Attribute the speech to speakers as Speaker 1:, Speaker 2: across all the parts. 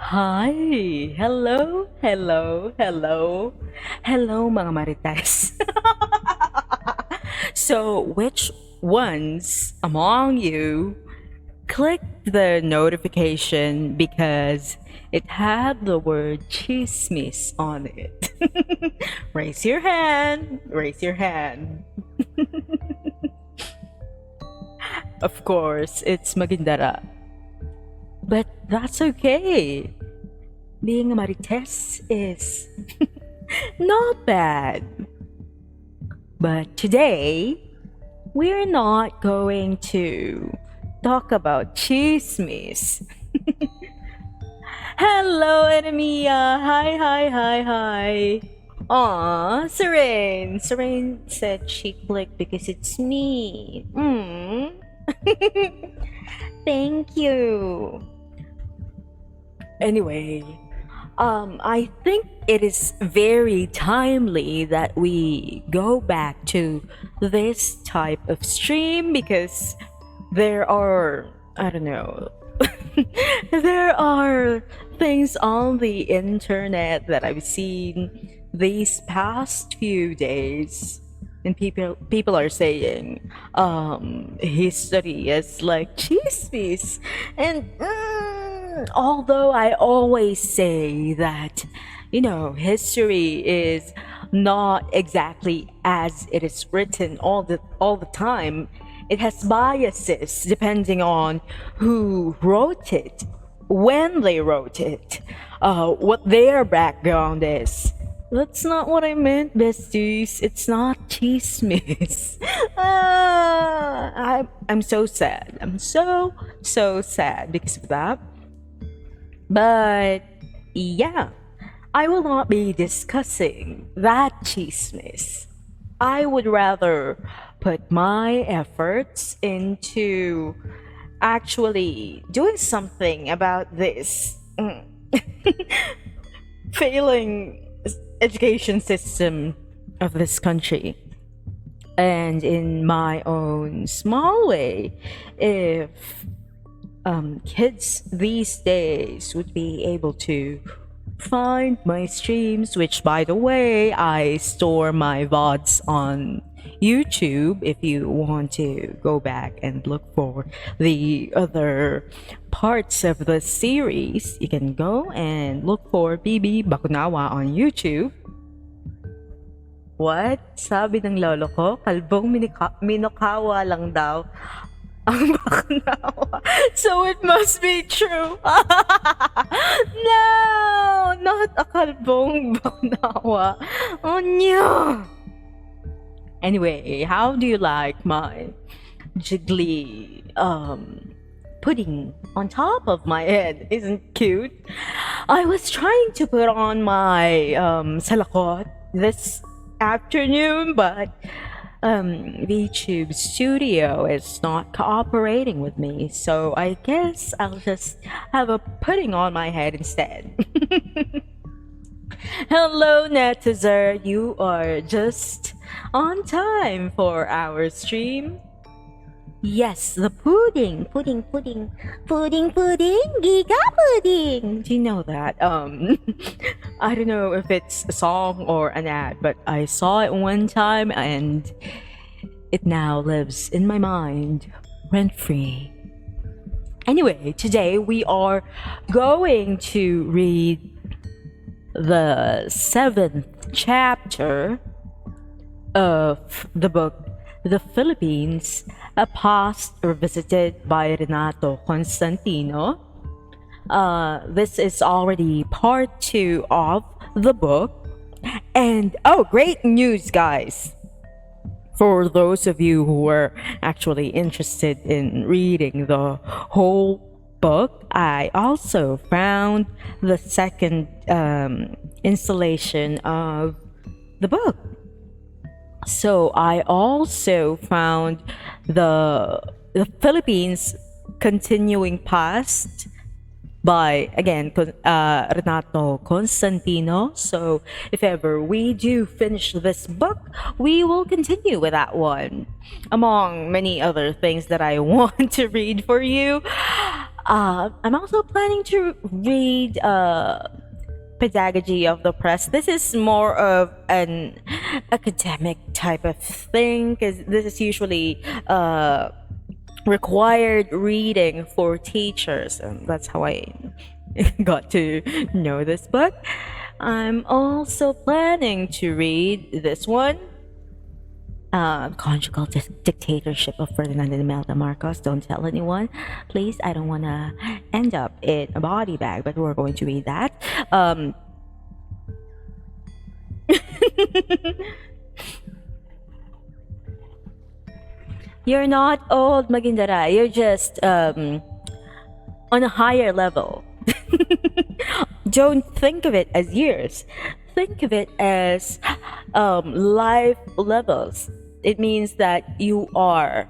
Speaker 1: Hi! Hello, hello, hello. Hello mga marites. So, which ones among you clicked the notification because it had the word tsismis on it? Raise your hand. Raise your hand. Of course, it's Magindara. But that's okay. Being a marites is not bad. But today, we're not going to talk about chismis. Hello, Enemia. Hi, hi, hi, hi. Aw, Serene. Serene said she clicked because it's me. Thank you. Anyway, I think it is very timely that we go back to this type of stream because there are, I don't know, there are things on the internet that I've seen these past few days. And people are saying history is like cheese, and although I always say that, history is not exactly as it is written all the time. It has biases depending on who wrote it, when they wrote it, what their background is. That's not what I meant, besties. It's not chismis. I'm so sad. I'm so sad because of that. But yeah, I will not be discussing that chismis. I would rather put my efforts into actually doing something about this failing education system of this country. And in my own small way, if kids these days would be able to find my streams, which by the way, I store my VODs on YouTube. If you want to go back and look for the other parts of the series, you can go and look for BB Bakunawa on YouTube. What? Sabi ng lolo ko, kalbong minokawa lang daw ang bakunawa. So it must be true. No, not a kalbong bakunawa. Oh no. Anyway, how do you like my jiggly pudding on top of my head? Isn't cute? I was trying to put on my salakot this afternoon, but VTube Studio is not cooperating with me, so I guess I'll just have a pudding on my head instead. Hello, Netizer. You are just on time for our stream. Yes, the pudding, giga pudding. Do you know that? I don't know if it's a song or an ad, but I saw it one time and it now lives in my mind, rent free. Anyway, today we are going to read the 7th chapter of the book The Philippines, a past revisited by Renato Constantino. This is already part 2 of the book. And great news, guys! For those of you who are actually interested in reading the whole book, I also found the second installation of the book. So I also found the Philippines Continuing Past by, again, Renato Constantino. So if ever we do finish this book, we will continue with that one, among many other things that I want to read for you. I'm also planning to read Pedagogy of the Press. This is more of an academic type of thing because this is usually required reading for teachers, and that's how I got to know this book. I'm also planning to read this one, Conjugal Dictatorship of Ferdinand and Imelda Marcos. Don't tell anyone, please. I don't want to end up in a body bag, but we're going to read that. You're not old, Magindara. You're just on a higher level. Don't think of it as years. Think of it as life levels. It means that you are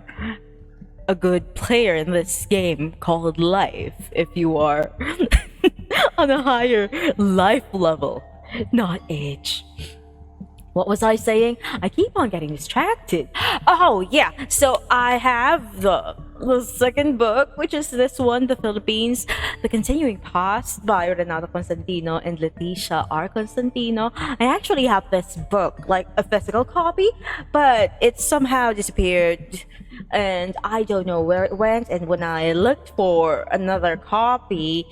Speaker 1: a good player in this game called life if you are on a higher life level, not age. What was I saying? I keep on getting distracted. Oh yeah, so I have the second book, which is this one, The Philippines, The Continuing Past by Renato Constantino and Leticia R. Constantino. I actually have this book, like a physical copy, but it somehow disappeared and I don't know where it went. And when I looked for another copy,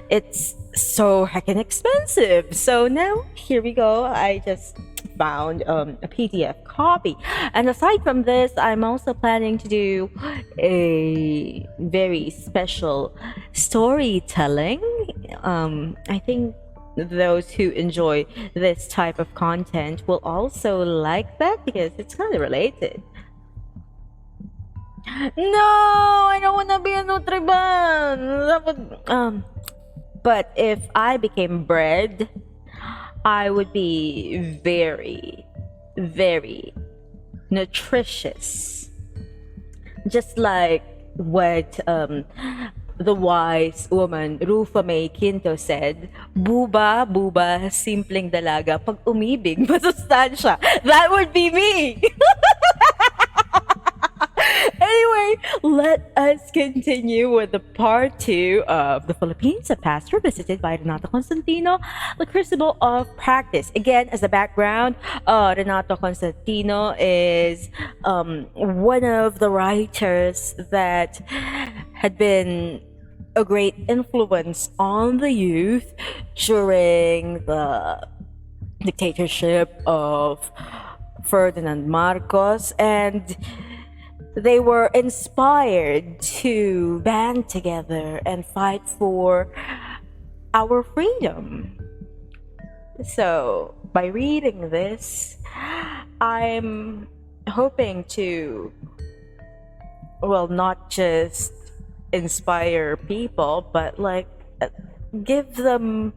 Speaker 1: it's so heckin' expensive. So now here we go. I just found a PDF copy. And aside from this, I'm also planning to do a very special storytelling. I think those who enjoy this type of content will also like that because it's kind of related. No, I don't want to be a Nutriban. That would, but if I became bread, I would be very, very nutritious. Just like what the wise woman Rufa May Quinto said, buba, buba, simpleng dalaga, pag umibig, masustansya. That would be me! Anyway, let us continue with the part 2 of The Philippines, a past revisited by Renato Constantino, The Crucible of Practice. Again, as a background, Renato Constantino is one of the writers that had been a great influence on the youth during the dictatorship of Ferdinand Marcos, and they were inspired to band together and fight for our freedom. So, by reading this, I'm hoping to, well, not just inspire people, but like give them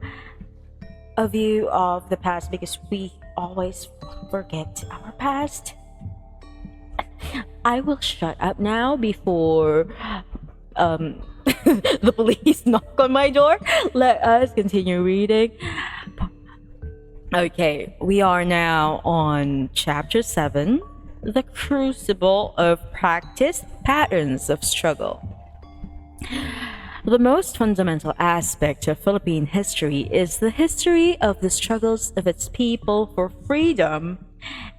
Speaker 1: a view of the past because we always forget our past. I will shut up now before the police knock on my door. Let us continue reading. Okay, we are now on chapter 7, The Crucible of Practice, Patterns of Struggle. The most fundamental aspect of Philippine history is the history of the struggles of its people for freedom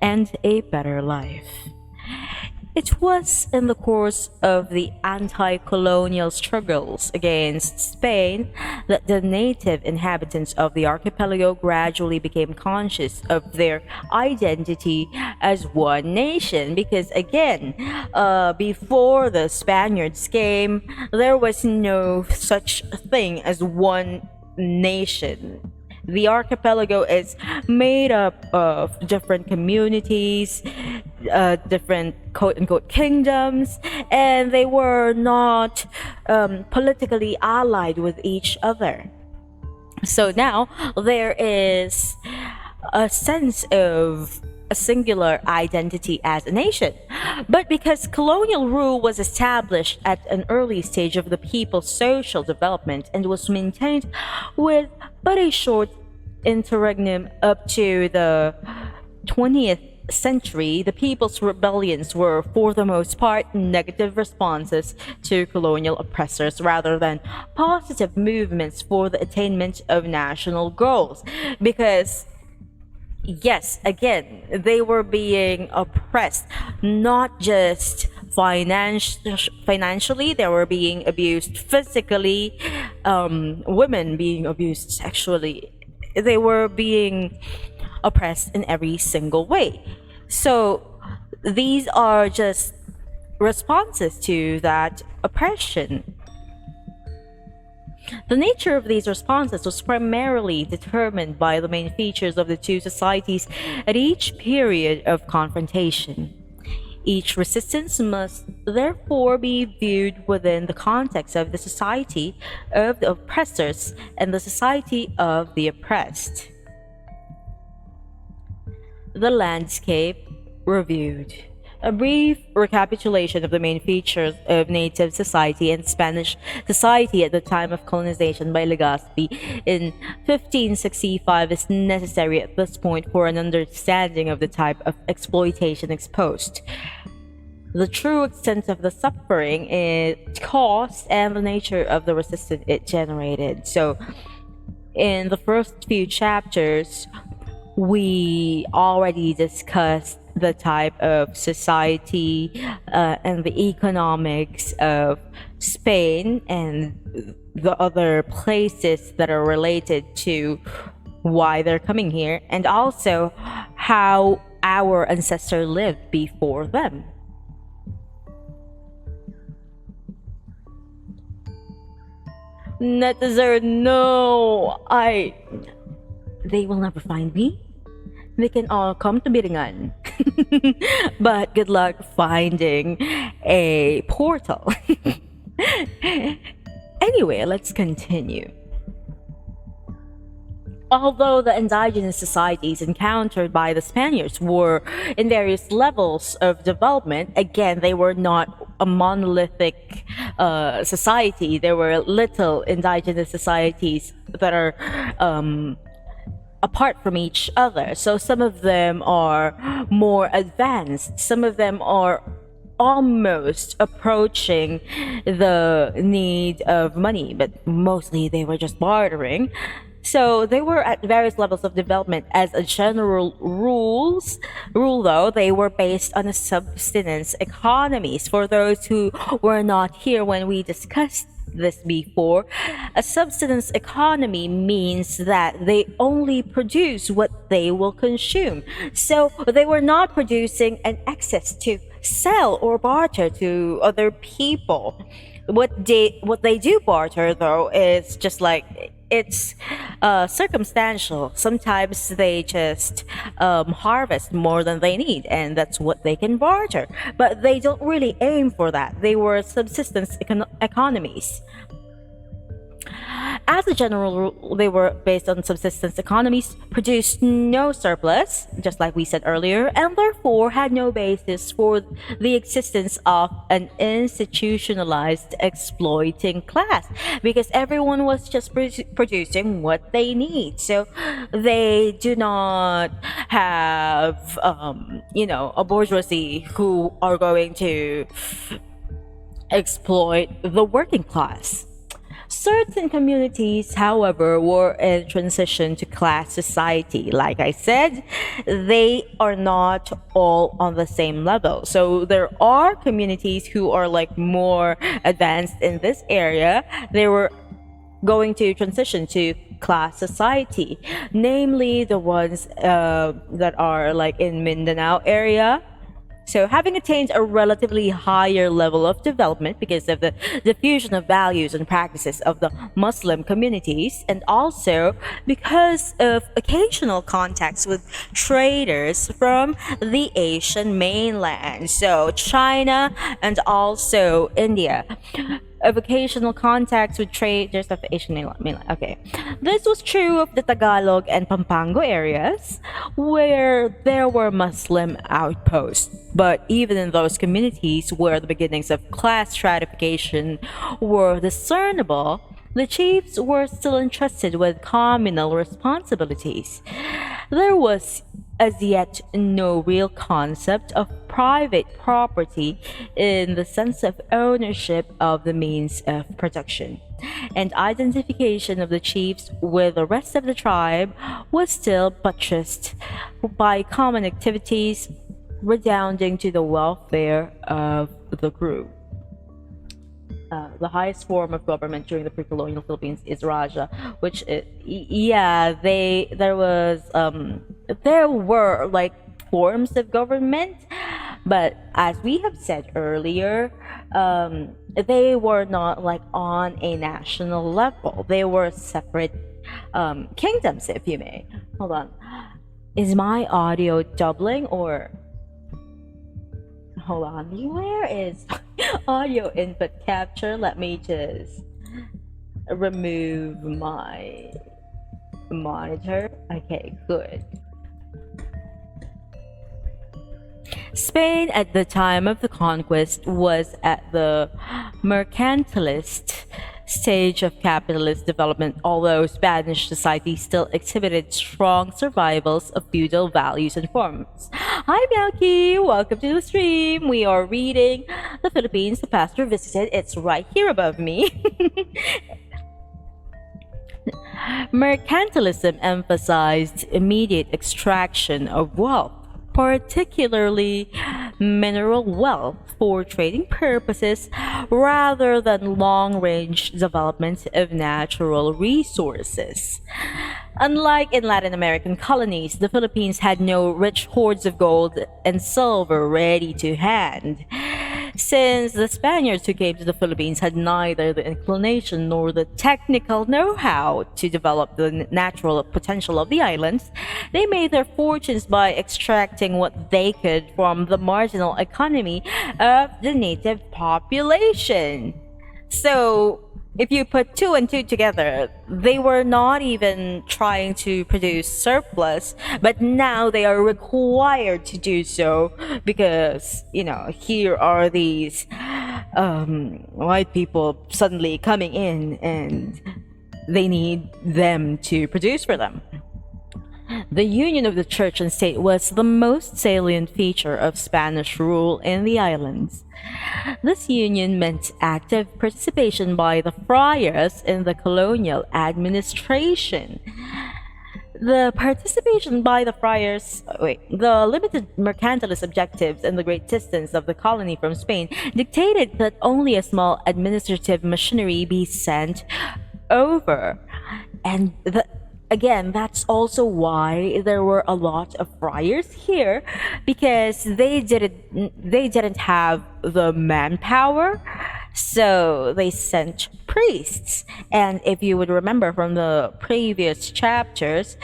Speaker 1: and a better life. It was in the course of the anti-colonial struggles against Spain that the native inhabitants of the archipelago gradually became conscious of their identity as one nation. Because again, before the Spaniards came, there was no such thing as one nation. The archipelago is made up of different communities, different quote-unquote kingdoms, and they were not politically allied with each other. So now there is a sense of a singular identity as a nation. But because colonial rule was established at an early stage of the people's social development and was maintained with but a short interregnum up to the 20th century, the people's rebellions were, for the most part, negative responses to colonial oppressors rather than positive movements for the attainment of national goals. Because yes, again, they were being oppressed, not just financially, they were being abused physically, women being abused sexually. They were being oppressed in every single way. So these are just responses to that oppression. The nature of these responses was primarily determined by the main features of the two societies at each period of confrontation. Each resistance must therefore be viewed within the context of the society of the oppressors and the society of the oppressed. The landscape reviewed. A brief recapitulation of the main features of native society and Spanish society at the time of colonization by Legazpi in 1565 is necessary at this point for an understanding of the type of exploitation exposed, the true extent of the suffering it caused, and the nature of the resistance it generated. So, in the first few chapters, we already discussed the type of society and the economics of Spain and the other places that are related to why they're coming here, and also how our ancestors lived before them. Netizer, no, they will never find me. They can all come to Biringan. But good luck finding a portal. Anyway, let's continue. Although the indigenous societies encountered by the Spaniards were in various levels of development, again, they were not a monolithic society. There were little indigenous societies that are apart from each other. So some of them are more advanced, some of them are almost approaching the need of money, but mostly they were just bartering. So they were at various levels of development. As a general rule though, they were based on a subsistence economies. For those who were not here when we discussed this before, a subsistence economy means that they only produce what they will consume. So they were not producing an excess to sell or barter to other people. What they do barter though is just like it's circumstantial. Sometimes they just harvest more than they need, and that's what they can barter. But they don't really aim for that. They were subsistence economies. As a general rule, they were based on subsistence economies, produced no surplus, just like we said earlier, and therefore had no basis for the existence of an institutionalized exploiting class, because everyone was just producing what they need. So they do not have, a bourgeoisie who are going to exploit the working class. Certain communities, however, were in transition to class society. Like I said, they are not all on the same level. So there are communities who are like more advanced in this area. They were going to transition to class society, namely the ones that are like in Mindanao area. So having attained a relatively higher level of development because of the diffusion of values and practices of the Muslim communities, and also because of occasional contacts with traders from the Asian mainland, so China and also India. Of occasional contacts with traders of the Asian mainland. Okay. This was true of the Tagalog and Pampango areas, where there were Muslim outposts. But even in those communities where the beginnings of class stratification were discernible, the chiefs were still entrusted with communal responsibilities. There was as yet no real concept of private property in the sense of ownership of the means of production, and identification of the chiefs with the rest of the tribe was still buttressed by common activities redounding to the welfare of the group. The highest form of government during the pre-colonial Philippines is Raja, which yeah, there were like forms of government, but as we have said earlier, they were not like on a national level. They were separate kingdoms, if you may. Hold on, is my audio doubling or? Hold on, where is audio input capture? Let me just remove my monitor. Okay, good. Spain at the time of the conquest was at the mercantilist stage of capitalist development, although Spanish society still exhibited strong survivals of feudal values and forms. Hi Melky, welcome to the stream. We are reading The Philippines, the Pastor Visited. It's right here above me. Mercantilism emphasized immediate extraction of wealth, particularly mineral wealth, for trading purposes rather than long-range development of natural resources. Unlike in Latin American colonies, the Philippines had no rich hoards of gold and silver ready to hand. Since the Spaniards who came to the Philippines had neither the inclination nor the technical know-how to develop the natural potential of the islands, they made their fortunes by extracting what they could from the marginal economy of the native population. So, if you put two and two together, they were not even trying to produce surplus, but now they are required to do so because, here are these white people suddenly coming in and they need them to produce for them. The union of the church and state was the most salient feature of Spanish rule in the islands. This union meant active participation by the friars in the colonial administration. The participation by the friars, the limited mercantilist objectives and the great distance of the colony from Spain dictated that only a small administrative machinery be sent over. And again, that's also why there were a lot of friars here, because they didn't have the manpower, so they sent priests. And if you would remember from the previous chapters,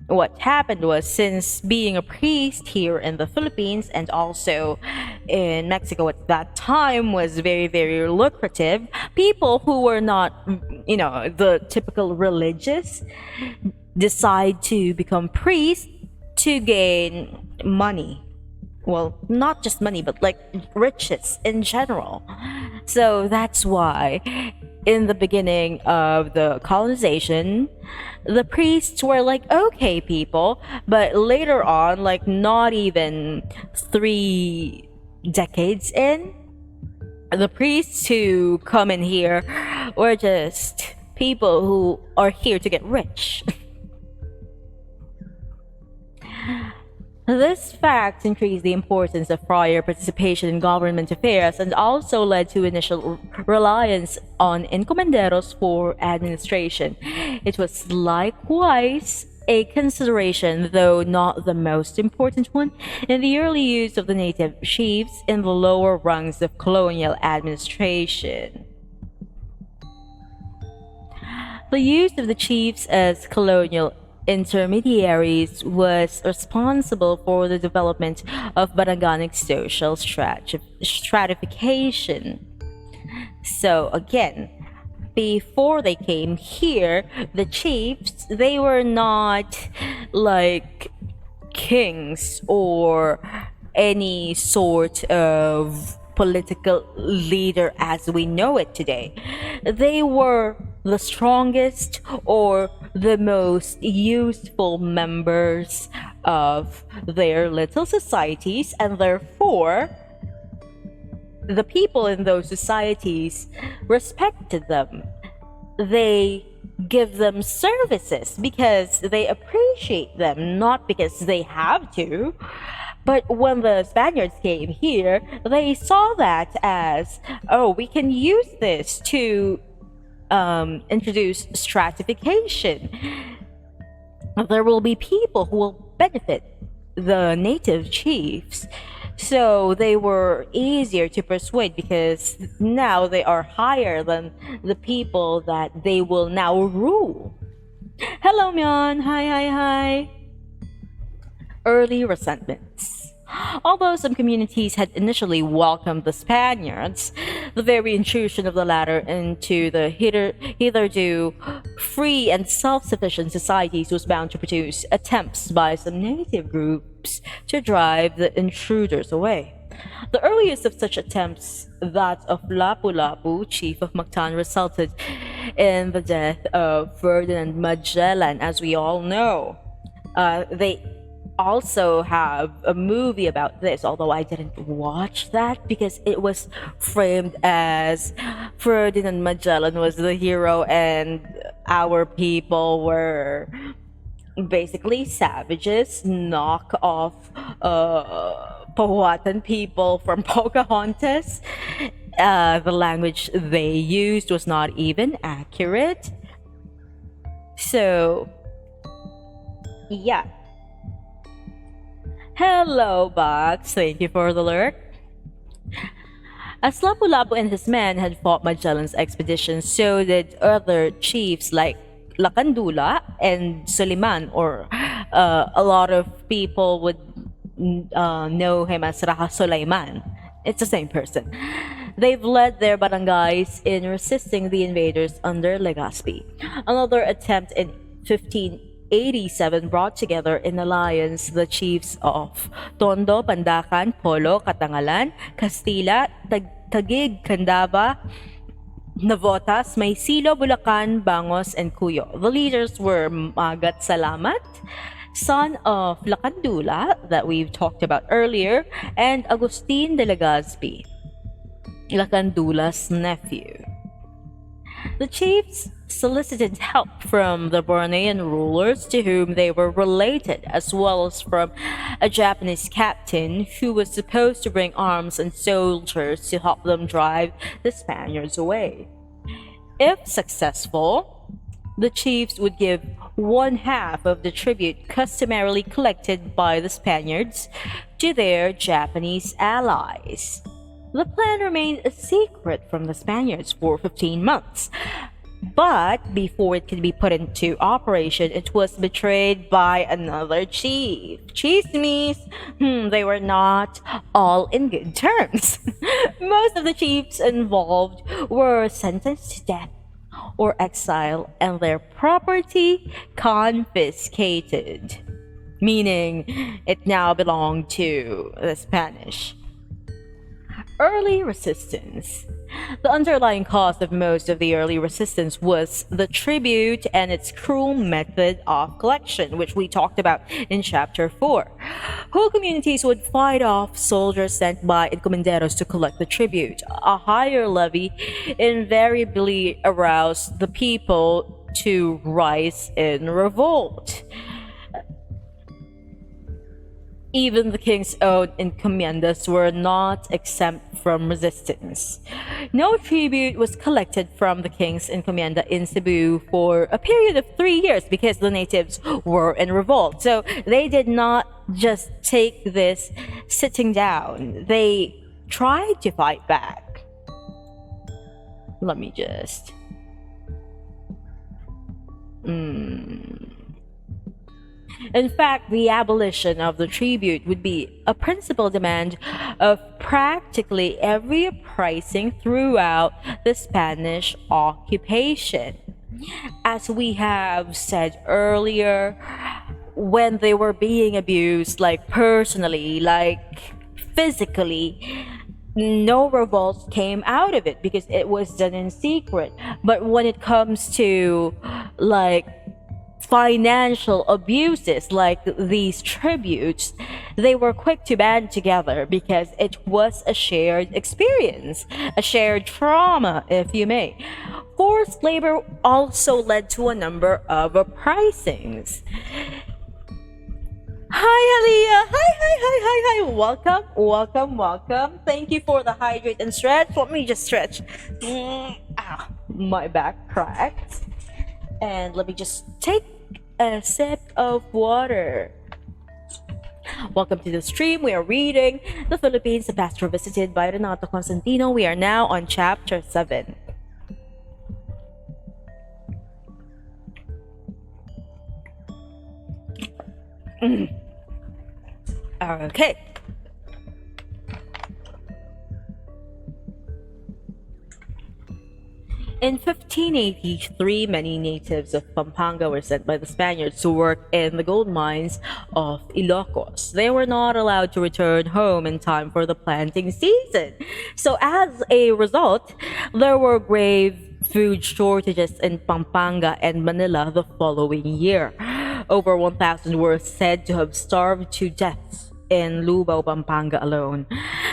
Speaker 1: what happened was, since being a priest here in the Philippines and also in Mexico at that time was very, very lucrative, people who were not, the typical religious decide to become priests to gain money. Well, not just money, but like riches in general. So that's why in the beginning of the colonization, the priests were like, okay, people, but later on, like not even 3 decades in, the priests who come in here were just people who are here to get rich. This fact increased the importance of friar participation in government affairs and also led to initial reliance on encomenderos for administration. It was likewise a consideration, though not the most important one, in the early use of the native chiefs in the lower rungs of colonial administration. The use of the chiefs as colonial intermediaries was responsible for the development of Barangganic social stratification. So again, before they came here, the chiefs, they were not like kings or any sort of political leader as we know it today. They were the strongest or the most useful members of their little societies, and therefore the people in those societies respected them. They give them services because they appreciate them, not because they have to. But when the Spaniards came here, they saw that as, oh, we can use this to introduce stratification. There will be people who will benefit the native chiefs. So they were easier to persuade because now they are higher than the people that they will now rule. Hello, Myon. Hi, hi, hi. Early resentments. Although some communities had initially welcomed the Spaniards, the very intrusion of the latter into the hitherto free and self-sufficient societies was bound to produce attempts by some native groups to drive the intruders away. The earliest of such attempts, that of Lapu-Lapu, chief of Mactan, resulted in the death of Ferdinand Magellan, as we all know. They also have a movie about this, although I didn't watch that because it was framed as Ferdinand Magellan was the hero and our people were basically savages, knock off Powhatan people from Pocahontas. The language they used was not even accurate. So, yeah. Hello, Box. Thank you for the lurk. As Lapu-Lapu and his men had fought Magellan's expedition, so did other chiefs like Lakandula and Suliman, or a lot of people would know him as Raja Sulaiman. It's the same person. They've led their barangays in resisting the invaders under Legazpi. Another attempt in 1587 brought together in alliance the chiefs of Tondo, Pandacan, Polo, Katangalan, Castilla, Taguig, Candaba, Navotas, Maysilo, Bulacan, Bangos, and Cuyo. The leaders were Magat Salamat, son of Lacandula, that we've talked about earlier, and Agustin de Legazpi, Lacandula's nephew. The chiefs solicited help from the Bornean rulers to whom they were related, as well as from a Japanese captain who was supposed to bring arms and soldiers to help them drive the Spaniards away. If successful, the chiefs would give 1/2 of the tribute customarily collected by the Spaniards to their Japanese allies. The plan remained a secret from the Spaniards for 15 months. But before it could be put into operation, it was betrayed by another chief. Tsismis. They were not all in good terms. Most of the chiefs involved were sentenced to death or exile and their property confiscated, meaning it now belonged to the Spanish. Early resistance. The underlying cause of most of the early resistance was the tribute and its cruel method of collection, which we talked about in chapter 4. Whole communities would fight off soldiers sent by encomenderos to collect the tribute. A higher levy invariably aroused the people to rise in revolt. Even the king's own encomiendas were not exempt from resistance. No tribute was collected from the king's encomienda in Cebu for a period of 3 years because the natives were in revolt. So they did not just take this sitting down. They tried to fight back. Let me just... In fact, the abolition of the tribute would be a principal demand of practically every uprising throughout the Spanish occupation. As we have said earlier, when they were being abused, like personally, like physically, no revolt came out of it because it was done in secret. But when it comes to like financial abuses like these tributes, they were quick to band together because it was a shared experience, a shared trauma, if you may. Forced labor also led to a number of uprisings. Hi, Aliyah. Hi. Welcome, welcome. Thank you for the hydrate and stretch. Let me just stretch. My back cracked. And let me just take a sip of water. Welcome to the stream. We are reading The Philippines, the Past Revisited by Renato Constantino. We are now on chapter 7. Okay. In 1583, many natives of Pampanga were sent by the Spaniards to work in the gold mines of Ilocos. They were not allowed to return home in time for the planting season. So as a result, there were grave food shortages in Pampanga and Manila the following year. Over 1,000 were said to have starved to death in Lubao, Pampanga alone.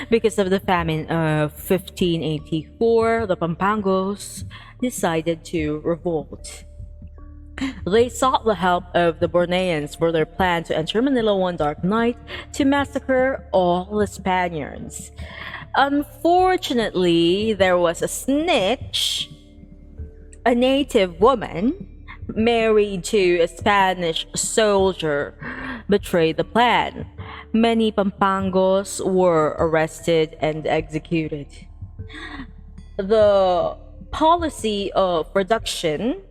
Speaker 1: Because of the famine of 1584, the Pampangos decided to revolt. They sought the help of the Borneans for their plan to enter Manila one dark night to massacre all the Spaniards. Unfortunately, there was a snitch, a native woman married to a Spanish soldier, betrayed the plan. Many Pampangos were arrested and executed. The policy of production,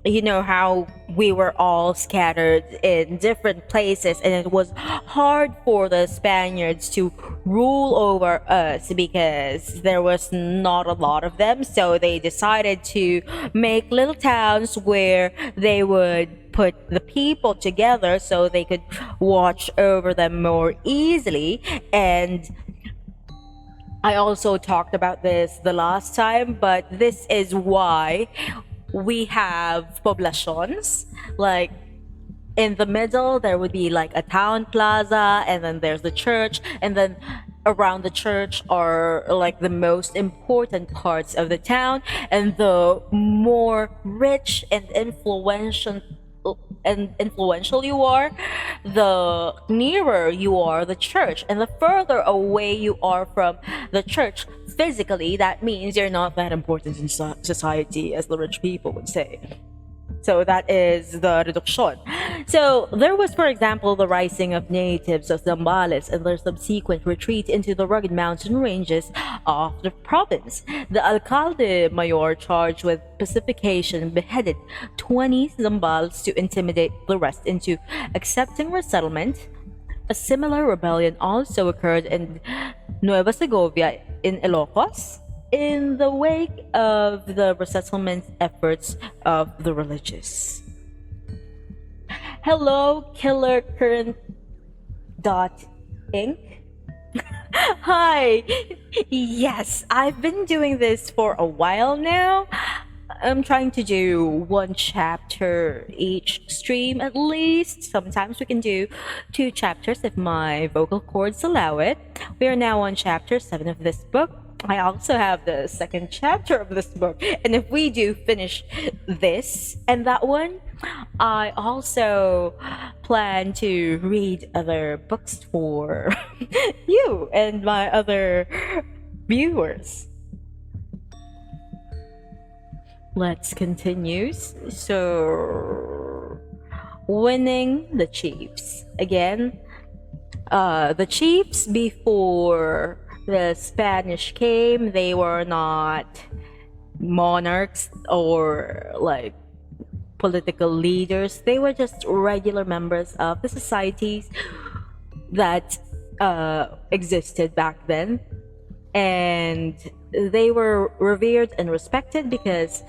Speaker 1: you know how we were all scattered in different places and it was hard for the Spaniards to rule over us because there was not a lot of them, so they decided to make little towns where they would put the people together so they could watch over them more easily. And I also talked about this the last time, but this is why we have poblations. Like in the middle, there would be like a town plaza, and then there's the church, and then around the church are like the most important parts of the town, and the more rich and influential you are, the nearer you are the church, and the further away you are from the church physically, that means you're not that important in society, as the rich people would say. So that is the reduction. So there was, for example, the rising of natives of Zambales and their subsequent retreat into the rugged mountain ranges of the province. The alcalde mayor, charged with pacification, beheaded 20 Zambales to intimidate the rest into accepting resettlement. A similar rebellion also occurred in Nueva Segovia in Ilocos, in the wake of the resettlement efforts of the religious. Hello, Killer Current Inc. Hi. Yes, I've been doing this for a while now. I'm trying to do one chapter each stream at least. Sometimes we can do 2 chapters if my vocal cords allow it. We are now on chapter 7 of this book. I also have the second chapter of this book, and if we do finish this and that one, I also plan to read other books for you and my other viewers. Let's continue. So, winning the chiefs. Again, the chiefs before the Spanish came, they were not monarchs or like political leaders. They were just regular members of the societies that existed back then, and they were revered and respected because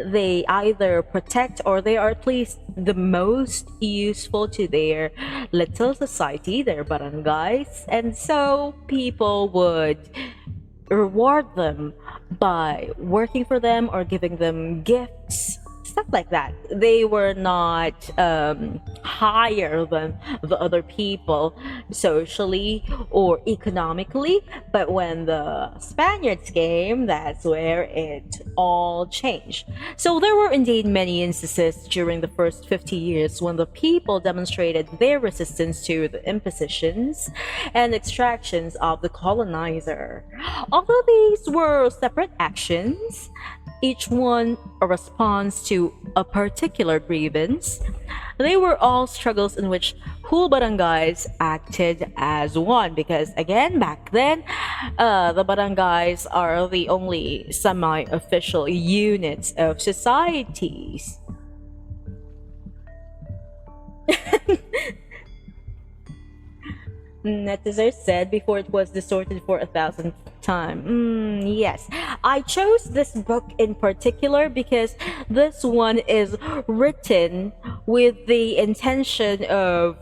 Speaker 1: they either protect or they are at least the most useful to their little society, their barangays, and so people would reward them by working for them or giving them gifts, stuff like that. They were not higher than the other people socially or economically. But when the Spaniards came, that's where it all changed. So there were indeed many instances during the first 50 years when the people demonstrated their resistance to the impositions and extractions of the colonizer. Although these were separate actions, each one a response to a particular grievance, they were all struggles in which whole barangays acted as one. Because again, back then, the barangays are the only semi-official units of societies. Netizers said before it was distorted for 1,000th time. Yes, I chose this book in particular because this one is written with the intention of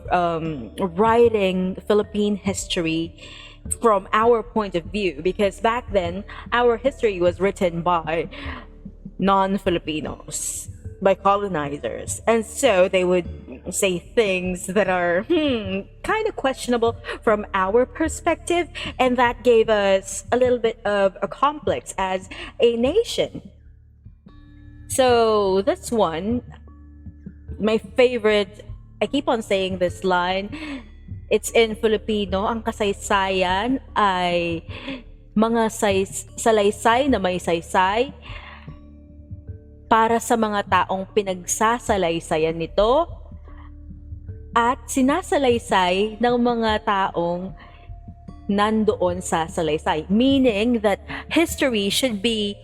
Speaker 1: writing Philippine history from our point of view. Because back then, our history was written by non-Filipinos, by colonizers, and so they would say things that are kind of questionable from our perspective, and that gave us a little bit of a complex as a nation. So this one, my favorite, I keep on saying this line, it's in Filipino, ang kasaysayan ay mga salaysay na may saysay para sa mga taong pinagsasalaysayan nito at sinasalaysay ng mga taong nandoon sa salaysay. Meaning that history should be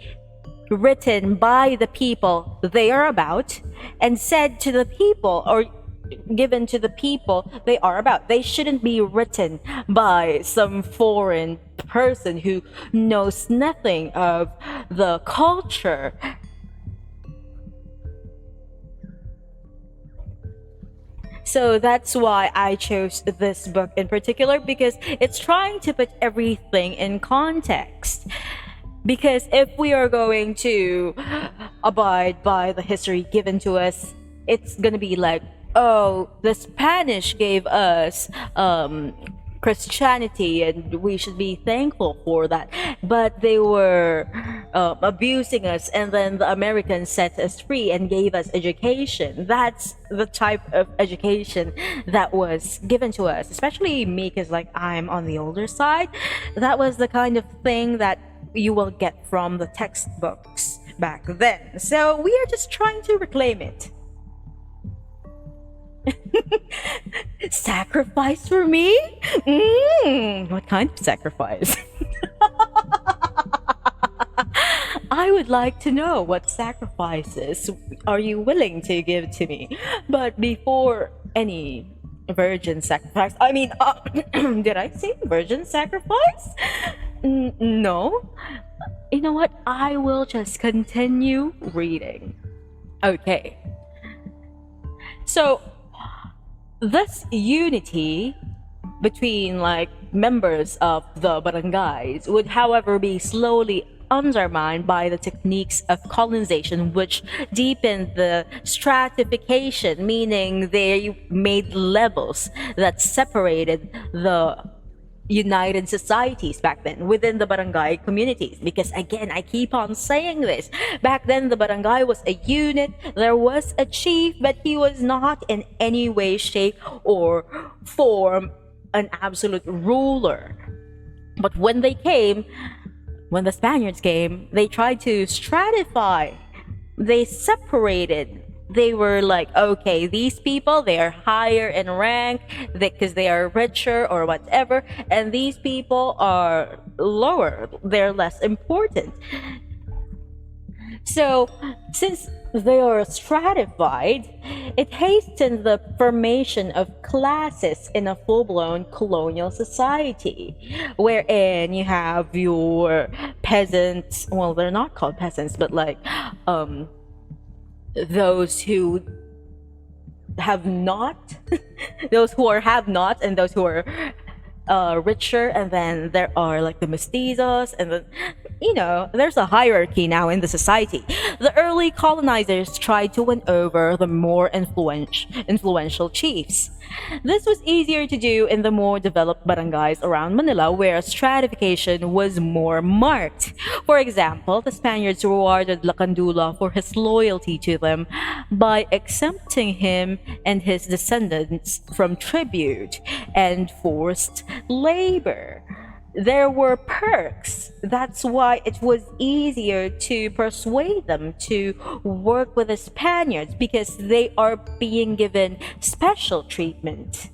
Speaker 1: written by the people they are about and said to the people, or given to the people they are about. They shouldn't be written by some foreign person who knows nothing of the culture. So that's why I chose this book in particular, because it's trying to put everything in context. Because if we are going to abide by the history given to us, it's gonna be like, oh, the Spanish gave us Christianity and we should be thankful for that. But they were abusing us, and then the Americans set us free and gave us education. That's the type of education that was given to us, especially me, because like I'm on the older side. That was the kind of thing that you will get from the textbooks back then. So we are just trying to reclaim it. Sacrifice for me? What kind of sacrifice? I would like to know what sacrifices are you willing to give to me. But before any virgin sacrifice, I mean, did I say virgin sacrifice? No. You know what? I will just continue reading. Okay. So, this unity between like members of the barangays would however be slowly undermined by the techniques of colonization, which deepened the stratification, meaning they made levels that separated the united societies back then within the barangay communities. Because again, I keep on saying this, back then the barangay was a unit. There was a chief, but he was not in any way, shape, or form an absolute ruler. But when the Spaniards came, they tried to stratify. They separated. They were like, okay, these people, they are higher in rank because they are richer or whatever, and these people are lower, they're less important. So since they are stratified, it hastened the formation of classes in a full-blown colonial society, wherein you have your peasants, well, they're not called peasants, but like those who have not those who are have not, and those who are richer, and then there are like the mestizos, and then there's a hierarchy now in the society. The early colonizers tried to win over the more influential chiefs. This was easier to do in the more developed barangays around Manila, where stratification was more marked. For example, the Spaniards rewarded Lacandula for his loyalty to them by exempting him and his descendants from tribute and forced labor. There were perks. That's why it was easier to persuade them to work with the Spaniards, because they are being given special treatment.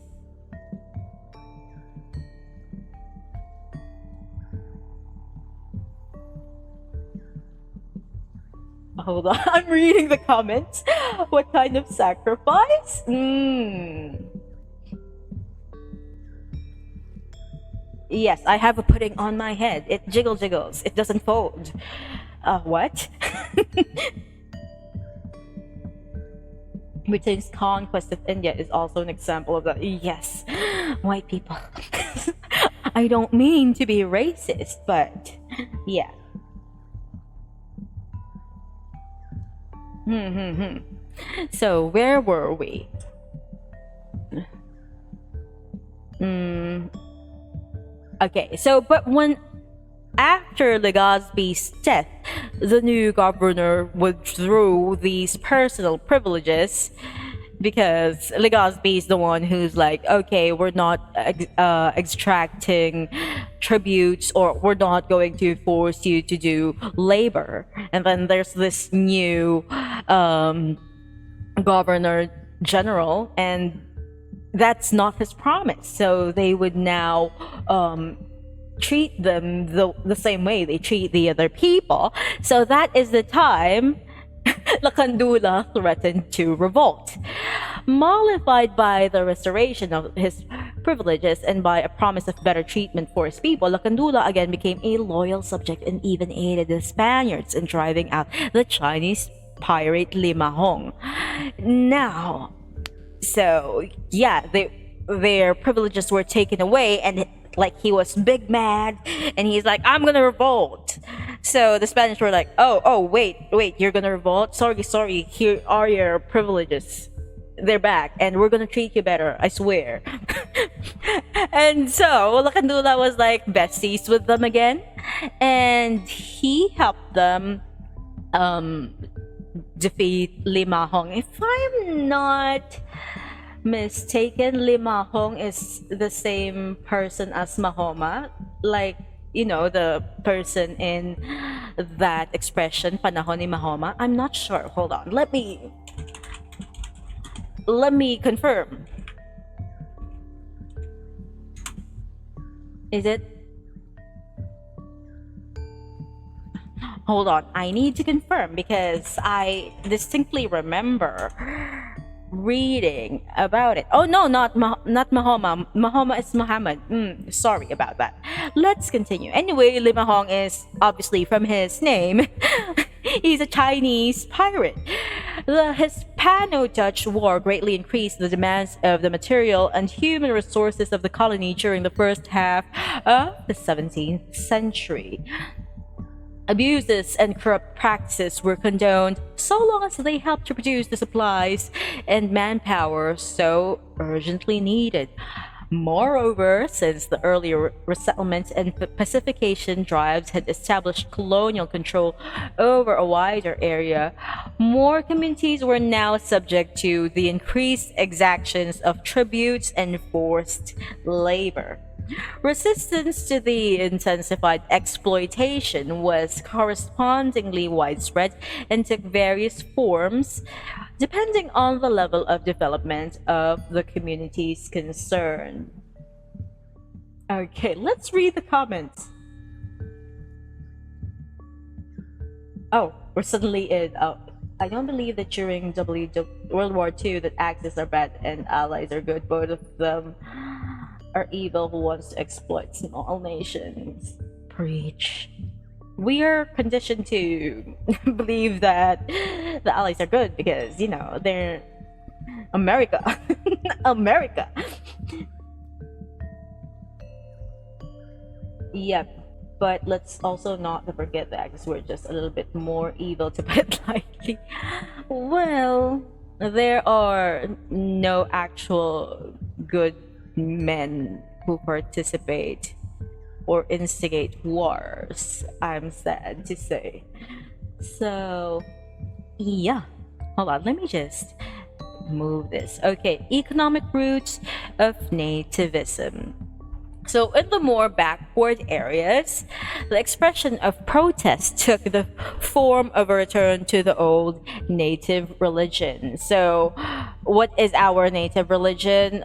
Speaker 1: Hold on, I'm reading the comments. What kind of sacrifice? Yes, I have a pudding on my head. It jiggles. It doesn't fold. What? Britain's conquest of India is also an example of that. Yes, white people. I don't mean to be racist, but yeah. So where were we? Okay, so but when after Legazpi's death, the new governor withdrew these personal privileges, because Legazpi is the one who's like, okay, we're not extracting tributes, or we're not going to force you to do labor. And then there's this new governor general, and that's not his promise. So they would now treat them the same way they treat the other people. So that is the time Lakandula threatened to revolt. Mollified by the restoration of his privileges and by a promise of better treatment for his people, Lakandula again became a loyal subject and even aided the Spaniards in driving out the Chinese pirate Limahong. Now, so yeah, their privileges were taken away, and like he was big mad, and he's like, I'm gonna revolt. So the Spanish were like, oh wait, you're gonna revolt? Sorry, here are your privileges. They're back, and we're gonna treat you better, I swear. And so Lakandula was like besties with them again, and he helped them defeat Limahong. If I'm not mistaken, Limahong is the same person as Mahoma, like, the person in that expression, panahon ni Mahoma. I'm not sure. Hold on. Let me confirm. Is it? Hold on. I need to confirm, because I distinctly remember reading about it. Oh no, not Mahoma. Mahoma is Muhammad. Sorry about that. Let's continue. Anyway, Limahong is obviously from his name. He's a Chinese pirate. The Hispano-Dutch War greatly increased the demands of the material and human resources of the colony during the first half of the 17th century. Abuses and corrupt practices were condoned so long as they helped to produce the supplies and manpower so urgently needed. Moreover, since the earlier resettlement and pacification drives had established colonial control over a wider area, more communities were now subject to the increased exactions of tributes and forced labor. Resistance to the intensified exploitation was correspondingly widespread and took various forms depending on the level of development of the communities concerned. Okay, let's read the comments. Oh, we're suddenly in. I don't believe that during World War II that Axis are bad and allies are good. Both of them are evil who wants to exploit small nations. Preach. We are conditioned to believe that the allies are good because, they're America. America. Yep. But let's also not to forget that because we're just a little bit more evil, to put it lightly. Well, there are no actual good men who participate or instigate wars, I'm sad to say. So, yeah. Hold on, let me just move this. Okay, economic roots of nativism. So, in the more backward areas, the expression of protest took the form of a return to the old native religion. So, what is our native religion?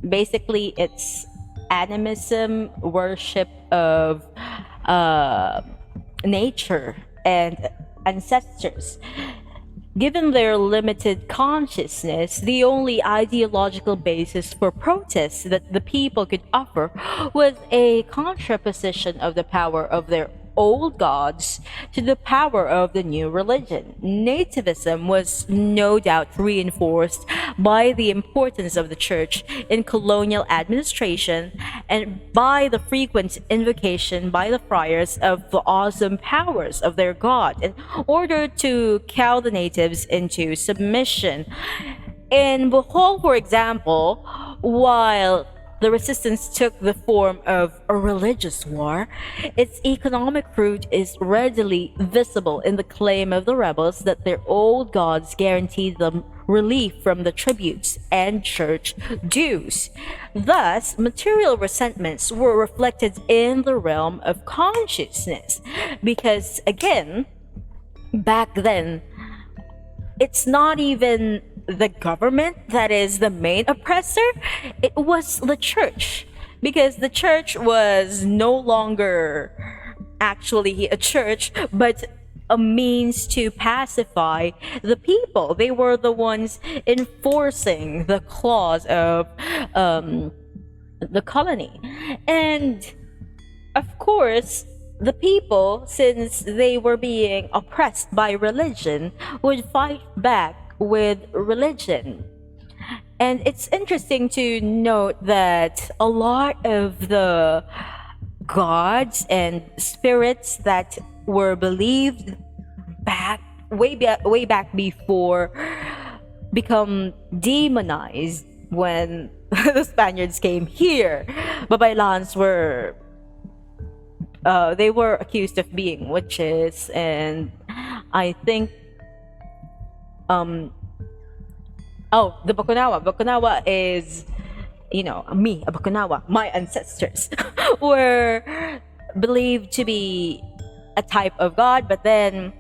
Speaker 1: Basically, it's animism, worship of uh, nature and ancestors. Given their limited consciousness, the only ideological basis for protest that the people could offer was a contraposition of the power of their old gods to the power of the new religion. Nativism was no doubt reinforced by the importance of the church in colonial administration and by the frequent invocation by the friars of the awesome powers of their god in order to cow the natives into submission. In Bohol, for example, while the resistance took the form of a religious war, its economic root is readily visible in the claim of the rebels that their old gods guaranteed them relief from the tributes and church dues. Thus, material resentments were reflected in the realm of consciousness, because again, back then, it's not even the government that is the main oppressor, it was the church. Because the church was no longer actually a church, but a means to pacify the people. They were the ones enforcing the clause of the colony. And of course, the people, since they were being oppressed by religion, would fight back with religion. And it's interesting to note that a lot of the gods and spirits that were believed back way back before become demonized when the Spaniards came here. Babaylans were they were accused of being witches, and I think the Bakunawa is, me, a Bakunawa, my ancestors were believed to be a type of god, but then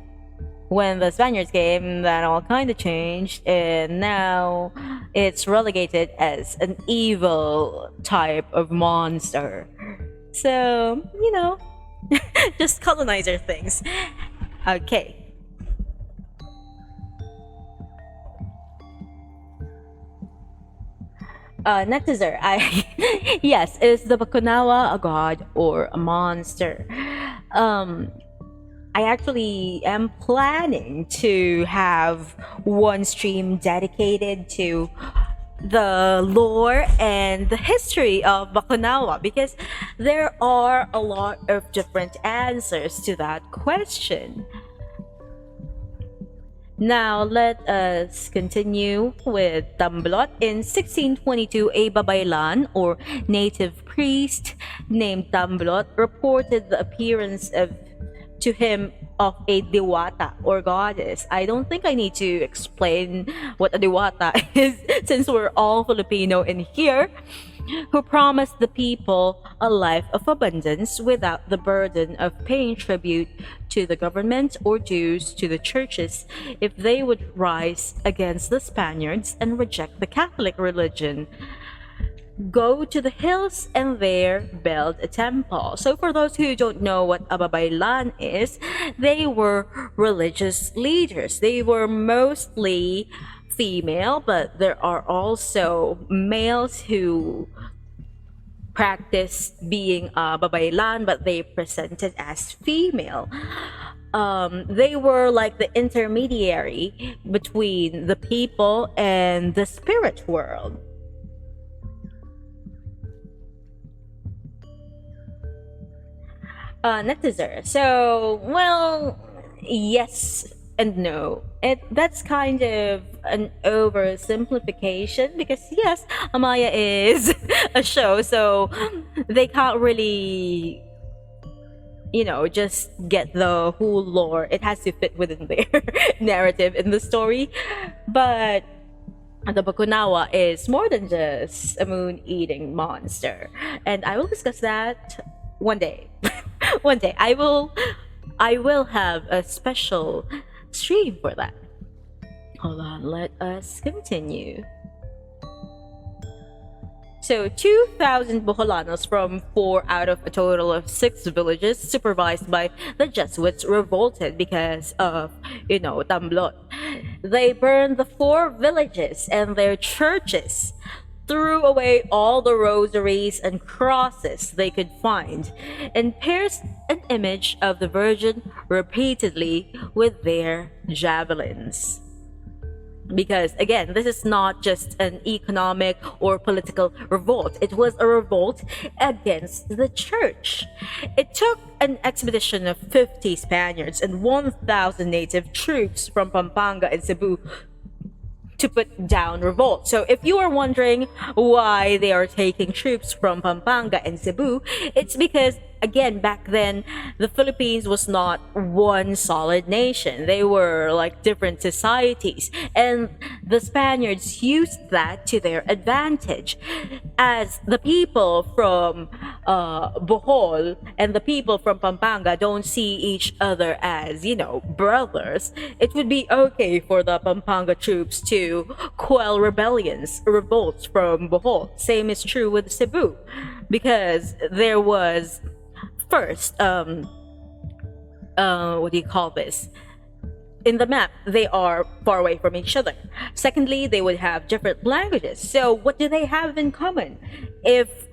Speaker 1: when the Spaniards came, that all kind of changed, and now it's relegated as an evil type of monster. So, just colonizer things. Okay. Netizer, yes, is the Bakunawa a god or a monster? I actually am planning to have one stream dedicated to the lore and the history of Bakunawa, because there are a lot of different answers to that question. Now let us continue with Tamblot. In 1622, a Babaylan, or native priest named Tamblot, reported the appearance to him of a diwata, or goddess. I don't think I need to explain what a diwata is, since we're all Filipino in here, who promised the people a life of abundance without the burden of paying tribute to the government or dues to the churches if they would rise against the Spaniards and reject the Catholic religion. Go to the hills and there build a temple. So for those who don't know what a babaylan is, they were religious leaders. They were mostly female, but there are also males who practiced being a babaylan, but they presented as female. They were like the intermediary between the people and the spirit world. Netizer. So, well, yes and no. That's kind of an oversimplification because yes, Amaya is a show, so they can't really, just get the whole lore. It has to fit within their narrative in the story. But the Bakunawa is more than just a moon eating monster. And I will discuss that one day. One day. I will have a special stream for that. Hold on, let us continue. So 2,000 Boholanos from 4 out of a total of 6 villages supervised by the Jesuits revolted because of, Tamblot. They burned the 4 villages and their churches, threw away all the rosaries and crosses they could find, and pierced an image of the Virgin repeatedly with their javelins. Because again, this is not just an economic or political revolt. It was a revolt against the church. It took an expedition of 50 Spaniards and 1,000 native troops from Pampanga and Cebu to put down revolt. So if you are wondering why they are taking troops from Pampanga and Cebu, it's because again, back then the Philippines was not one solid nation. They were like different societies, and the Spaniards used that to their advantage. As the people from Bohol and the people from Pampanga don't see each other as, brothers, it would be okay for the Pampanga troops to quell revolts from Bohol. Same is true with Cebu, because there was first, what do you call this? In the map, they are far away from each other. Secondly, they would have different languages. So what do they have in common? If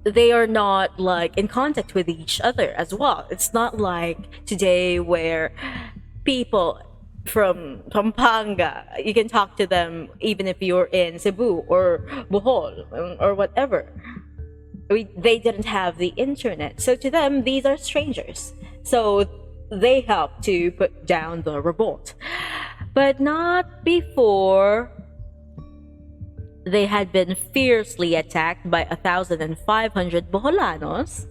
Speaker 1: they are not like in contact with each other as well. It's not like today where people from Pampanga, you can talk to them even if you're in Cebu or Bohol or whatever. They didn't have the internet, so to them these are strangers. So they helped to put down the revolt, but not before they had been fiercely attacked by 1,500 Boholanos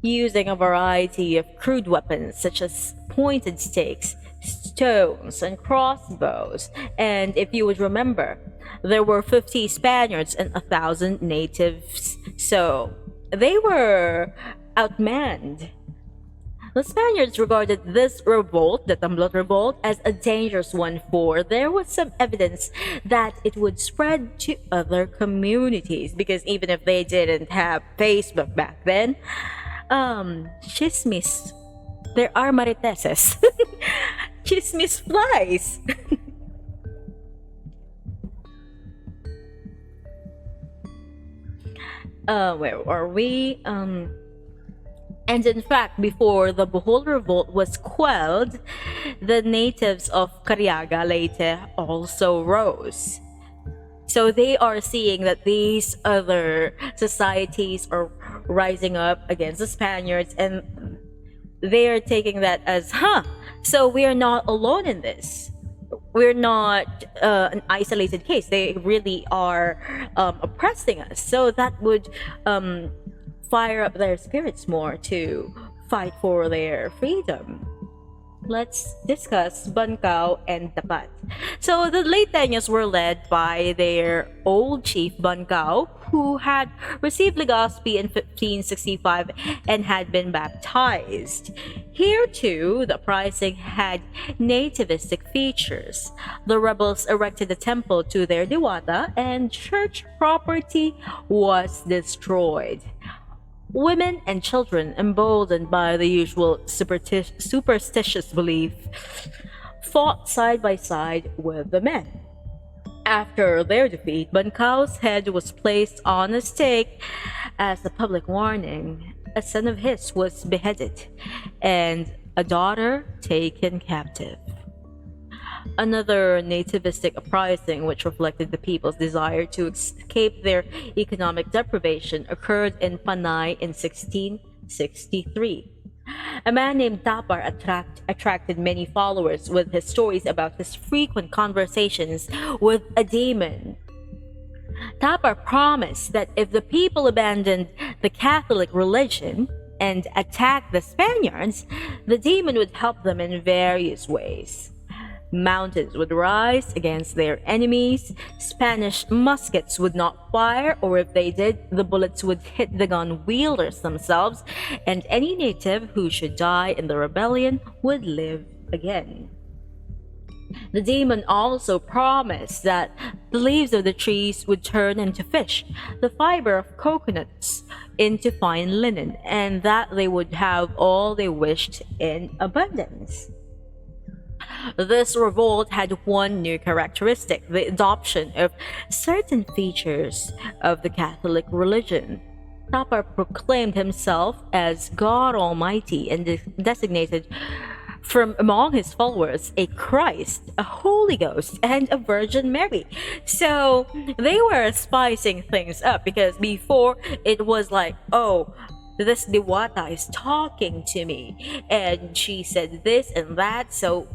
Speaker 1: using a variety of crude weapons such as pointed stakes, stones, and crossbows. And if you would remember, there were 50 Spaniards and 1,000 natives, so they were outmanned. The Spaniards regarded this revolt, the Tamblot revolt, as a dangerous one, for there was some evidence that it would spread to other communities, because even if they didn't have Facebook back then, tsismis, there are mariteses. Tsismis flies. Where are we? And in fact, before the Bohol revolt was quelled, the natives of Cariaga Leyte also rose. So they are seeing that these other societies are rising up against the Spaniards, and they are taking that as, so we are not alone in this. We're not an isolated case. They really are oppressing us. So that would fire up their spirits more to fight for their freedom. Let's discuss Bancao and Tapat. So the Leyteños were led by their old chief Bancao, who had received Legazpi in 1565 and had been baptized. Here too, the uprising had nativistic features. The rebels erected a temple to their Diwata, and church property was destroyed. Women and children, emboldened by the usual superstitious belief, fought side by side with the men. After their defeat, Bancao's head was placed on a stake as a public warning. A son of his was beheaded, and a daughter taken captive. Another nativistic uprising, which reflected the people's desire to escape their economic deprivation, occurred in Panay in 1663. A man named Tapar attracted many followers with his stories about his frequent conversations with a demon. Tapar promised that if the people abandoned the Catholic religion and attacked the Spaniards, the demon would help them in various ways. Mountains would rise against their enemies, Spanish muskets would not fire, or if they did, the bullets would hit the gun wielders themselves, and any native who should die in the rebellion would live again. The demon also promised that the leaves of the trees would turn into fish, the fiber of coconuts into fine linen, and that they would have all they wished in abundance. This revolt had one new characteristic: the adoption of certain features of the Catholic religion. Tapar proclaimed himself as God Almighty and designated from among his followers a Christ, a Holy Ghost, and a Virgin Mary. So they were spicing things up, because before it was like, oh, this Diwata is talking to me and she said this and that, so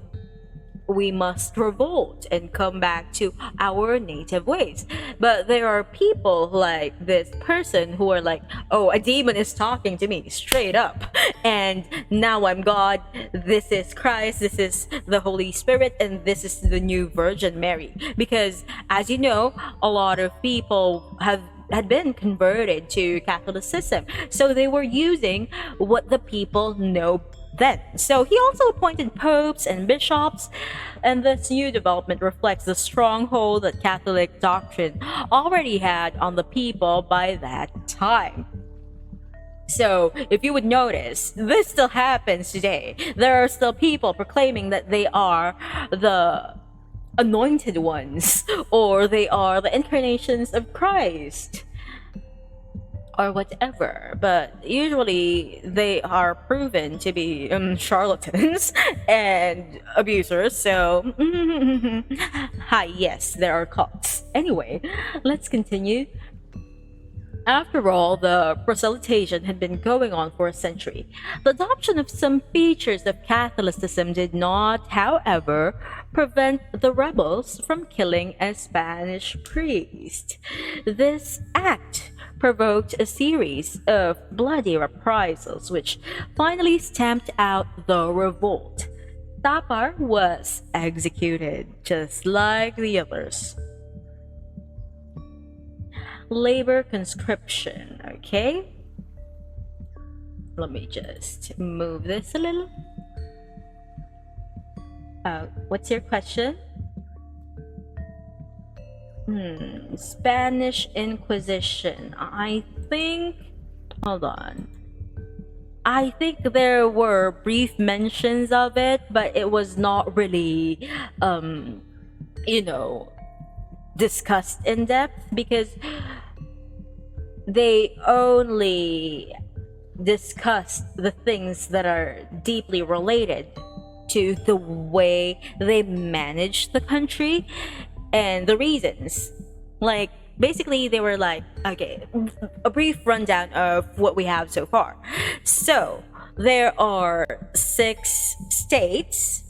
Speaker 1: we must revolt and come back to our native ways. But there are people like this person who are like, oh, a demon is talking to me straight up, and now I'm God, this is Christ, this is the Holy Spirit, and this is the new Virgin Mary. Because as you know, a lot of people had been converted to Catholicism, so they were using what the people know then. So he also appointed popes and bishops, and this new development reflects the stronghold that Catholic doctrine already had on the people by that time. So, if you would notice, this still happens today. There are still people proclaiming that they are the anointed ones, or they are the incarnations of Christ, or whatever, but usually they are proven to be charlatans and abusers. So hi, yes, there are cults. Anyway, let's continue. After all, the proselytization had been going on for a century. The adoption of some features of Catholicism did not, however, prevent the rebels from killing a Spanish priest. This act provoked a series of bloody reprisals, which finally stamped out the revolt. Tapar was executed, just like the others. Labor conscription, okay? Let me just move this a little. What's your question? Spanish Inquisition. Hold on. I think there were brief mentions of it, but it was not really, discussed in depth, because they only discussed the things that are deeply related to the way they managed the country and the reasons. Like, basically, they were like, okay, a brief rundown of what we have so far. So, there are 6 states,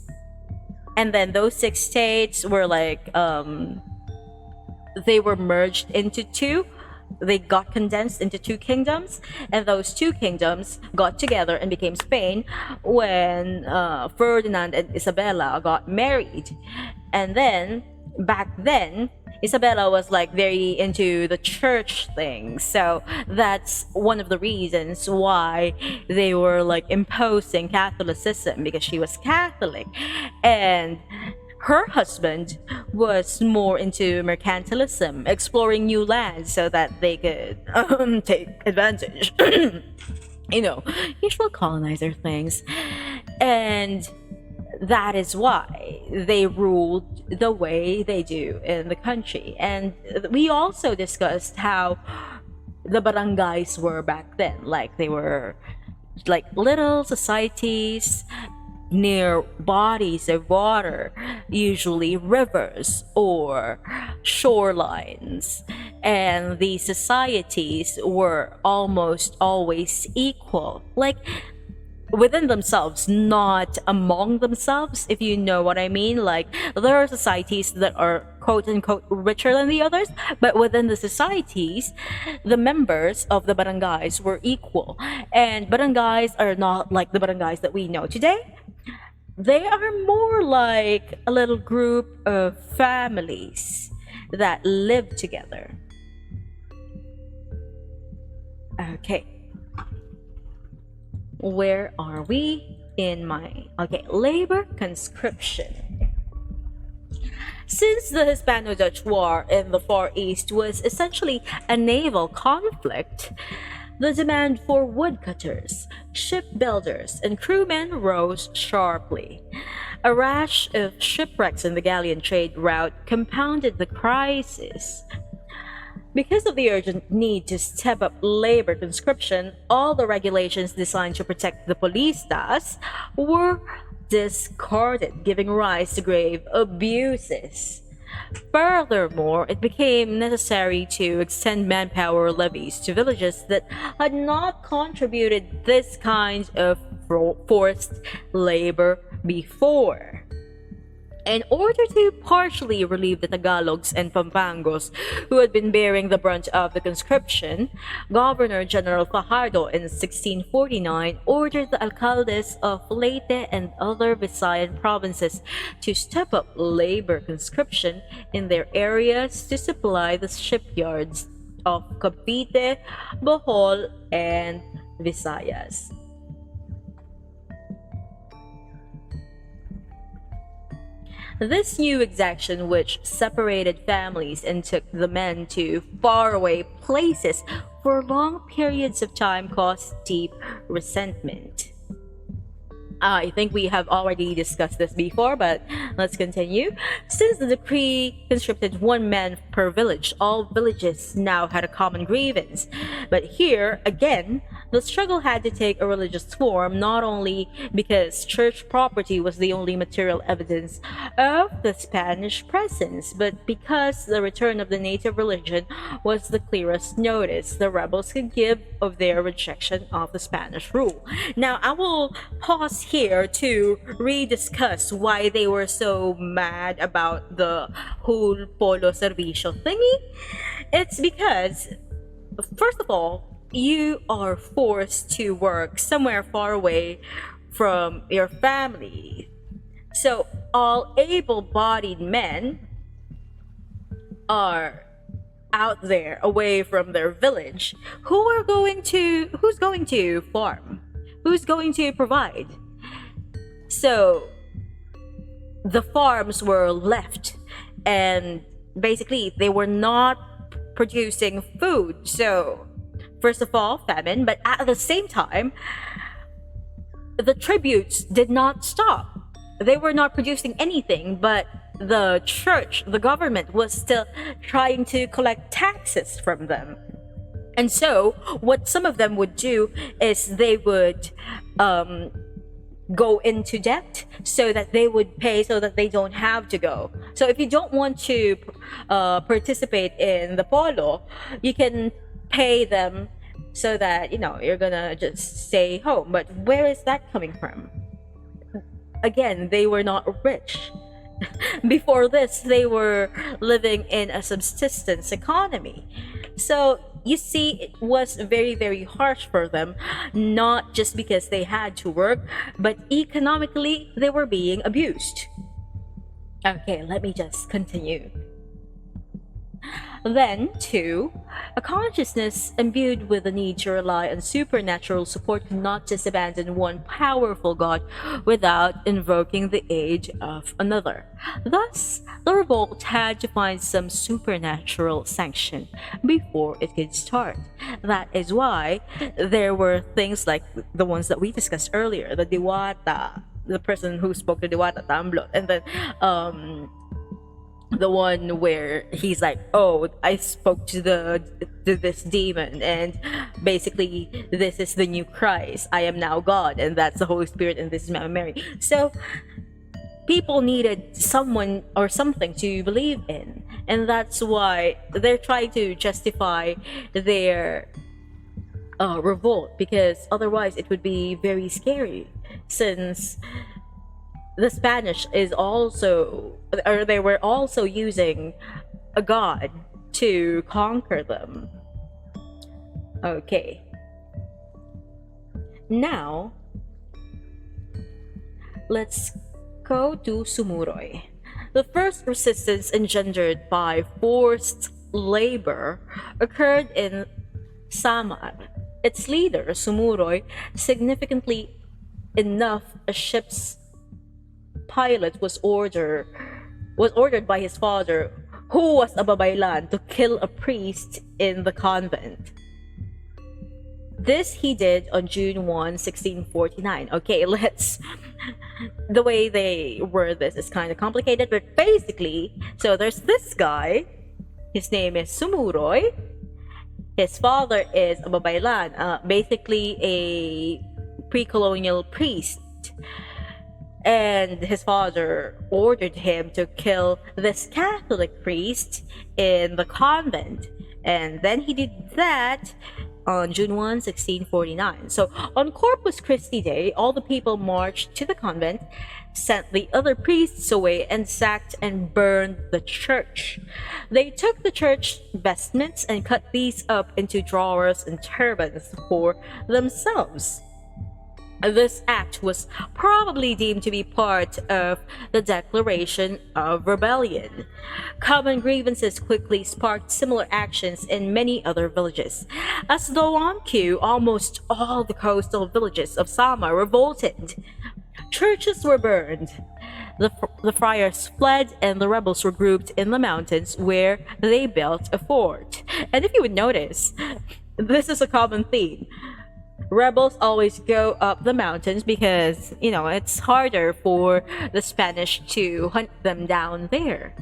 Speaker 1: and then those 6 states were like, they were merged into 2. They got condensed into 2 kingdoms, and those 2 kingdoms got together and became Spain when Ferdinand and Isabella got married. And then back then, Isabella was like very into the church thing, so that's one of the reasons why they were like imposing Catholicism, because she was Catholic, and her husband was more into mercantilism, exploring new lands so that they could take advantage. Usual colonizer things. And that is why they ruled the way they do in the country. And we also discussed how the barangays were back then. Like, they were like little societies, near bodies of water, usually rivers or shorelines. And the societies were almost always equal. Like within themselves, not among themselves, if you know what I mean. Like there are societies that are quote unquote richer than the others, but within the societies, the members of the barangays were equal. And barangays are not like the barangays that we know today. They are more like a little group of families that live together. Okay, where are we in my labor conscription? Since the Hispano-Dutch War in the Far East was essentially a naval conflict, the demand for woodcutters, shipbuilders, and crewmen rose sharply. A rash of shipwrecks in the galleon trade route compounded the crisis. Because of the urgent need to step up labor conscription, all the regulations designed to protect the polistas were discarded, giving rise to grave abuses. Furthermore, it became necessary to extend manpower levies to villages that had not contributed this kind of forced labor before. In order to partially relieve the Tagalogs and Pampangos who had been bearing the brunt of the conscription, Governor General Fajardo in 1649 ordered the alcaldes of Leyte and other Visayan provinces to step up labor conscription in their areas to supply the shipyards of Cavite, Bohol, and Visayas. This new exaction, which separated families and took the men to faraway places for long periods of time, caused deep resentment. I think we have already discussed this before, but let's continue. Since the decree conscripted one man per village, all villages now had a common grievance. But here, again, the struggle had to take a religious form, not only because church property was the only material evidence of the Spanish presence, but because the return of the native religion was the clearest notice the rebels could give of their rejection of the Spanish rule. Now, I will pause here to rediscuss why they were so mad about the whole polo servicio thingy. It's because, first of all, you are forced to work somewhere far away from your family. So all able-bodied men are out there away from their village. Who's going to farm? Who's going to provide? So the farms were left, and basically they were not producing food. So first of all, famine, but at the same time, the tributes did not stop. They were not producing anything, but the church, the government, was still trying to collect taxes from them. And so, what some of them would do is they would go into debt so that they would pay so that they don't have to go. So if you don't want to participate in the polo, you can pay them so that you're gonna just stay home. But where is that coming from? Again, they were not rich. Before this, they were living in a subsistence economy. So you see, it was very, very harsh for them, not just because they had to work, but economically they were being abused. Okay, let me just continue. Then, two, a consciousness imbued with the need to rely on supernatural support could not just abandon one powerful god without invoking the aid of another. Thus, the revolt had to find some supernatural sanction before it could start. That is why there were things like the ones that we discussed earlier, the Diwata, the person who spoke to Diwata, Tamblot, and then the one where he's like, oh, I spoke to this demon, and basically this is the new Christ, I am now God, and that's the Holy Spirit, and this is Mama Mary. So people needed someone or something to believe in, and that's why they're trying to justify their revolt, because otherwise it would be very scary, since the Spanish is also, or they were also using a god to conquer them. Okay. Now, let's go to Sumuroy. The first resistance engendered by forced labor occurred in Samar. Its leader, Sumuroy, significantly enough, a ship's pilot was ordered by his father, who was a babaylan, to kill a priest in the convent. This he did on June 1, 1649. Okay, the way they word this is kind of complicated, but basically, so there's this guy, his name is Sumuroy, his father is a babaylan, basically a pre-colonial priest, and his father ordered him to kill this Catholic priest in the convent, and then he did that on June 1, 1649. So on Corpus Christi Day, all the people marched to the convent, sent the other priests away, and sacked and burned the church. They took the church vestments and cut these up into drawers and turbans for themselves. This act was probably deemed to be part of the declaration of rebellion. Common grievances quickly sparked similar actions in many other villages. As Doanku, almost all the coastal villages of Sama revolted. Churches were burned. The friars fled, and the rebels were grouped in the mountains, where they built a fort. And if you would notice, this is a common theme. Rebels always go up the mountains because, it's harder for the Spanish to hunt them down there.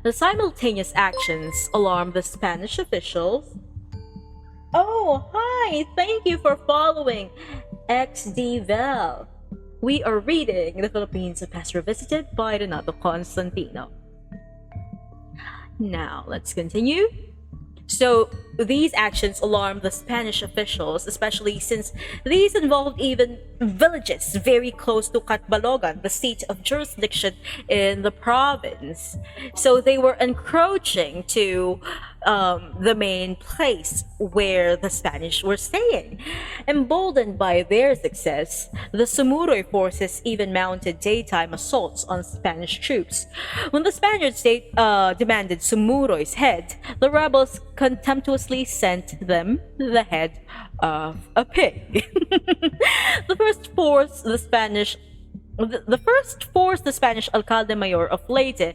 Speaker 1: The simultaneous actions alarmed the Spanish officials. Oh, hi! Thank you for following XDVEL. We are reading The Philippines, a Past Revisited by Renato Constantino. Now, let's continue. So these actions alarmed the Spanish officials, especially since these involved even villages very close to Catbalogan, the seat of jurisdiction in the province. So they were encroaching to the main place where the Spanish were staying. Emboldened by their success, the Sumuroy forces even mounted daytime assaults on Spanish troops. When the Spaniards demanded Sumuroy's head, the rebels contemptuously sent them the head of a pig. The first force the Spanish alcalde mayor of Leyte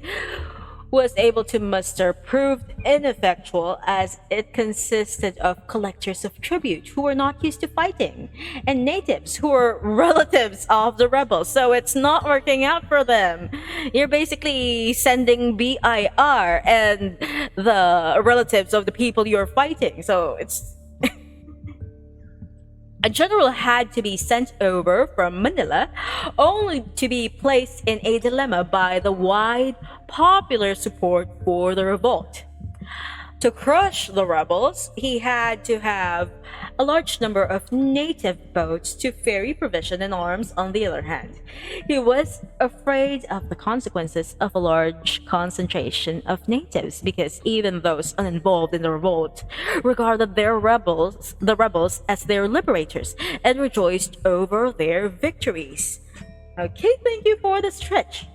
Speaker 1: was able to muster proved ineffectual, as it consisted of collectors of tribute who were not used to fighting, and natives who were relatives of the rebels. So it's not working out for them. You're basically sending BIR and the relatives of the people you're fighting. So it's a general had to be sent over from Manila, only to be placed in a dilemma by the wide popular support for the revolt. To crush the rebels, he had to have a large number of native boats to ferry provision and arms. On the other hand, he was afraid of the consequences of a large concentration of natives, because even those uninvolved in the revolt regarded the rebels as their liberators and rejoiced over their victories. Okay, thank you for the stretch.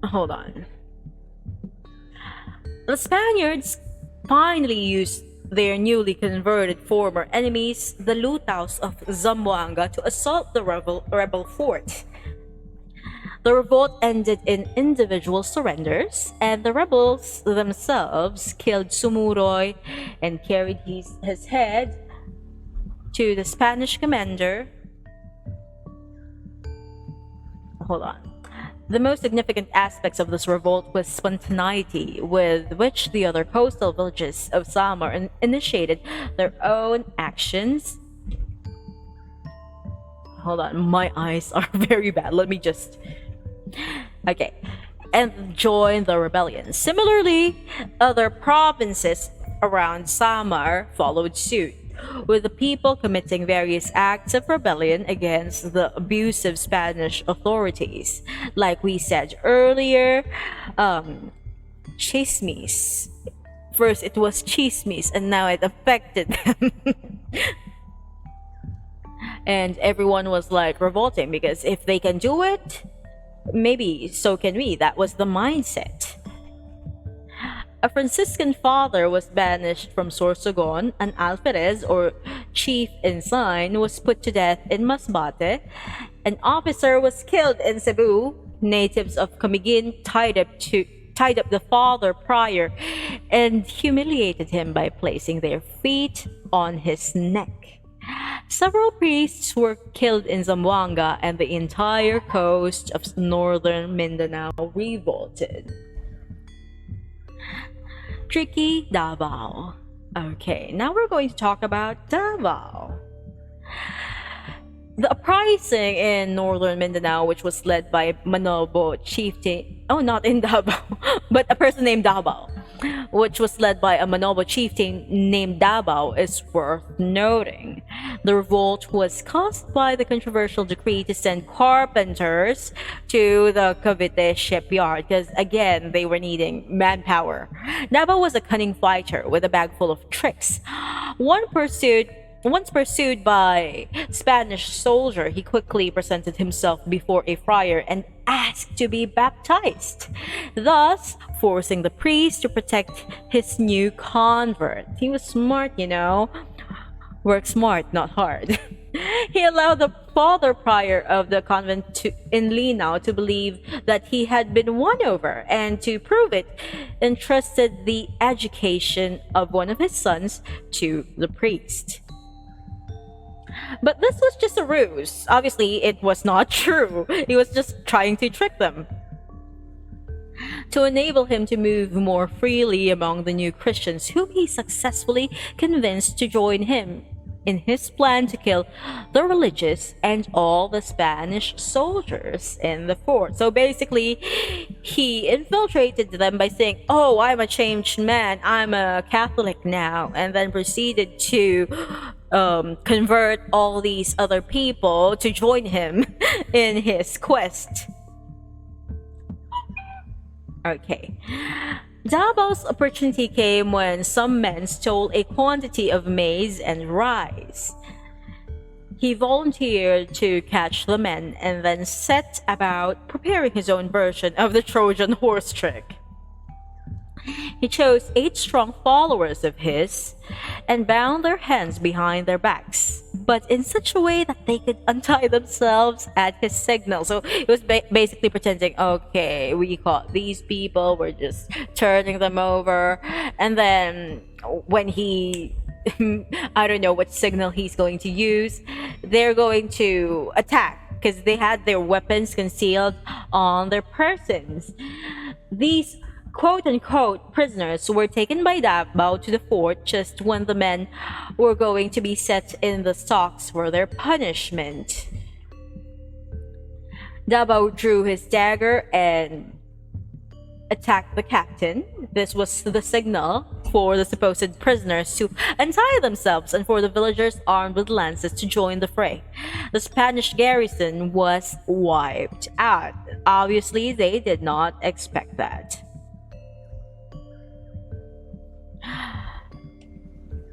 Speaker 1: Hold on. The Spaniards finally used their newly converted former enemies, the Lutaos of Zamboanga, to assault the rebel fort. The revolt ended in individual surrenders, and the rebels themselves killed Sumuroy and carried his head to the Spanish commander hold on. The most significant aspects of this revolt was spontaneity, with which the other coastal villages of Samar initiated their own actions. Hold on, my eyes are very bad. Let me just. Okay. And join the rebellion. Similarly, other provinces around Samar followed suit, with the people committing various acts of rebellion against the abusive Spanish authorities. Like we said earlier, tsismis. First it was chismis, and now it affected them. And everyone was like revolting because if they can do it, maybe so can we. That was the mindset. A Franciscan father was banished from Sorsogon, an alferez or chief ensign was put to death in Masbate, an officer was killed in Cebu, natives of Camiguin tied up the father prior and humiliated him by placing their feet on his neck. Several priests were killed in Zamboanga, and the entire coast of northern Mindanao revolted. Tricky Davao. Okay, now we're going to talk about Davao. The uprising in northern Mindanao, which was led by Manobo chieftain, oh, not in Davao, but a person named Davao, which was led by a Manobo chieftain named Davao, is worth noting. The revolt was caused by the controversial decree to send carpenters to the Cavite shipyard because, again, they were needing manpower. Davao was a cunning fighter with a bag full of tricks. Once pursued by Spanish soldier, he quickly presented himself before a friar and asked to be baptized, thus forcing the priest to protect his new convert. He was smart, you know. Work smart, not hard. He allowed the father prior of the convent in Linao to believe that he had been won over, and to prove it, entrusted the education of one of his sons to the priest. But this was just a ruse. Obviously, it was not true. He was just trying to trick them. To enable him to move more freely among the new Christians, whom he successfully convinced to join him in his plan to kill the religious and all the Spanish soldiers in the fort. So basically, he infiltrated them by saying, "Oh, I'm a changed man. I'm a Catholic now," and then proceeded to convert all these other people to join him in his quest. Okay. Dabao's opportunity came when some men stole a quantity of maize and rice. He volunteered to catch the men and then set about preparing his own version of the Trojan horse trick. He chose 8 strong followers of his and bound their hands behind their backs, but in such a way that they could untie themselves at his signal. So it was basically pretending, okay, we caught these people, we're just turning them over, and then when he I don't know what signal he's going to use, they're going to attack because they had their weapons concealed on their persons. These quote-unquote prisoners were taken by Davao to the fort just when the men were going to be set in the stocks for their punishment. Davao drew his dagger and attacked the captain. This was the signal for the supposed prisoners to untie themselves and for the villagers armed with lances to join the fray. The Spanish garrison was wiped out. Obviously, they did not expect that.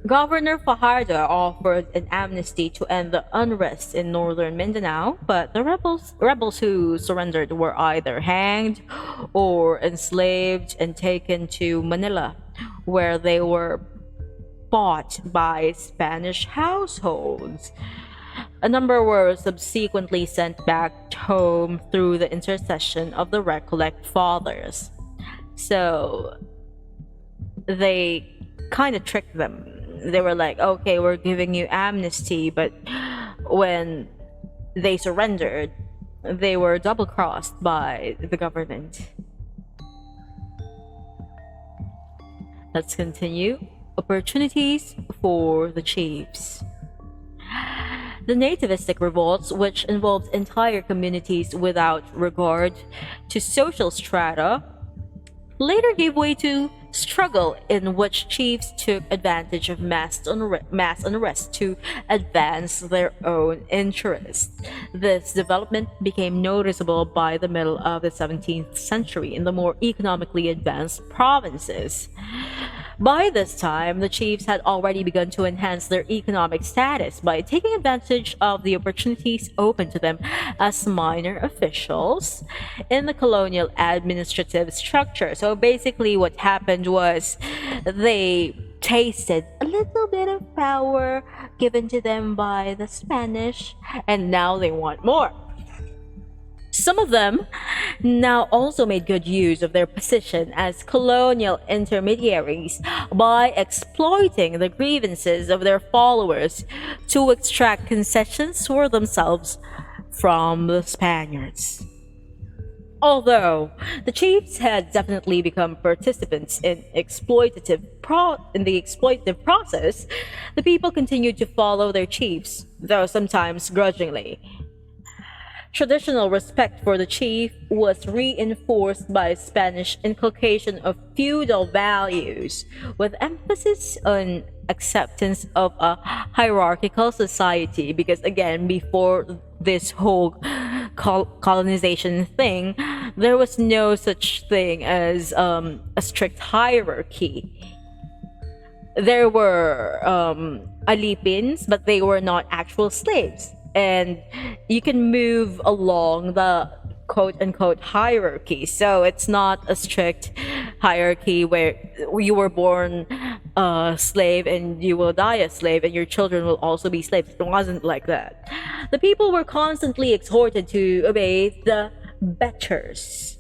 Speaker 1: Governor Fajardo offered an amnesty to end the unrest in northern Mindanao, but the rebels who surrendered were either hanged or enslaved and taken to Manila, where they were bought by Spanish households. A number were subsequently sent back home through the intercession of the Recollect Fathers. So they kind of tricked them. They were like, okay, we're giving you amnesty, but when they surrendered, they were double crossed by the government. Let's continue. Opportunities for the chiefs. The nativistic revolts, which involved entire communities without regard to social strata, later gave way to struggle in which chiefs took advantage of mass unrest to advance their own interests. This development became noticeable by the middle of the 17th century in the more economically advanced provinces. By this time, the chiefs had already begun to enhance their economic status by taking advantage of the opportunities open to them as minor officials in the colonial administrative structure. So basically, what happened was they tasted a little bit of power given to them by the Spanish, and now they want more. Some of them now also made good use of their position as colonial intermediaries by exploiting the grievances of their followers to extract concessions for themselves from the Spaniards. Although the chiefs had definitely become participants in the exploitative process, the people continued to follow their chiefs, though sometimes grudgingly. Traditional respect for the chief was reinforced by Spanish inculcation of feudal values, with emphasis on acceptance of a hierarchical society. Because again, before this whole colonization thing, there was no such thing as a strict hierarchy. There were alipins, but they were not actual slaves, and you can move along the quote unquote hierarchy. So it's not a strict hierarchy where you were born a slave and you will die a slave and your children will also be slaves. It wasn't like that. The people were constantly exhorted to obey the betters,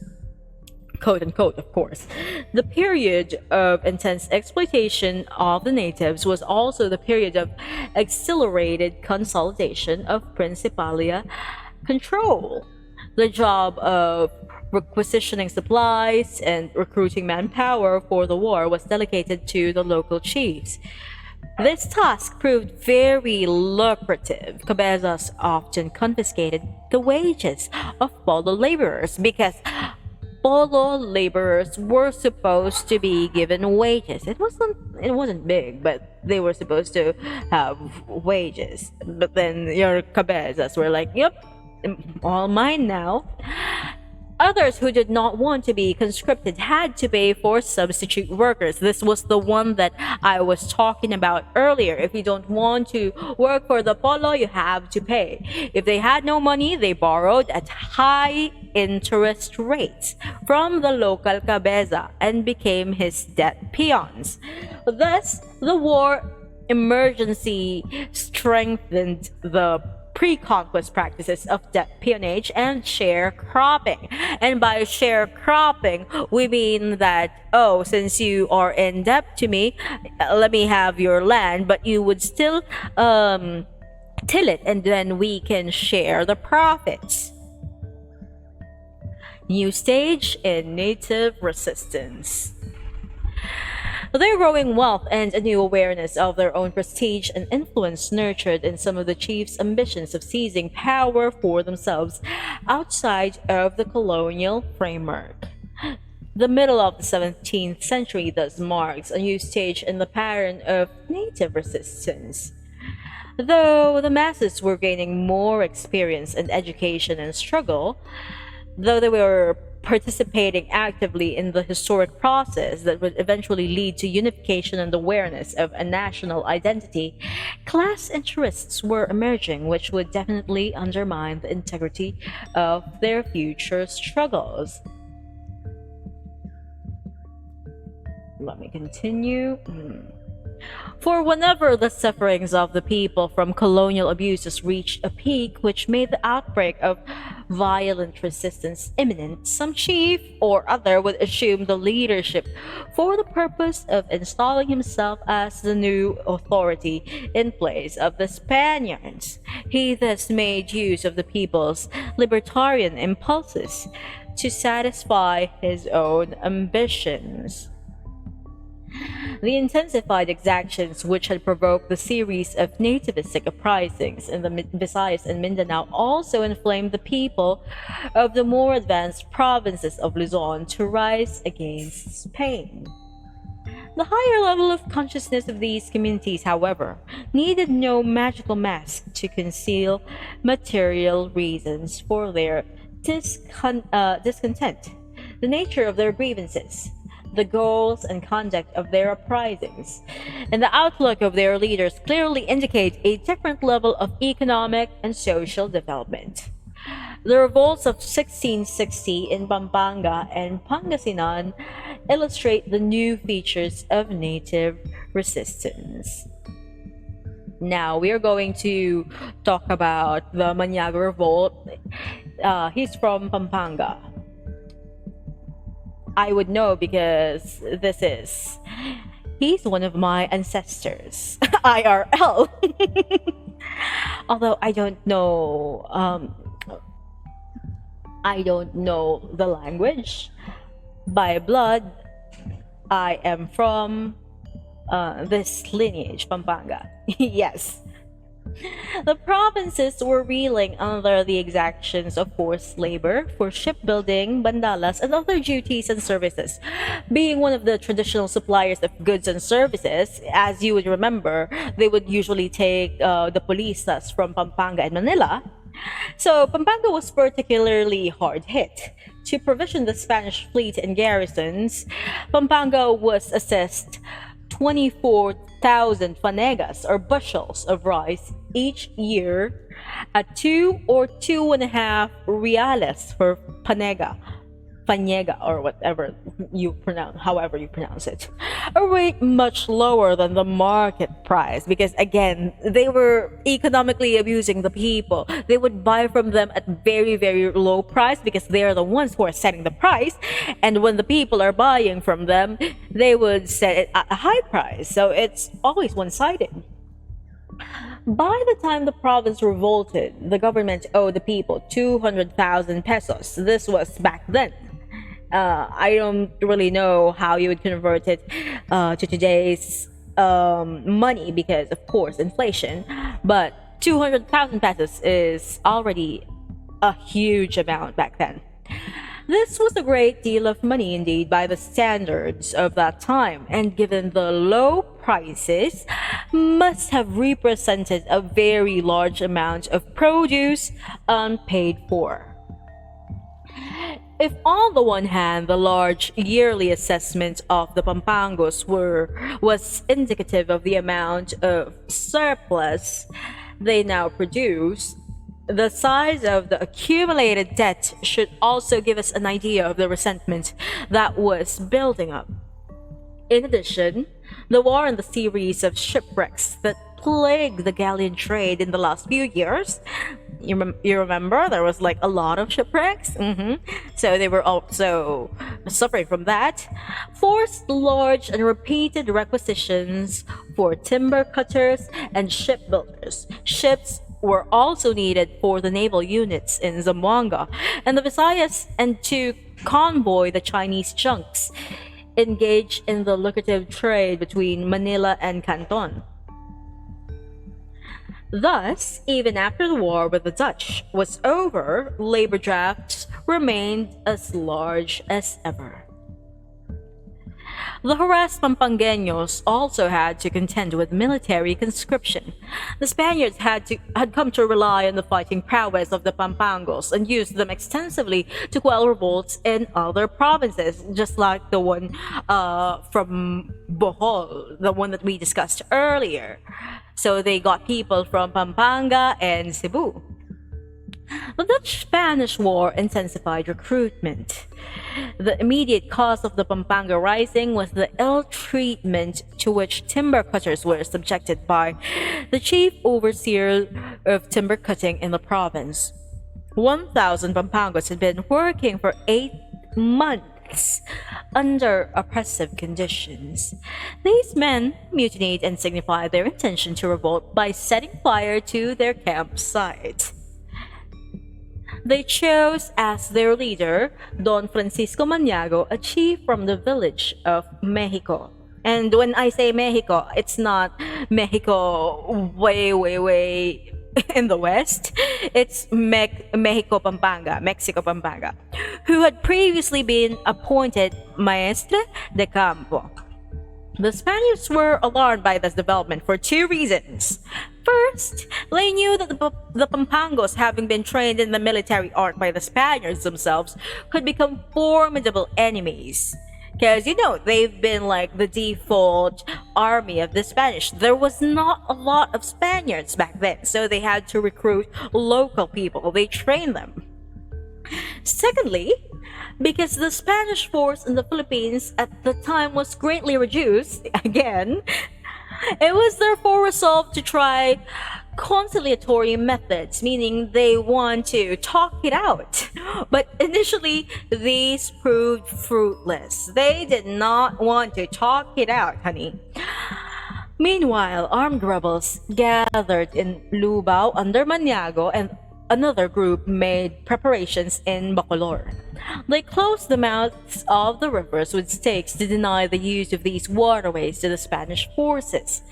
Speaker 1: quote unquote, of course. The period of intense exploitation of the natives was also the period of accelerated consolidation of Principalia control. The job of requisitioning supplies and recruiting manpower for the war was delegated to the local chiefs. This task proved very lucrative. Cabezas often confiscated the wages of polo laborers because polo laborers were supposed to be given wages. It wasn't big, but they were supposed to have wages. But then your cabezas were like, "Yep, all mine now." Others who did not want to be conscripted had to pay for substitute workers. This was the one that I was talking about earlier. If you don't want to work for the polo, you have to pay. If they had no money, they borrowed at high interest rates from the local cabeza and became his debt peons. Thus, the war emergency strengthened the pre-conquest practices of debt peonage and sharecropping. And by sharecropping, we mean that, oh, since you are in debt to me, let me have your land, but you would still till it, and then we can share the profits. New stage in native resistance. Their growing wealth and a new awareness of their own prestige and influence nurtured in some of the chiefs' ambitions of seizing power for themselves outside of the colonial framework. The middle of the 17th century thus marks a new stage in the pattern of native resistance. Though the masses were gaining more experience and education and struggle, though they were participating actively in the historic process that would eventually lead to unification and awareness of a national identity, class interests were emerging, which would definitely undermine the integrity of their future struggles. Let me continue. For whenever the sufferings of the people from colonial abuses reached a peak which made the outbreak of violent resistance imminent, some chief or other would assume the leadership for the purpose of installing himself as the new authority in place of the Spaniards. He thus made use of the people's libertarian impulses to satisfy his own ambitions. The intensified exactions which had provoked the series of nativistic uprisings in the Visayas and Mindanao also inflamed the people of the more advanced provinces of Luzon to rise against Spain. The higher level of consciousness of these communities, however, needed no magical mask to conceal material reasons for their discontent, the nature of their grievances, the goals and conduct of their uprisings, and the outlook of their leaders clearly indicate a different level of economic and social development. The revolts of 1660 in Pampanga and Pangasinan illustrate the new features of native resistance. Now we are going to talk about the Maniago Revolt. He's from Pampanga. I would know because he's one of my ancestors, IRL. Although I don't know the language. By blood, I am from this lineage, Pampanga. Yes. The provinces were reeling under the exactions of forced labor for shipbuilding, bandalas, and other duties and services. Being one of the traditional suppliers of goods and services, as you would remember, they would usually take the polistas from Pampanga and Manila. So Pampanga was particularly hard hit. To provision the Spanish fleet and garrisons, Pampanga was assessed 24,000 fanegas or bushels of rice each year at 2 or 2.5 reales per fanega or whatever however you pronounce it, a rate much lower than the market price because again they were economically abusing the people. They would buy from them at very, very low price because they are the ones who are setting the price, and when the people are buying from them they would set it at a high price, so it's always one-sided. By the time the province revolted, the government owed the people 200,000 pesos. This was back then. I don't really know how you would convert it to today's money because, of course, inflation. But 200,000 pesos is already a huge amount back then. This was a great deal of money indeed by the standards of that time, and given the low prices, must have represented a very large amount of produce unpaid for. If on the one hand the large yearly assessment of the Pampangos was indicative of the amount of surplus they now produce, the size of the accumulated debt should also give us an idea of the resentment that was building up. In addition, the war and the series of shipwrecks that plagued the galleon trade in the last few years, you remember there was like a lot of shipwrecks, so they were also suffering from that, forced large and repeated requisitions for timber cutters and shipbuilders. Ships were also needed for the naval units in Zamboanga and the Visayas and to convoy the Chinese junks engaged in the lucrative trade between Manila and Canton. Thus, even after the war with the Dutch was over, labor drafts remained as large as ever. The harassed Pampangueños also had to contend with military conscription. The Spaniards had come to rely on the fighting prowess of the Pampangos and used them extensively to quell revolts in other provinces, just like the one from Bohol, the one that we discussed earlier. So they got people from Pampanga and Cebu. The Dutch-Spanish War intensified recruitment. The immediate cause of the Pampanga Rising was the ill treatment to which timber cutters were subjected by the chief overseer of timber cutting in the province. 1,000 Pampangos had been working for 8 months under oppressive conditions. These men mutinied and signified their intention to revolt by setting fire to their campsite. They chose as their leader Don Francisco Maniago, a chief from the village of Mexico. And when I say Mexico, it's not Mexico way in the west. It's Mexico Pampanga, who had previously been appointed Maestre de Campo. The Spaniards were alarmed by this development for 2 reasons. First, they knew that the Pampangos, having been trained in the military art by the Spaniards themselves, could become formidable enemies. Because, they've been like the default army of the Spanish. There was not a lot of Spaniards back then, so they had to recruit local people. They trained them. Secondly, because the Spanish force in the Philippines at the time was greatly reduced, again, it was therefore resolved to try conciliatory methods, meaning they want to talk it out. But initially, these proved fruitless. They did not want to talk it out, honey. Meanwhile, armed rebels gathered in Lubao under Maniago, and another group made preparations in Bacolor. They closed the mouths of the rivers with stakes to deny the use of these waterways to the Spanish forces.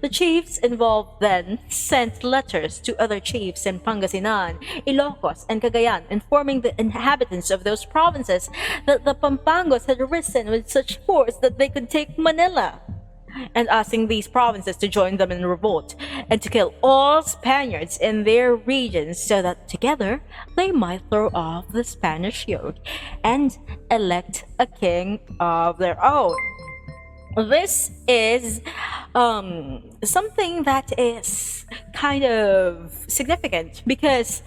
Speaker 1: The chiefs involved then sent letters to other chiefs in Pangasinan, Ilocos, and Cagayan, informing the inhabitants of those provinces that the Pampangos had risen with such force that they could take Manila, and asking these provinces to join them in revolt and to kill all Spaniards in their regions so that together they might throw off the Spanish yoke and elect a king of their own. This is something that is kind of significant because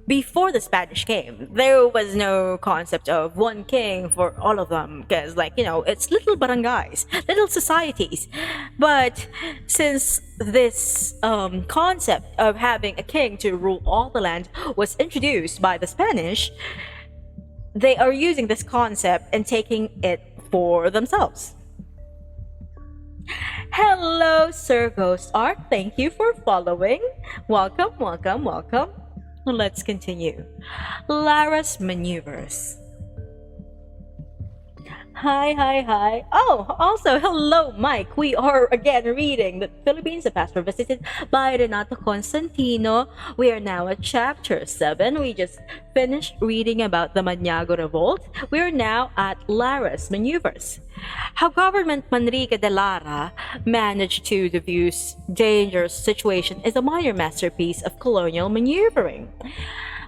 Speaker 1: before the Spanish came, there was no concept of one king for all of them because, it's little barangays, little societies. But since this concept of having a king to rule all the land was introduced by the Spanish, they are using this concept and taking it for themselves. Hello, Sir Ghost Art. Thank you for following. Welcome. Let's continue. Lara's maneuvers. Hi. Oh, also, hello, Mike. We are again reading the Philippines, the past were visited by Renato Constantino. We are now at chapter 7. We just finished reading about the Maniago Revolt. We are now at Lara's maneuvers. How Government Manrique de Lara managed to defuse dangerous situation is a minor masterpiece of colonial maneuvering.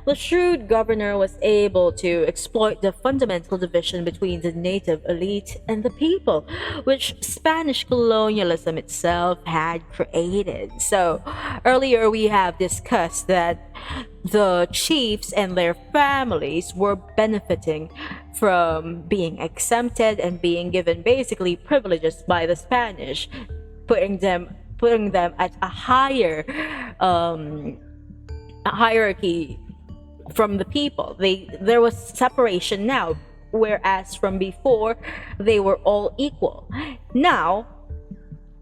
Speaker 1: The shrewd governor was able to exploit the fundamental division between the native elite and the people, which Spanish colonialism itself had created. So earlier we have discussed that the chiefs and their families were benefiting from being exempted and being given basically privileges by the Spanish, putting them at a higher hierarchy from the people. There was separation now, whereas from before they were all equal. Now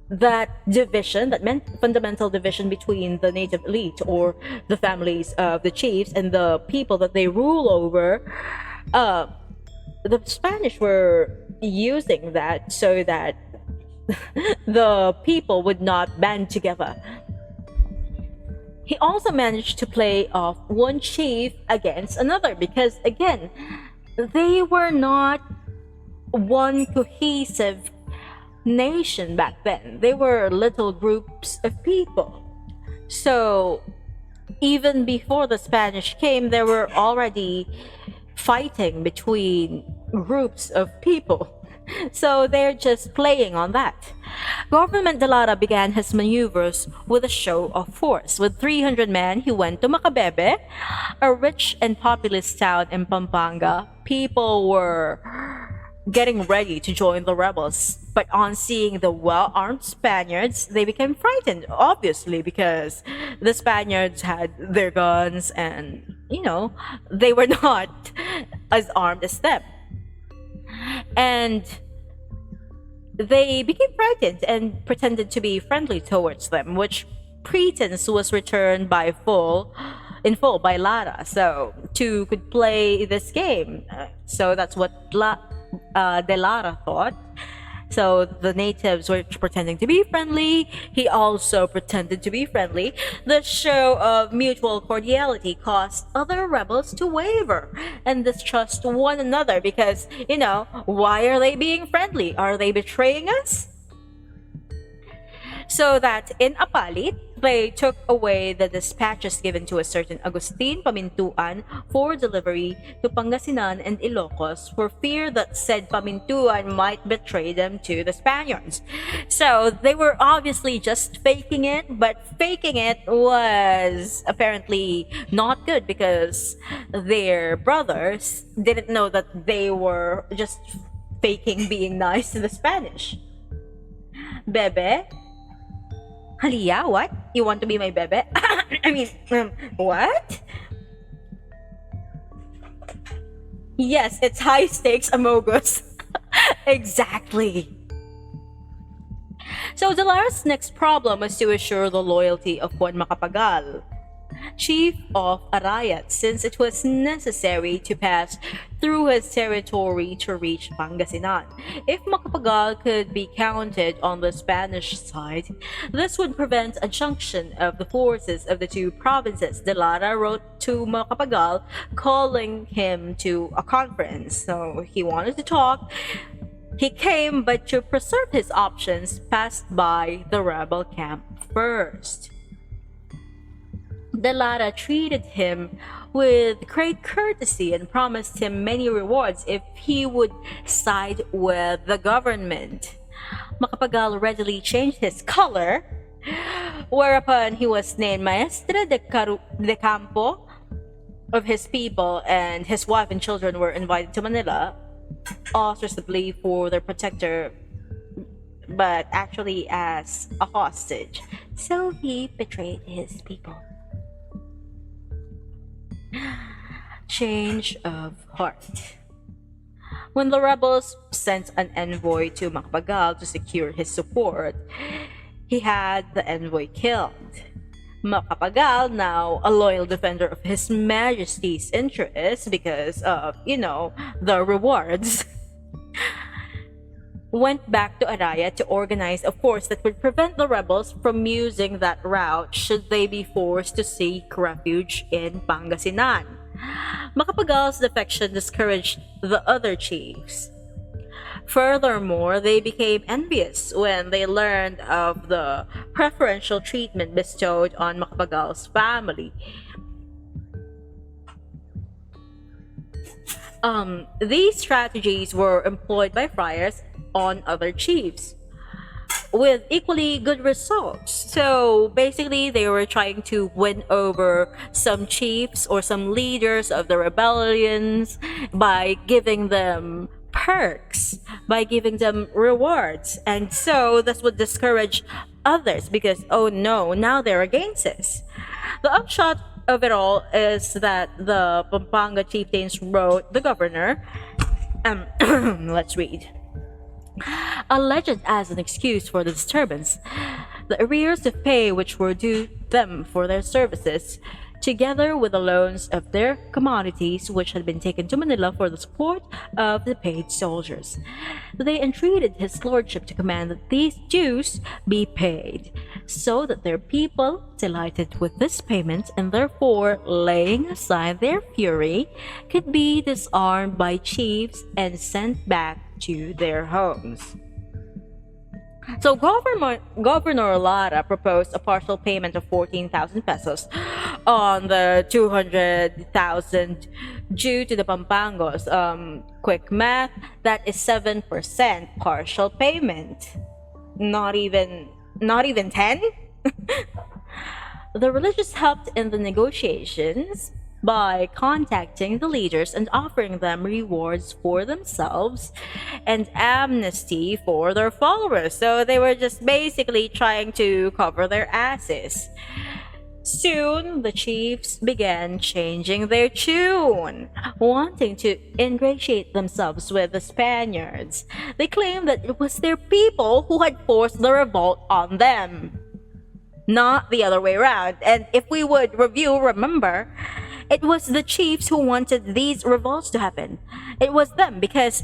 Speaker 1: that division, that meant fundamental division between the native elite or the families of the chiefs and the people that they rule over, the Spanish were using that so that the people would not band together. He also managed to play off one chief against another because, again, they were not one cohesive nation back then. They were little groups of people. So even before the Spanish came, there were already fighting between groups of people. So they're just playing on that. Government Delara began his maneuvers with a show of force. With 300 men, he went to Macabebe, a rich and populous town in Pampanga. People were getting ready to join the rebels. But on seeing the well-armed Spaniards, they became frightened, obviously, because the Spaniards had their guns and, they were not as armed as them. And they became frightened and pretended to be friendly towards them, which pretense was returned in full by Lara. So two could play this game. So that's what De Lara thought. So the natives were pretending to be friendly. He also pretended to be friendly. The show of mutual cordiality caused other rebels to waver and distrust one another because, why are they being friendly? Are they betraying us? So that in Apalit, they took away the dispatches given to a certain Agustin Pamintuan for delivery to Pangasinan and Ilocos for fear that said Pamintuan might betray them to the Spaniards. So they were obviously just faking it, but faking it was apparently not good because their brothers didn't know that they were just faking being nice to the Spanish. Bebe, Halia, what? You want to be my bebe? What? Yes, it's high stakes amogus. Exactly. So Delara's next problem was to assure the loyalty of Juan Macapagal, chief of Arayat, since it was necessary to pass through his territory to reach Pangasinan. If Macapagal could be counted on the Spanish side, this would prevent a junction of the forces of the two provinces. Delara wrote to Macapagal calling him to a conference. So he wanted to talk. He came, but to preserve his options, passed by the rebel camp first. Delara treated him with great courtesy and promised him many rewards if he would side with the government. Macapagal readily changed his color, whereupon he was named Maestre de Campo of his people, and his wife and children were invited to Manila, ostensibly for their protector, but actually as a hostage. So he betrayed his people. Change of heart. When the rebels sent an envoy to Macapagal to secure his support, he had the envoy killed. Macapagal, now a loyal defender of His Majesty's interests because of, the rewards, went back to Araya to organize a force that would prevent the rebels from using that route should they be forced to seek refuge in Pangasinan. Macapagal's defection discouraged the other chiefs. Furthermore, they became envious when they learned of the preferential treatment bestowed on Macapagal's family. These strategies were employed by friars on other chiefs with equally good results. So basically, they were trying to win over some chiefs or some leaders of the rebellions by giving them perks, by giving them rewards. And so this would discourage others because, oh no, now they're against us. The upshot of it all is that the Pampanga chieftains wrote the governor, let's read. Alleged as an excuse for the disturbance, the arrears of pay which were due them for their services, together with the loans of their commodities which had been taken to Manila for the support of the paid soldiers. They entreated his lordship to command that these dues be paid, so that their people, delighted with this payment and therefore laying aside their fury, could be disarmed by chiefs and sent back to their homes. So Governor Lara proposed a partial payment of 14,000 pesos on the 200,000 Due to the Pampangos, quick math, that is 7% partial payment. Not even 10? The religious helped in the negotiations by contacting the leaders and offering them rewards for themselves and amnesty for their followers. So they were just basically trying to cover their asses. Soon, the chiefs began changing their tune, wanting to ingratiate themselves with the Spaniards. They claimed that it was their people who had forced the revolt on them, not the other way around. And if we would remember, it was the chiefs who wanted these revolts to happen. It was them because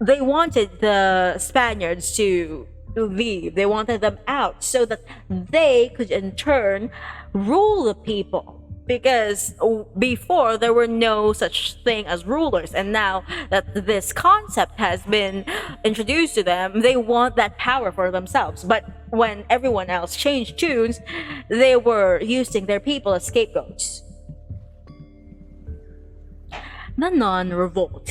Speaker 1: they wanted the Spaniards to leave. They wanted them out so that they could in turn rule the people. Because before there were no such thing as rulers, and now that this concept has been introduced to them, they want that power for themselves. But when everyone else changed tunes, they were using their people as scapegoats. The non-revolt.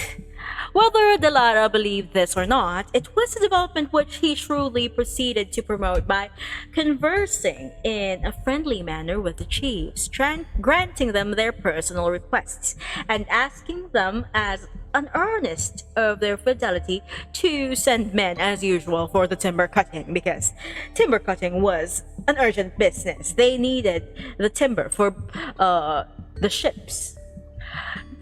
Speaker 1: Whether De Lara believed this or not, it was a development which he shrewdly proceeded to promote by conversing in a friendly manner with the chiefs, granting them their personal requests, and asking them as an earnest of their fidelity to send men as usual for the timber cutting, because timber cutting was an urgent business. They needed the timber for the ships.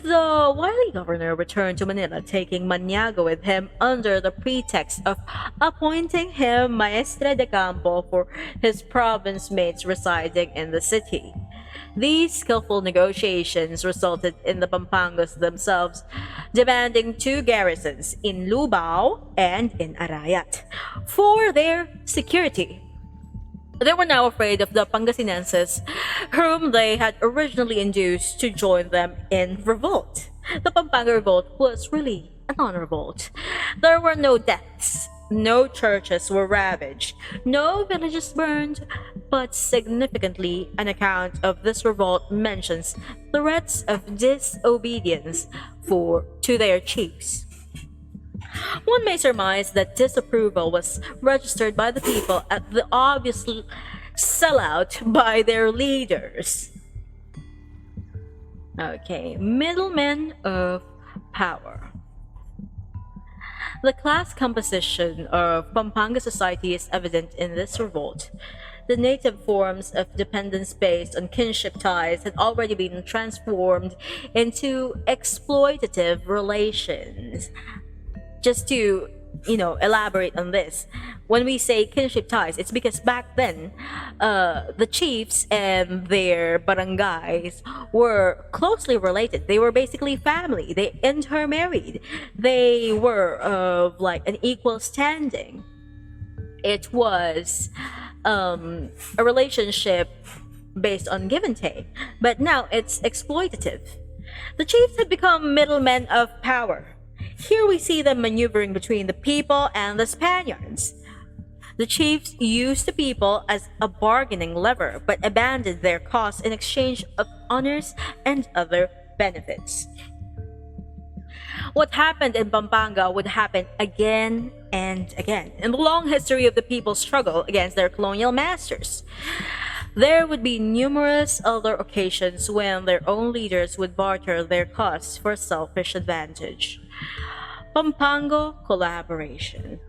Speaker 1: The wily governor returned to Manila, taking Maniago with him under the pretext of appointing him maestre de campo for his province mates residing in the city. These skillful negotiations resulted in the Pampangos themselves demanding two garrisons in Lubao and in Arayat for their security. They were now afraid of the Pangasinenses, whom they had originally induced to join them in revolt. The Pampanga revolt was really a non-revolt. There were no deaths, no churches were ravaged, no villages burned, but significantly an account of this revolt mentions threats of disobedience to their chiefs. One may surmise that disapproval was registered by the people at the obvious sellout by their leaders. Okay, middlemen of power. The class composition of Pampanga society is evident in this revolt. The native forms of dependence based on kinship ties had already been transformed into exploitative relations. Just to elaborate on this, when we say kinship ties, it's because back then the chiefs and their barangays were closely related. They were basically family. They intermarried. They were of like an equal standing. It was a relationship based on give and take, but now it's exploitative. The chiefs had become middlemen of power. Here we see them maneuvering between the people and the Spaniards. The chiefs used the people as a bargaining lever, but abandoned their cause in exchange of honors and other benefits. What happened in Pampanga would happen again and again in the long history of the people's struggle against their colonial masters. There would be numerous other occasions when their own leaders would barter their cause for selfish advantage. Pampango collaboration.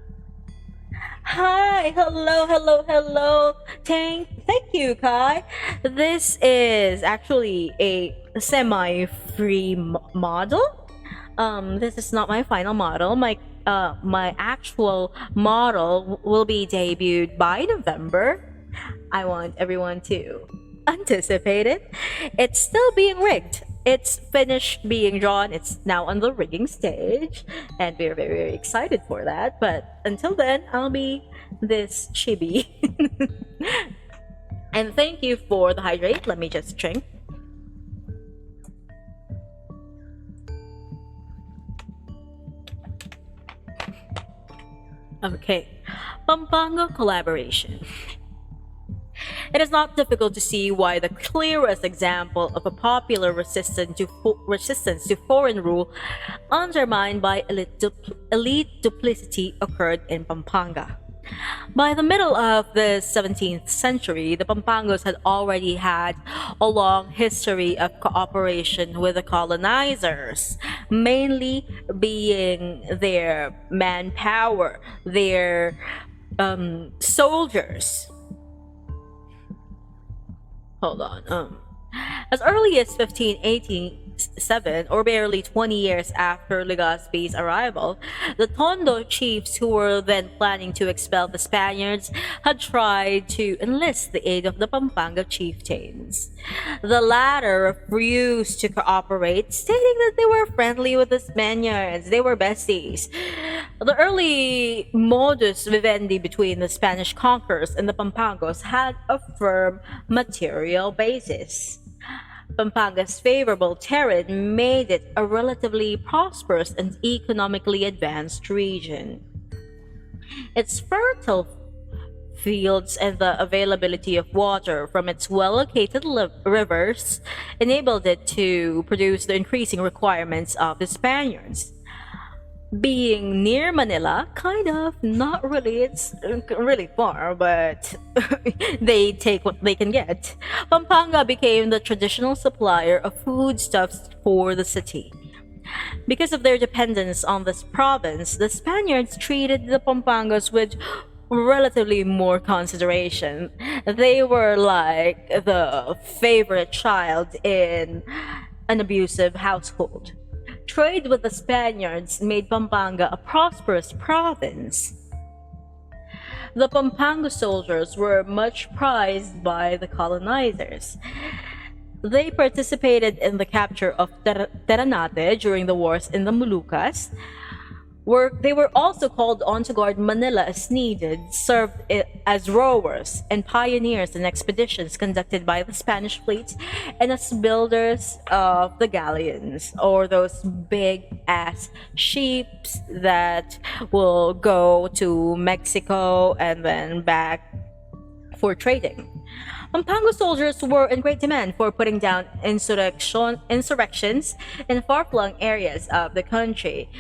Speaker 1: Hi, hello. Thank you, Kai. This is actually a semi-free model. This is not my final model. My actual model will be debuted by November. I want everyone to anticipate it. It's still being rigged. It's finished being drawn. It's now on the rigging stage, and we're very, very excited for that. But until then, I'll be this chibi. And thank you for the hydrate. Let me just drink. Okay, Pampango collaboration. It is not difficult to see why the clearest example of a popular resistance to foreign rule undermined by elite duplicity occurred in Pampanga. By the middle of the 17th century, the Pampangos had already had a long history of cooperation with the colonizers, mainly being their manpower, their soldiers. Hold on. As early as 1587, or barely 20 years after Legazpi's arrival, the Tondo chiefs who were then planning to expel the Spaniards had tried to enlist the aid of the Pampanga chieftains. The latter refused to cooperate, stating that they were friendly with the Spaniards, they were besties. The early modus vivendi between the Spanish conquerors and the Pampangos had a firm material basis. Pampanga's favorable terrain made it a relatively prosperous and economically advanced region. Its fertile fields and the availability of water from its well-located rivers enabled it to produce the increasing requirements of the Spaniards. Being near Manila, kind of, not really, it's really far, but they take what they can get. Pampanga became the traditional supplier of foodstuffs for the city. Because of their dependence on this province, the Spaniards treated the Pampangos with relatively more consideration. They were like the favorite child in an abusive household. Trade with the Spaniards made Pampanga a prosperous province. The Pampanga soldiers were much prized by the colonizers. They participated in the capture of Terranate during the wars in the Moluccas. They were also called on to guard Manila as needed, served as rowers and pioneers in expeditions conducted by the Spanish fleet, and as builders of the galleons, or those big-ass ships that will go to Mexico and then back for trading. Pampanga soldiers were in great demand for putting down insurrections in far-flung areas of the country.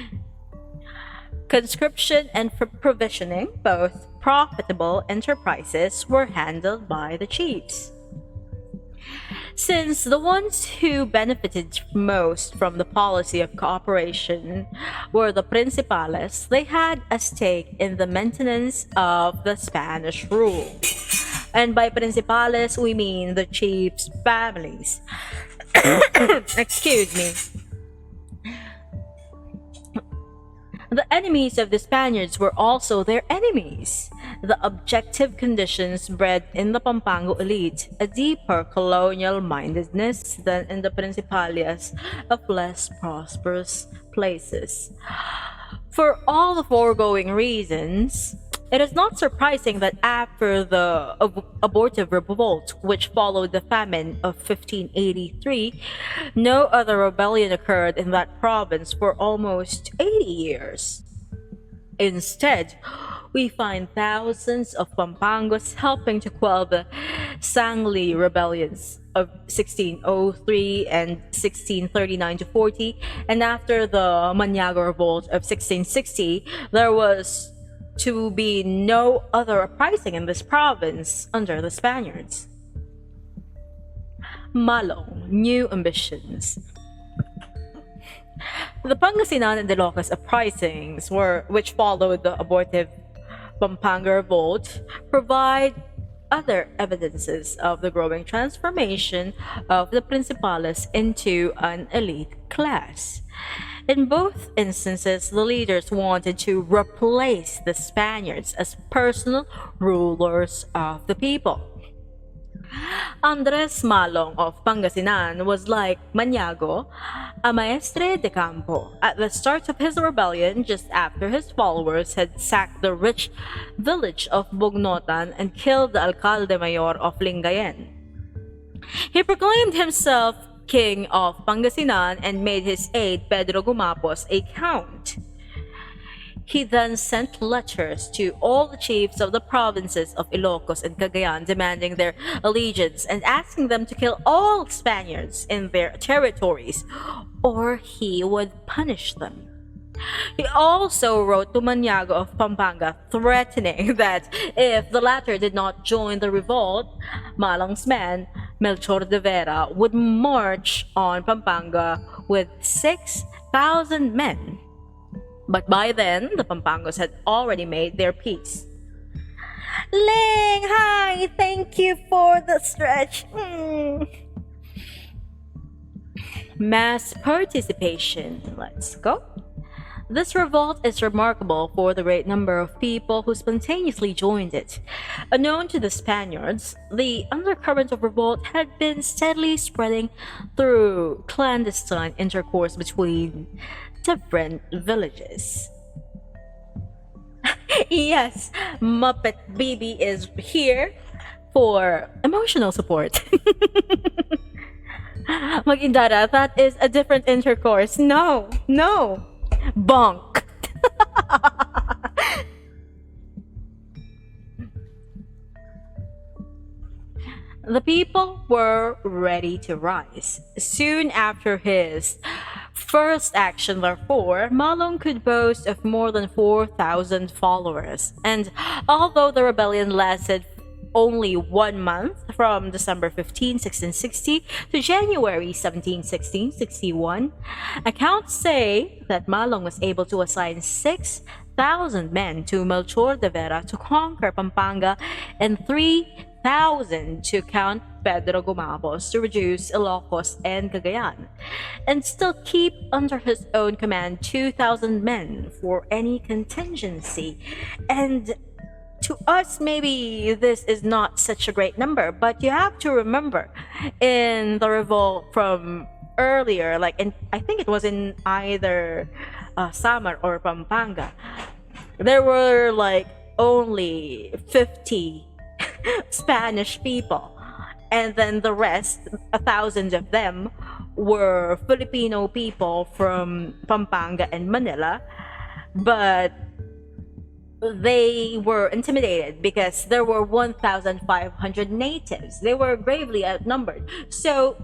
Speaker 1: Conscription and provisioning, both profitable enterprises, were handled by the chiefs. Since the ones who benefited most from the policy of cooperation were the principales, they had a stake in the maintenance of the Spanish rule. And by principales, we mean the chiefs' families. Excuse me. The enemies of the Spaniards were also their enemies. The objective conditions bred in the Pampango elite a deeper colonial mindedness than in the principalias of less prosperous places. For all the foregoing reasons, it is not surprising that after the abortive revolt, which followed the famine of 1583, no other rebellion occurred in that province for almost 80 years. Instead, we find thousands of Pampangos helping to quell the Sangli rebellions of 1603 and 1639 to 40, and after the Maniago revolt of 1660, there was to be no other uprising in this province under the Spaniards. Malong, new ambitions. The Pangasinan and Ilocos uprisings, which followed the abortive Pampanga revolt, provide other evidences of the growing transformation of the principales into an elite class. In both instances, the leaders wanted to replace the Spaniards as personal rulers of the people. Andres Malong of Pangasinan was like Maniago, a maestre de campo, at the start of his rebellion just after his followers had sacked the rich village of Bugnotan and killed the alcalde mayor of Lingayen. He proclaimed himself king of Pangasinan and made his aide Pedro Gumapos a count. He then sent letters to all the chiefs of the provinces of Ilocos and Cagayan demanding their allegiance and asking them to kill all Spaniards in their territories, or he would punish them. He also wrote to Maniago of Pampanga threatening that if the latter did not join the revolt, Malang's man, Melchor de Vera, would march on Pampanga with 6,000 men. But by then, the Pampangos had already made their peace. Ling, hi! Thank you for the stretch. Mass participation. Let's go. This revolt is remarkable for the great number of people who spontaneously joined it. Unknown to the Spaniards, the undercurrent of revolt had been steadily spreading through clandestine intercourse between different villages. Yes, Muppet Baby is here for emotional support. Magindara, that is a different intercourse. No, no. Bonk. The people were ready to rise. Soon after his first action, therefore, Malong could boast of more than 4,000 followers. And although the rebellion lasted only 1 month, from December 15, 1660 to January 17, 1661, accounts say that Malong was able to assign 6,000 men to Melchor de Vera to conquer Pampanga and 3,000 to Count Pedro Gumapos to reduce Ilocos and Cagayan, and still keep under his own command 2,000 men for any contingency. And to us, maybe this is not such a great number, but you have to remember in the revolt from earlier, like I think it was in either Samar or Pampanga, there were like only 50 Spanish people, and then the rest, 1,000 of them, were Filipino people from Pampanga and Manila, but they were intimidated because there were 1,500 natives. They were gravely outnumbered. So,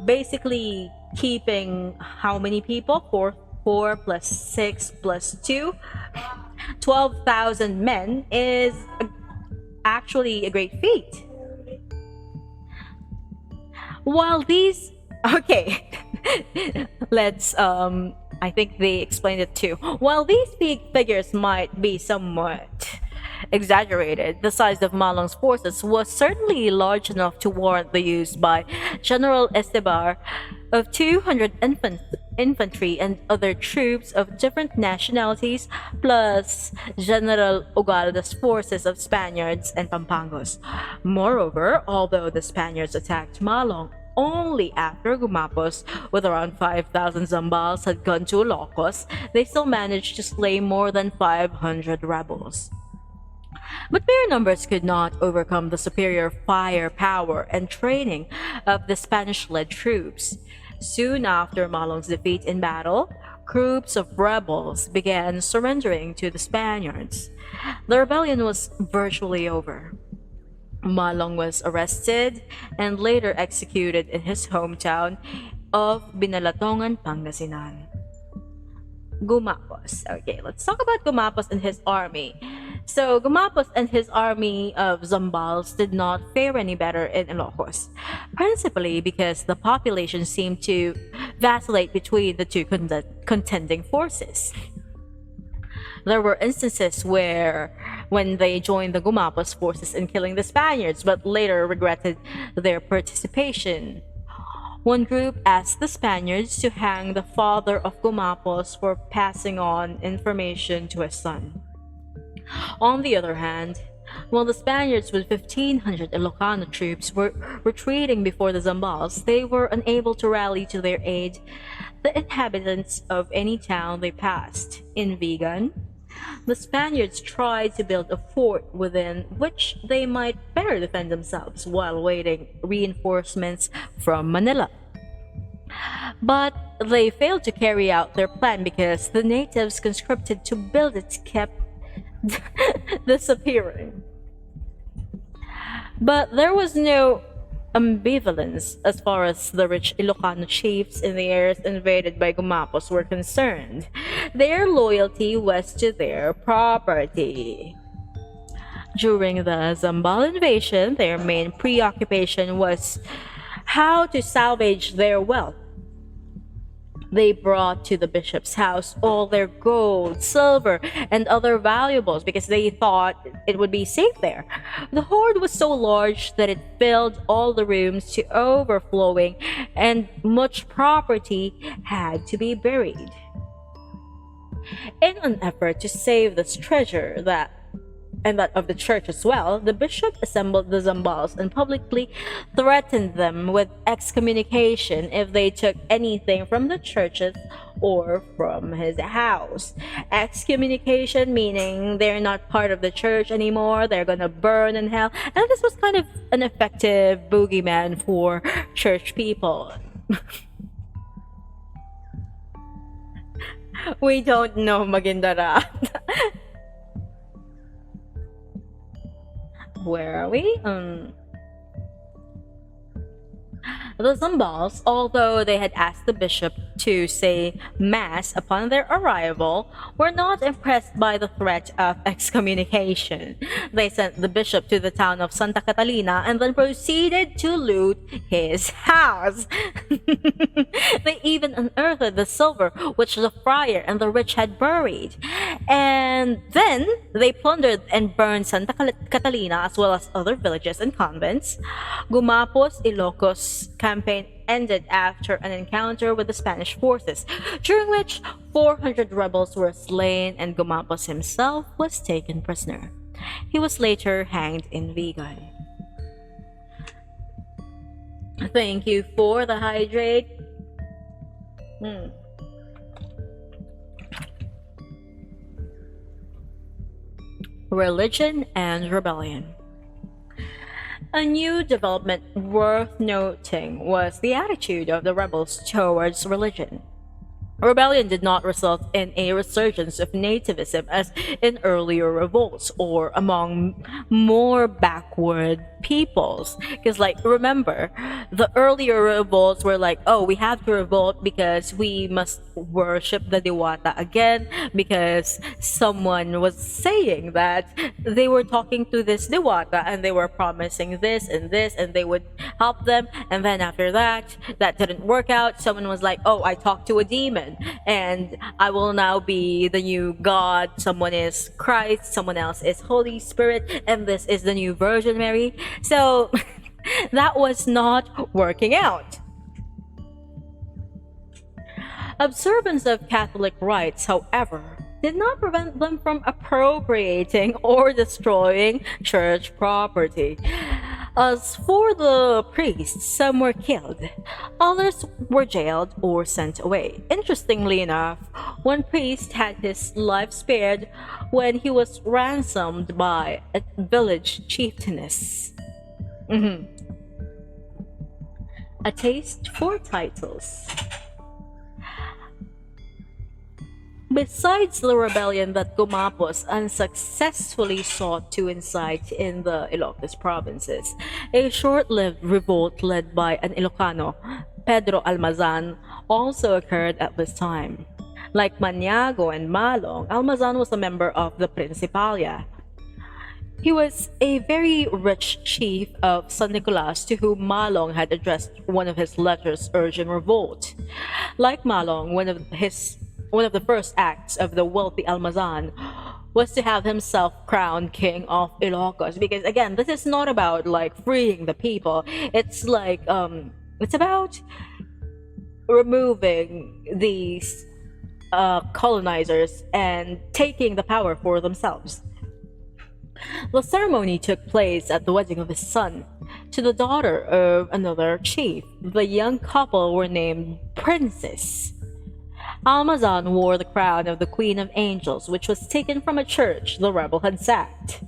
Speaker 1: basically, keeping how many people? 4 plus 6 plus 2, 12,000 men is actually a great feat. While these, okay, let's I think they explained it too. While these figures might be somewhat exaggerated, the size of Malong's forces was certainly large enough to warrant the use by General Estebar of 200 infantry and other troops of different nationalities, plus General Ugalda's forces of Spaniards and Pampangos. Moreover, although the Spaniards attacked Malong only after Gumapos, with around 5,000 Zambals, had gone to Ilocos, they still managed to slay more than 500 rebels. But mere numbers could not overcome the superior firepower and training of the Spanish-led troops. Soon after Malong's defeat in battle, groups of rebels began surrendering to the Spaniards. The rebellion was virtually over. Malong was arrested and later executed in his hometown of Binalatongan, Pangasinan. Gumapos. Okay, let's talk about Gumapos and his army. So, Gumapos and his army of Zambals did not fare any better in Ilocos, principally because the population seemed to vacillate between the two contending forces. There were instances when they joined the Gumapos forces in killing the Spaniards, but later regretted their participation. One group asked the Spaniards to hang the father of Gumapos for passing on information to his son. On the other hand, while the Spaniards with 1,500 Ilocano troops were retreating before the Zambals, they were unable to rally to their aid the inhabitants of any town they passed. In Vigan, the Spaniards tried to build a fort within which they might better defend themselves while waiting reinforcements from Manila. But they failed to carry out their plan because the natives conscripted to build it kept disappearing. But there was no ambivalence as far as the rich Ilocano chiefs in the areas invaded by Gumapos were concerned. Their loyalty was to their property. During the Zambal invasion, their main preoccupation was how to salvage their wealth. They brought to the bishop's house all their gold, silver, and other valuables because they thought it would be safe there. The hoard was so large that it filled all the rooms to overflowing, and much property had to be buried. In an effort to save this treasure and that of the church as well, the bishop assembled the Zambals and publicly threatened them with excommunication if they took anything from the churches or from his house. Excommunication meaning they're not part of the church anymore, they're gonna burn in hell. And this was kind of an effective boogeyman for church people. We don't know Magindarat. Where are we? The Zambals, although they had asked the bishop to say mass upon their arrival, were not impressed by the threat of excommunication. They sent the bishop to the town of Santa Catalina and then proceeded to loot his house. They even unearthed the silver which the friar and the rich had buried. And then they plundered and burned Santa Catalina as well as other villages and convents. Gumapos Ilocos campaign ended after an encounter with the Spanish forces, during which 400 rebels were slain and Gumapos himself was taken prisoner. He was later hanged in Vigan. Thank you for the hydrate. Religion and rebellion. A new development worth noting was the attitude of the rebels towards religion. Rebellion did not result in a resurgence of nativism as in earlier revolts or among more backward peoples. Because, like, remember, the earlier revolts were like, oh, we have to revolt because we must worship the Diwata again, because someone was saying that they were talking to this Diwata and they were promising this and this and they would help them. And then after that didn't work out. Someone was like, oh, I talked to a demon and I will now be the new God. Someone is Christ, someone else is Holy Spirit, and this is the new Virgin Mary. So that was not working out. Observance of Catholic rites, however, did not prevent them from appropriating or destroying church property. As for the priests, some were killed, others were jailed or sent away. Interestingly enough, one priest had his life spared when he was ransomed by a village chieftainess. A taste for titles. Besides the rebellion that Gumapos unsuccessfully sought to incite in the Ilocos provinces, a short-lived revolt led by an Ilocano, Pedro Almazan, also occurred at this time. Like Maniago and Malong, Almazan was a member of the Principalia. He was a very rich chief of San Nicolas to whom Malong had addressed one of his letters urging revolt. Like Malong, one of the first acts of the wealthy Almazan was to have himself crowned king of Ilocos, because again, this is not about like freeing the people. It's like it's about removing these colonizers and taking the power for themselves. The ceremony took place at the wedding of his son to the daughter of another chief. The young couple were named Princess. Almazan wore the crown of the Queen of Angels, which was taken from a church the rebel had sacked.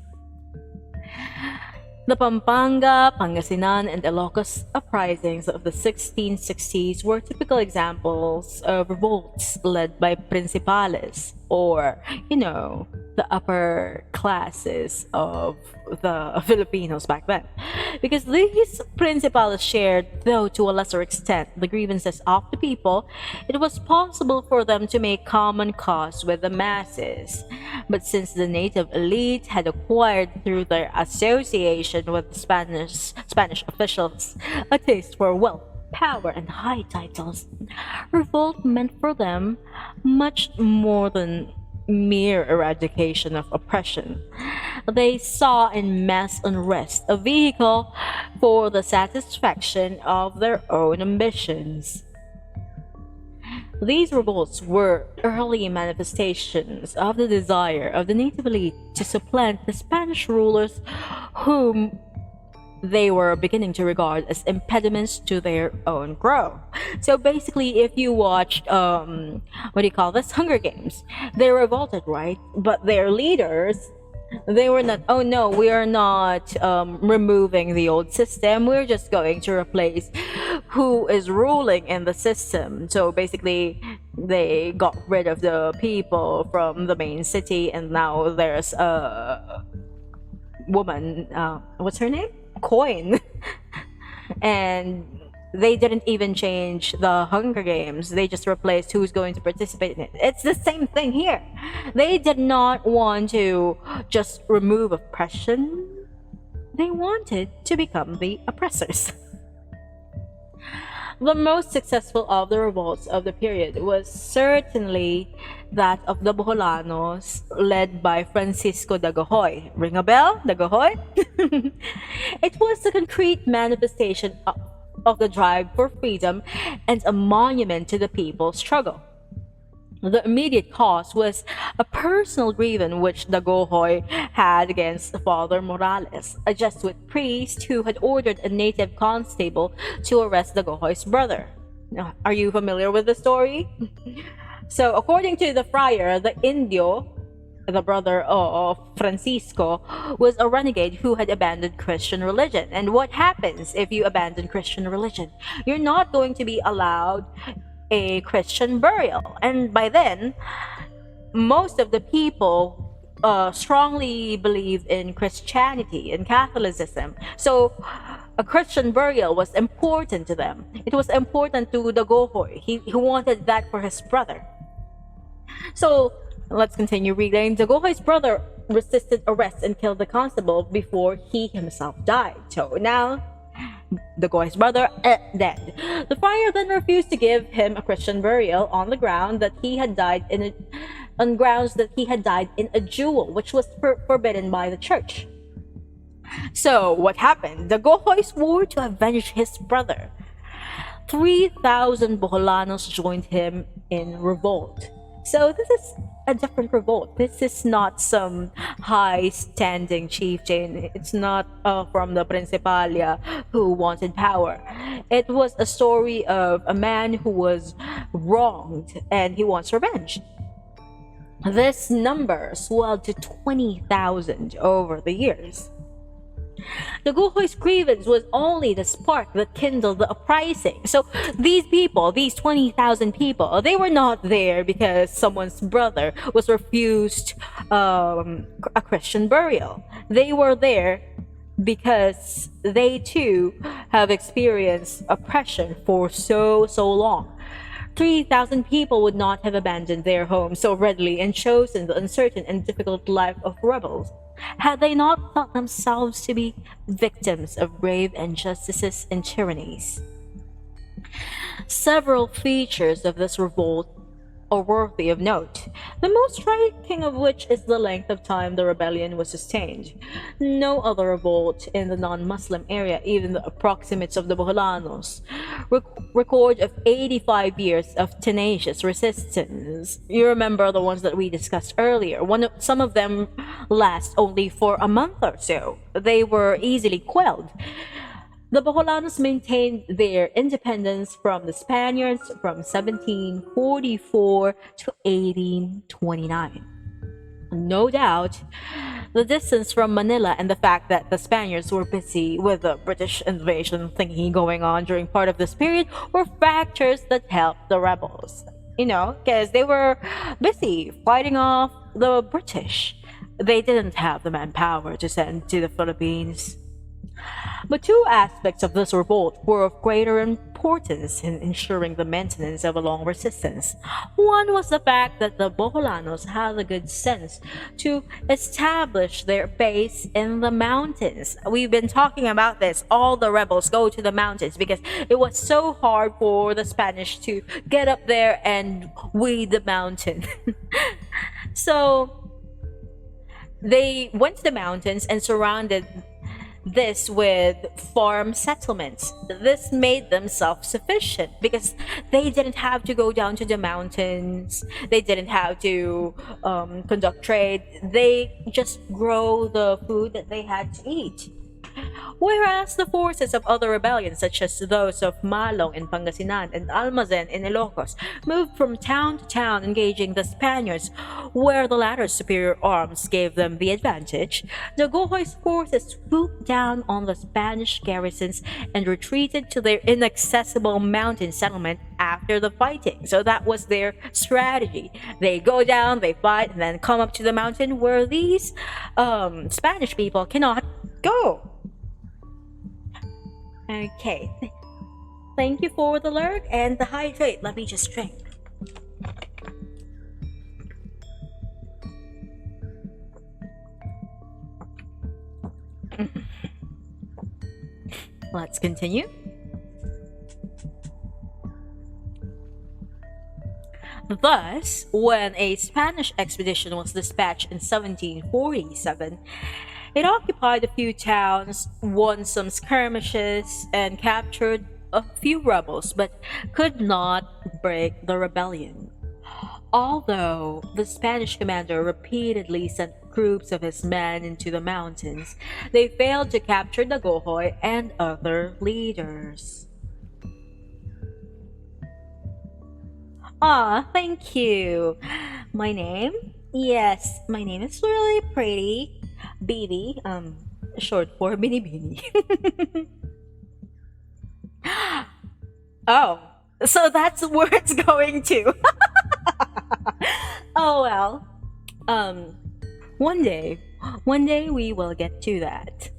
Speaker 1: The Pampanga, Pangasinan, and Ilocos uprisings of the 1660s were typical examples of revolts led by principales, or, the upper classes of the Filipinos back then. Because these principales shared, though to a lesser extent, the grievances of the people, it was possible for them to make common cause with the masses. But since the native elite had acquired through their association with Spanish officials a taste for wealth, power, and high titles, revolt meant for them much more than mere eradication of oppression. They saw in mass unrest a vehicle for the satisfaction of their own ambitions. These revolts were early manifestations of the desire of the native elite to supplant the Spanish rulers whom they were beginning to regard as impediments to their own growth. So basically, if you watched, Hunger Games, they revolted, right? But their leaders, they were not, oh no, we are not removing the old system. We're just going to replace who is ruling in the system. So basically, they got rid of the people from the main city, and now there's a woman, what's her name? Coin. And they didn't even change the Hunger Games. They just replaced who's going to participate in it. It's the same thing here. They did not want to just remove oppression. They wanted to become the oppressors. The most successful of the revolts of the period was certainly that of the Boholanos, led by Francisco Dagohoy. Ring a bell? Dagohoy? It was a concrete manifestation of the drive for freedom and a monument to the people's struggle. The immediate cause was a personal grievance which Dagohoy had against Father Morales, a Jesuit priest who had ordered a native constable to arrest Dagohoy's brother. Now, are you familiar with the story? So, according to the friar, the Indio, the brother of Francisco, was a renegade who had abandoned Christian religion. And what happens if you abandon Christian religion? You're not going to be allowed a Christian burial. And by then, most of the people strongly believed in Christianity and Catholicism. So a Christian burial was important to them. It was important to Dagohoy. He wanted that for his brother. So let's continue reading. Dagohoy's brother resisted arrest and killed the constable before he himself died. So now Dagohoy's brother dead. The friar then refused to give him a Christian burial on the ground that he had died on grounds that he had died in a duel, which was forbidden by the church. So what happened? Dagohoy swore to avenge his brother. 3,000 Boholanos joined him in revolt. So this is a different revolt. This is not some high-standing chieftain. It's not from the Principalia who wanted power. It was a story of a man who was wronged and he wants revenge. This number swelled to 20,000 over the years. Dagohoy's grievance was only the spark that kindled the uprising. So these people, these 20,000 people, they were not there because someone's brother was refused a Christian burial. They were there because they too have experienced oppression for so long. 3,000 people would not have abandoned their homes so readily and chosen the uncertain and difficult life of rebels had they not thought themselves to be victims of brave injustices and tyrannies. Several features of this revolt are worthy of note, the most striking of which is the length of time the rebellion was sustained. No other revolt in the non-Muslim area, even the approximates of the Boholanos, record of 85 years of tenacious resistance. You remember the ones that we discussed earlier. Some of them last only for a month or so. They were easily quelled. The Boholanos maintained their independence from the Spaniards from 1744 to 1829. No doubt, The distance from Manila and the fact that the Spaniards were busy with the British invasion thingy going on during part of this period were factors that helped the rebels. Because they were busy fighting off the British. They didn't have the manpower to send to the Philippines. But two aspects of this revolt were of greater importance in ensuring the maintenance of a long resistance. One was the fact that the Boholanos had the good sense to establish their base in the mountains. We've been talking about this. All the rebels go to the mountains because it was so hard for the Spanish to get up there and weed the mountain. So they went to the mountains and surrounded this with farm settlements. This made them self-sufficient because they didn't have to go down to the mountains. They didn't have to conduct trade. They just grow the food that they had to eat. Whereas the forces of other rebellions, such as those of Malong in Pangasinan and Almazen in Ilocos, moved from town to town engaging the Spaniards, where the latter's superior arms gave them the advantage. The Gohoy's forces swooped down on the Spanish garrisons and retreated to their inaccessible mountain settlement after the fighting. So that was their strategy. They go down, they fight, and then come up to the mountain where these Spanish people cannot go. Okay. Thank you for the lurk and the hydrate. Let me just drink. Let's continue. Thus, when a Spanish expedition was dispatched in 1747, it occupied a few towns, won some skirmishes, and captured a few rebels, but could not break the rebellion. Although the Spanish commander repeatedly sent groups of his men into the mountains, they failed to capture Dagohoy and other leaders. Thank you. My name? Yes, my name is really pretty. Beanie, short for Bini Bini. Oh, so that's where it's going to. Oh well. One day we will get to that.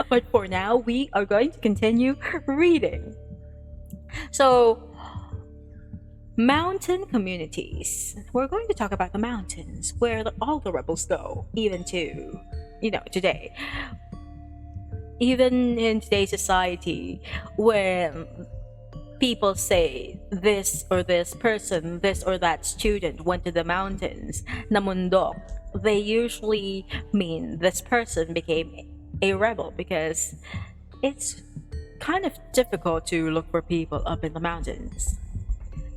Speaker 1: But for now, we are going to continue reading. So, mountain communities. We're going to talk about the mountains, where all the rebels go, even to, today. Even in today's society, when people say this or this person, this or that student went to the mountains, namundok, they usually mean this person became a rebel because it's kind of difficult to look for people up in the mountains.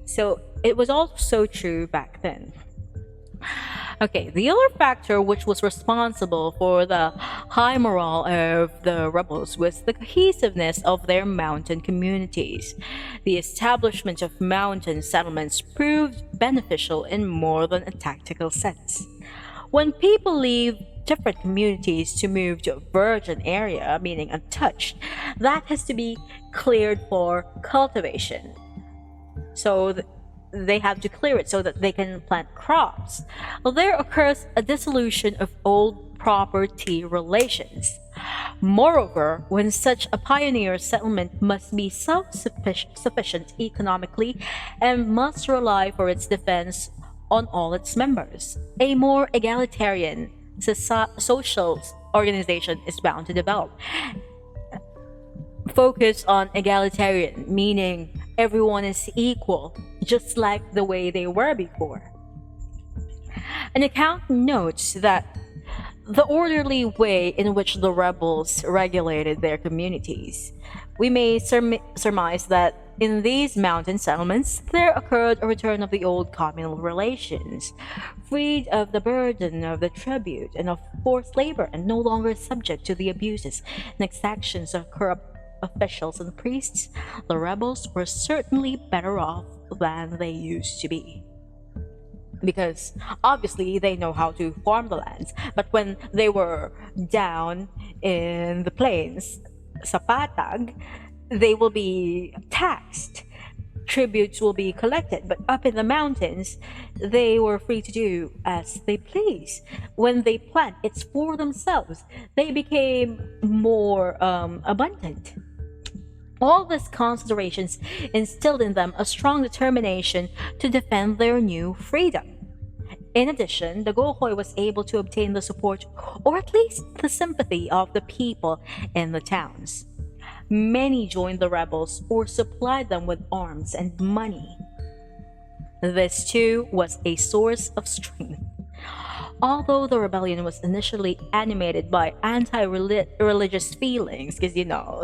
Speaker 1: So it was also true back then. Okay, the other factor which was responsible for the high morale of the rebels was the cohesiveness of their mountain communities. The establishment of mountain settlements proved beneficial in more than a tactical sense. When people leave different communities to move to a virgin area, meaning untouched, that has to be cleared for cultivation. So they have to clear it so that they can plant crops. Well, there occurs a dissolution of old property relations. Moreover, when such a pioneer settlement must be self-sufficient economically and must rely for its defense on all its members, a more egalitarian social organization is bound to develop. Focus on egalitarian, meaning everyone is equal, just like the way they were before. An account notes that the orderly way in which the rebels regulated their communities. We may surmise that in these mountain settlements there occurred a return of the old communal relations, freed of the burden of the tribute and of forced labor, and no longer subject to the abuses and exactions of corrupt officials and priests. The rebels were certainly better off than they used to be. because obviously they know how to farm the lands. But when they were down in the plains, sa patag, they will be taxed. Tributes will be collected, but up in the mountains, they were free to do as they please. When they plant, it's for themselves. They became more abundant. All these considerations instilled in them a strong determination to defend their new freedom. In addition, the Gohoi was able to obtain the support, or at least the sympathy, of the people in the towns. Many joined the rebels or supplied them with arms and money. This too was a source of strength. Although the rebellion was initially animated by anti-religious feelings, because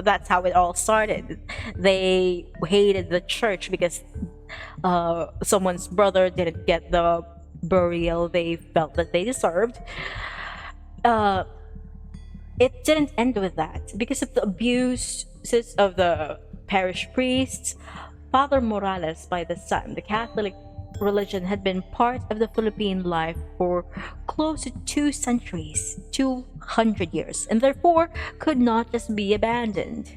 Speaker 1: that's how it all started. They hated the church because someone's brother didn't get the burial they felt that they deserved. Uh, it didn't end with that. Because of the abuses of the parish priests, Father Morales, by this time, the Catholic religion had been part of the Philippine life for close to 2 centuries, 200 years, and therefore could not just be abandoned.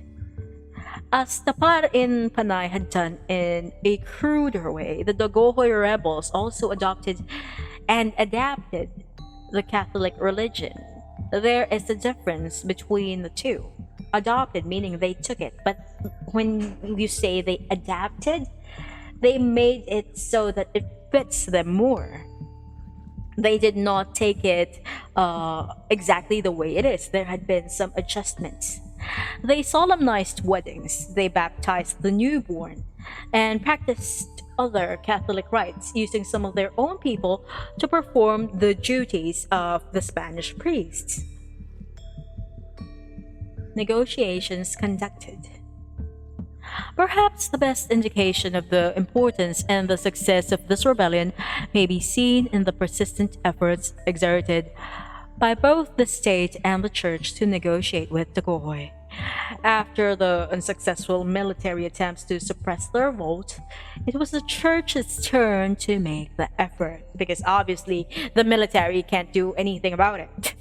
Speaker 1: As Tapar in Panay had done in a cruder way, the Dagohoy rebels also adopted and adapted the Catholic religion. There is a difference between the two. Adopted meaning they took it, but when you say they adapted, they made it so that it fits them more. They did not take it exactly the way it is. There had been some adjustments. They solemnized weddings, they baptized the newborn, and practiced other Catholic rites using some of their own people to perform the duties of the Spanish priests. Negotiations conducted. Perhaps the best indication of the importance and the success of this rebellion may be seen in the persistent efforts exerted by both the state and the church to negotiate with the Gohoy. After the unsuccessful military attempts to suppress the revolt, it was the church's turn to make the effort, because obviously the military can't do anything about it.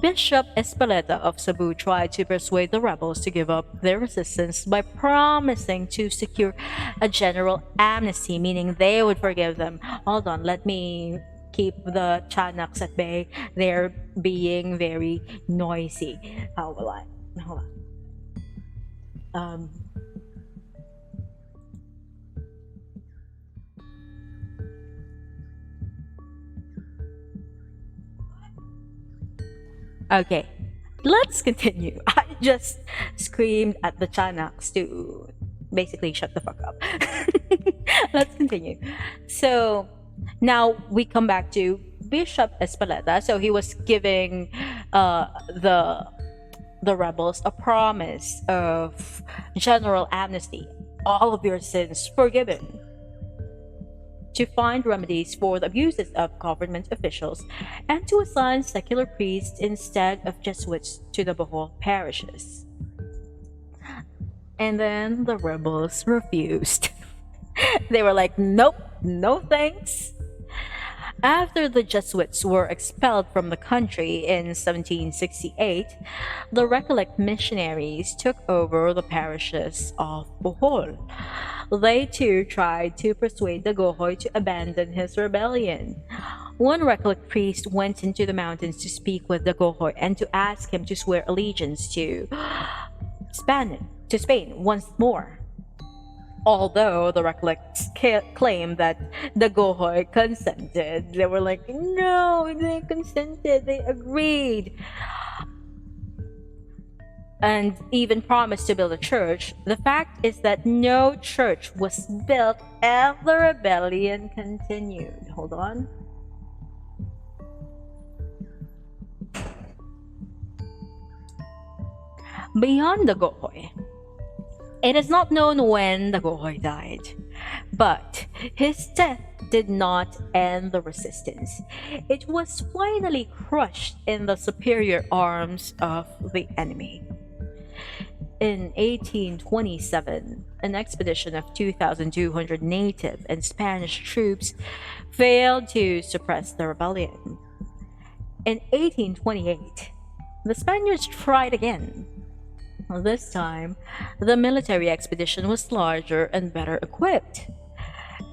Speaker 1: Bishop Espeleta of Cebu tried to persuade the rebels to give up their resistance by promising to secure a general amnesty, meaning they would forgive them. Hold on, let me keep the Chanaks at bay. They're being very noisy. How will I? Hold on. Okay, let's continue. I just screamed at the Chanaks to basically shut the fuck up. Let's continue. So now we come back to Bishop Espeleta. So he was giving the rebels a promise of general amnesty, all of your sins forgiven, to find remedies for the abuses of government officials, and to assign secular priests instead of Jesuits to the Bohol parishes. And then the rebels refused. They were like, nope, no thanks. After the Jesuits were expelled from the country in 1768, the Recollect missionaries took over the parishes of Bohol. They too tried to persuade the Gohoy to abandon his rebellion. One Recollect priest went into the mountains to speak with the Gohoy and to ask him to swear allegiance to Spain once more. Although the Recollects claimed that the Gohoy consented, they were like, no, they consented, they agreed, and even promised to build a church. The fact is that no church was built and the rebellion continued. Hold on. Beyond the Gohoy, it is not known when the Gohoy died, but his death did not end the resistance. It was finally crushed in the superior arms of the enemy. In 1827, an expedition of 2,200 native and Spanish troops failed to suppress the rebellion. In 1828, the Spaniards tried again. This time, the military expedition was larger and better equipped.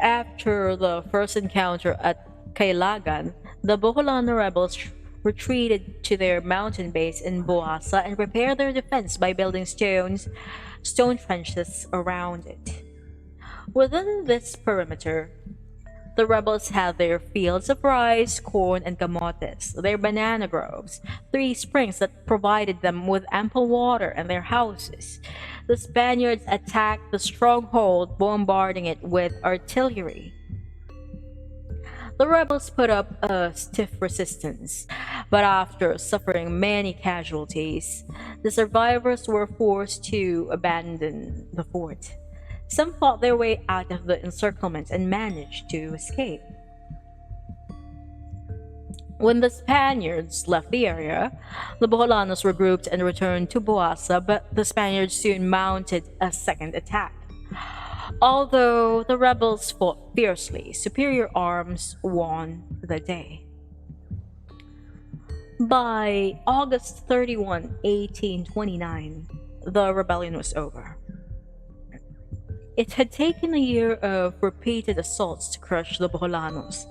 Speaker 1: After the first encounter at Kailagan, the Boholano rebels retreated to their mountain base in Boasa and prepared their defense by building stone trenches around it. Within this perimeter, the rebels had their fields of rice, corn, and camotes, their banana groves, three springs that provided them with ample water, and their houses. The Spaniards attacked the stronghold, bombarding it with artillery. The rebels put up a stiff resistance, but after suffering many casualties, the survivors were forced to abandon the fort. Some fought their way out of the encirclement and managed to escape. When the Spaniards left the area, the Boholanos regrouped and returned to Boasa, but the Spaniards soon mounted a second attack. Although the rebels fought fiercely, superior arms won the day. By August 31, 1829, the rebellion was over. It had taken a year of repeated assaults to crush the Boholanos.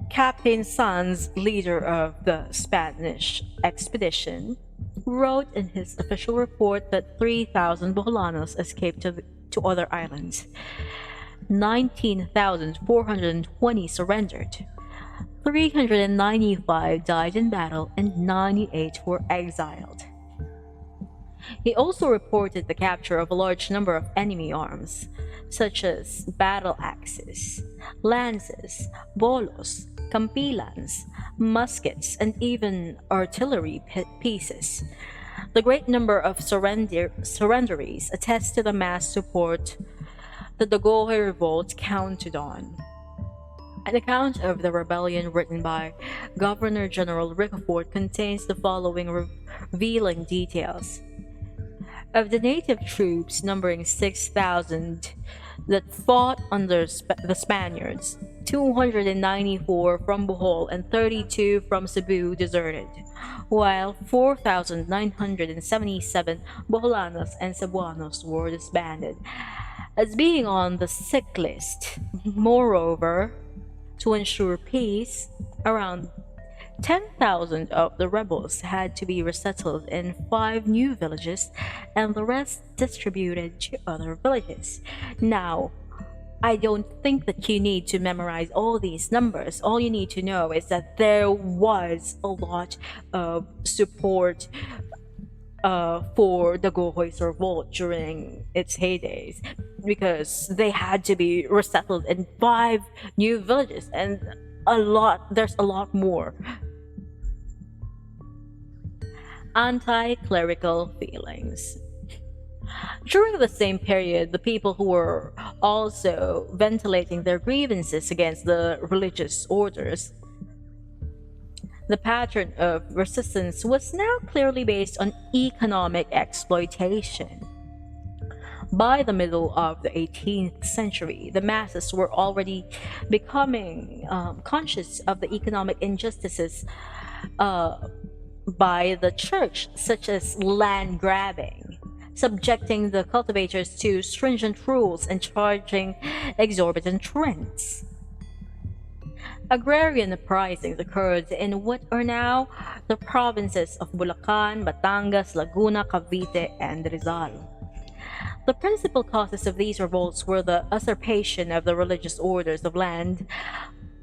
Speaker 1: Captain Sanz, leader of the Spanish expedition, wrote in his official report that 3,000 Boholanos escaped to other islands. 19,420 surrendered. 395 died in battle and 98 were exiled. He also reported the capture of a large number of enemy arms, such as battle axes, lances, bolos, campilans, muskets, and even artillery pieces. The great number of surrenderies attest to the mass support that the Gohe revolt counted on. An account of the rebellion written by Governor General Ricafort contains the following revealing details. Of the native troops numbering 6,000 that fought under the Spaniards, 294 from Bohol and 32 from Cebu deserted, while 4,977 Boholanos and Cebuanos were disbanded as being on the sick list. Moreover, to ensure peace, around 10,000 of the rebels had to be resettled in 5 new villages and the rest distributed to other villages. Now, I don't think that you need to memorize all these numbers. All you need to know is that there was a lot of support for the Gohoy's revolt during its heydays because they had to be resettled in 5 new villages and there's a lot more. Anti-clerical feelings. During the same period, the people who were also ventilating their grievances against the religious orders, the pattern of resistance was now clearly based on economic exploitation. By the middle of the 18th century, the masses were already becoming conscious of the economic injustices by the church, such as land grabbing, subjecting the cultivators to stringent rules and charging exorbitant rents. Agrarian uprisings occurred in what are now the provinces of Bulacan, Batangas, Laguna, Cavite, and Rizal. The principal causes of these revolts were the usurpation of the religious orders of land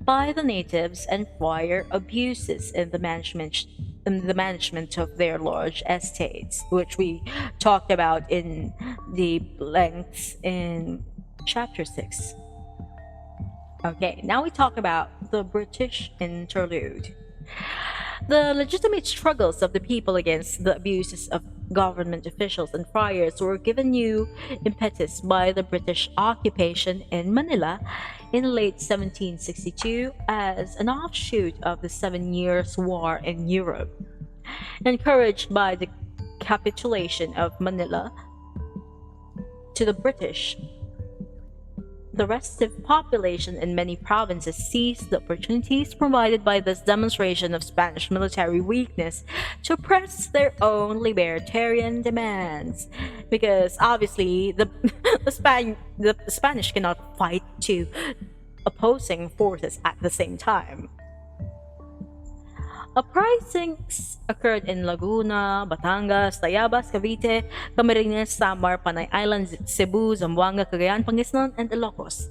Speaker 1: by the natives and prior abuses in the management of their large estates, which we talked about in the lengths in chapter 6. Okay, now we talk about the British interlude. The legitimate struggles of the people against the abuses of government officials and friars were given new impetus by the British occupation in Manila in late 1762 as an offshoot of the 7 Years' War in Europe. Encouraged by the capitulation of Manila to the British, the restive population in many provinces seized the opportunities provided by this demonstration of Spanish military weakness to press their own libertarian demands. Because obviously, the Spanish cannot fight two opposing forces at the same time. Uprisings occurred in Laguna, Batangas, Tayabas, Cavite, Camarines, Samar, Panay Islands, Cebu, Zamboanga, Cagayan, Pangasinan, and Ilocos.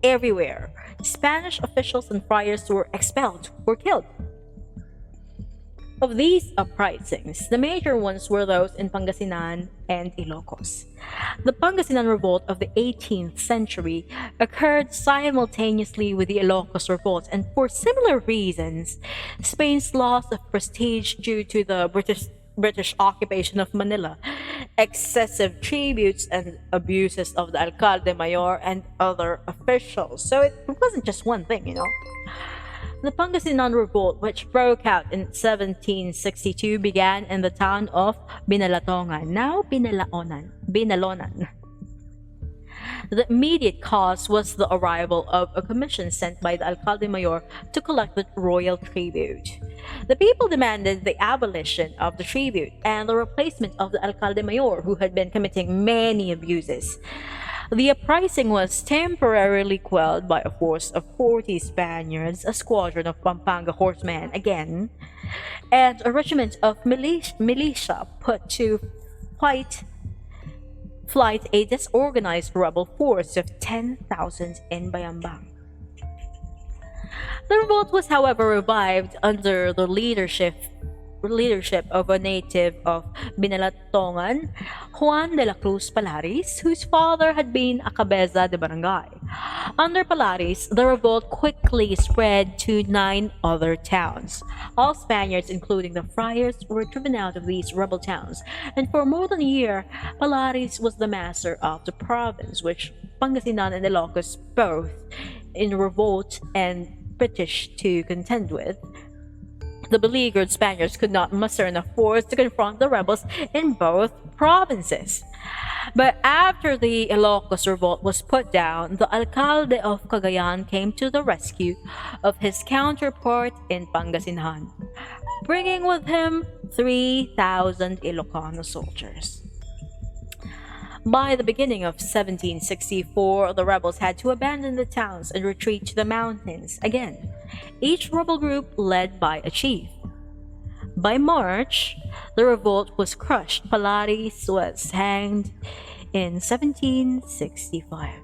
Speaker 1: Everywhere, Spanish officials and friars were expelled or killed. Of these uprisings, the major ones were those in Pangasinan and Ilocos. The Pangasinan revolt of the 18th century occurred simultaneously with the Ilocos revolt, and for similar reasons, Spain's loss of prestige due to the British occupation of Manila, excessive tributes and abuses of the alcalde mayor and other officials. So it wasn't just one thing, you know. The Pangasinan Revolt, which broke out in 1762, began in the town of Binalatongan, now Binalonan. The immediate cause was the arrival of a commission sent by the alcalde mayor to collect the royal tribute. The people demanded the abolition of the tribute and the replacement of the alcalde mayor, who had been committing many abuses. The uprising was temporarily quelled by a force of 40 Spaniards, a squadron of Pampanga horsemen again, and a regiment of militia put to flight a disorganized rebel force of 10,000 in Bayambang. The revolt was, however, revived under the leadership of a native of Binalatongan, Juan de la Cruz Palaris, whose father had been a cabeza de barangay. Under Palaris, the revolt quickly spread to 9 other towns. All Spaniards, including the friars, were driven out of these rebel towns, and for more than a year, Palaris was the master of the province, which Pangasinan and Ilocos both in revolt and British to contend with. The beleaguered Spaniards could not muster enough force to confront the rebels in both provinces. But after the Ilocos revolt was put down, the alcalde of Cagayan came to the rescue of his counterpart in Pangasinan, bringing with him 3,000 Ilocano soldiers. By the beginning of 1764, the rebels had to abandon the towns and retreat to the mountains again, each rebel group led by a chief. By March, the revolt was crushed. Palaris was hanged in 1765.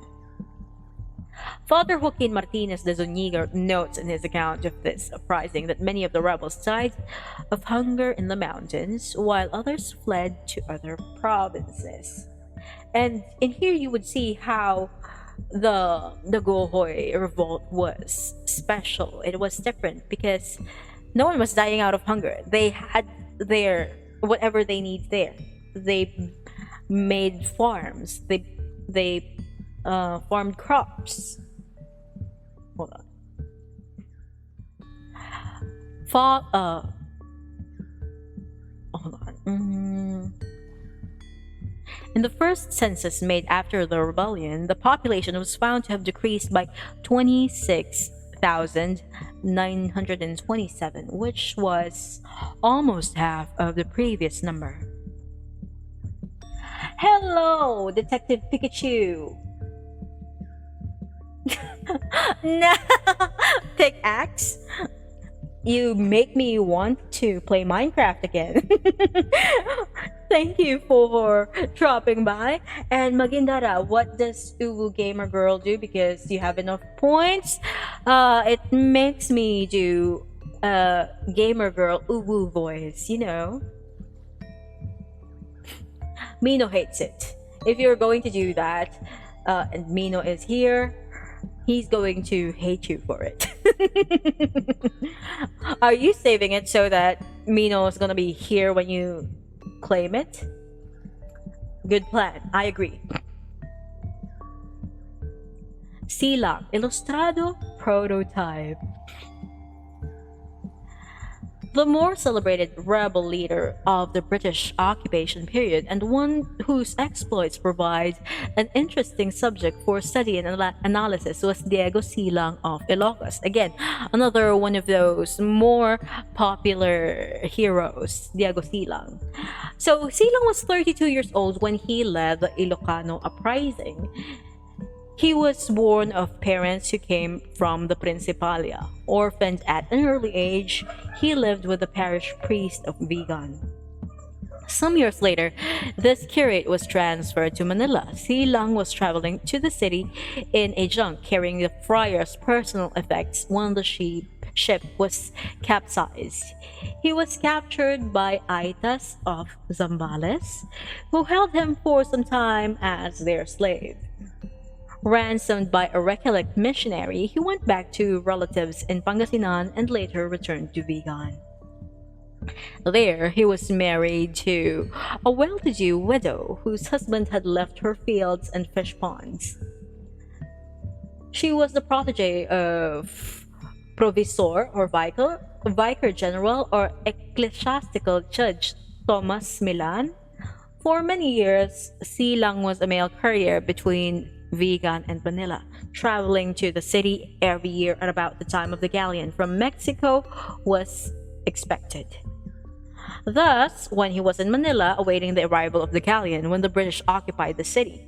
Speaker 1: Father Joaquin Martinez de Zuniga notes in his account of this uprising that many of the rebels died of hunger in the mountains, while others fled to other provinces. And in here you would see how the Gohoy revolt was special. It was different because no one was dying out of hunger. They had their whatever they need there. They made farms. They farmed crops. Hold on. Hold on. In the first census made after the rebellion, the population was found to have decreased by 26,927, which was almost half of the previous number. Hello, Detective Pikachu! No! Pickaxe? You make me want to play Minecraft again. Thank you for dropping by. And Magindara, what does Uwu Gamer Girl do? Because you have enough points. It makes me do Gamer Girl Uwu voice, you know. Mino hates it. If you're going to do that, and Mino is here, he's going to hate you for it. Are you saving it so that Mino is gonna be here when you claim it? Good plan. I agree. Silang Ilustrado Prototype. The more celebrated rebel leader of the British occupation period, and one whose exploits provide an interesting subject for study and analysis, was Diego Silang of Ilocos. Again, another one of those more popular heroes, Diego Silang. So Silang was 32 years old when he led the Ilocano uprising. He was born of parents who came from the Principalia. Orphaned at an early age, he lived with the parish priest of Vigan. Some years later, this curate was transferred to Manila. Silang was traveling to the city in a junk carrying the friar's personal effects when the ship was capsized. He was captured by Aitas of Zambales, who held him for some time as their slave. Ransomed by a Recollet missionary, he went back to relatives in Pangasinan and later returned to Vigan. There, he was married to a well-to-do widow whose husband had left her fields and fish ponds. She was the protege of Provisor or Vicar General or Ecclesiastical Judge Thomas Milan. For many years, Silang was a mail courier between Vigan and Manila, traveling to the city every year at about the time of the galleon from Mexico was expected. Thus, when he was in Manila awaiting the arrival of the galleon when the British occupied the city.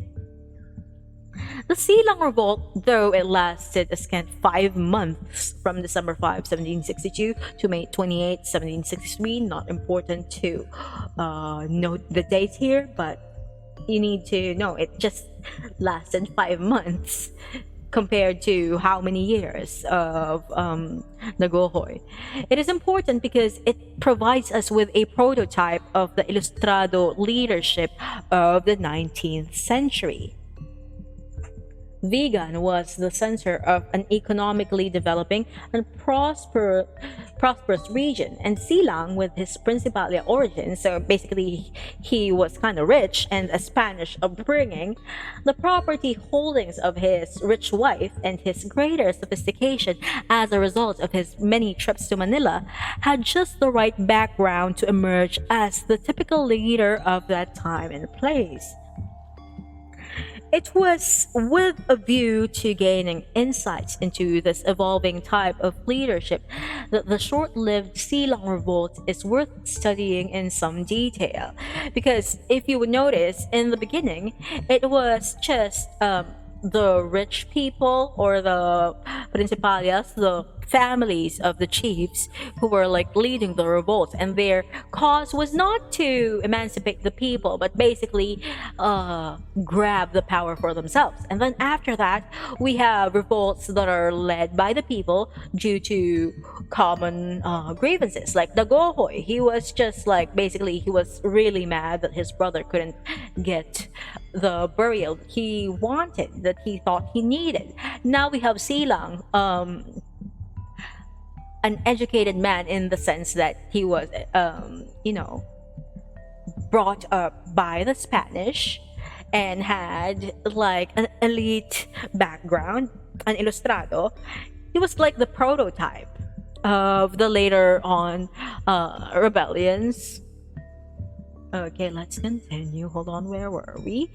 Speaker 1: The Silang Revolt, though it lasted a scant 5 months from December 5, 1762 to May 28, 1763, not important to note the dates here, but you need to know it just lasted 5 months compared to how many years of Nagohoy. It is important because it provides us with a prototype of the Ilustrado leadership of the 19th century. Vigan was the center of an economically developing and prosperous region, and Silang, with his Principalia origin, so basically he was kind of rich and a Spanish upbringing, the property holdings of his rich wife, and his greater sophistication as a result of his many trips to Manila, had just the right background to emerge as the typical leader of that time and place. It was with a view to gaining insights into this evolving type of leadership that the short-lived Silang Revolt is worth studying in some detail. Because if you would notice, in the beginning, it was just the rich people or the principalias, the families of the chiefs who were like leading the revolt, and their cause was not to emancipate the people but basically grab the power for themselves. And then after that, we have revolts that are led by the people due to common grievances, like Dagohoy. He was just like, basically he was really mad that his brother couldn't get the burial he wanted, that he thought he needed. Now we have Silang, an educated man in the sense that he was, brought up by the Spanish and had like an elite background, an ilustrado. He was like the prototype of the later on rebellions. Okay, let's continue. Hold on, where were we?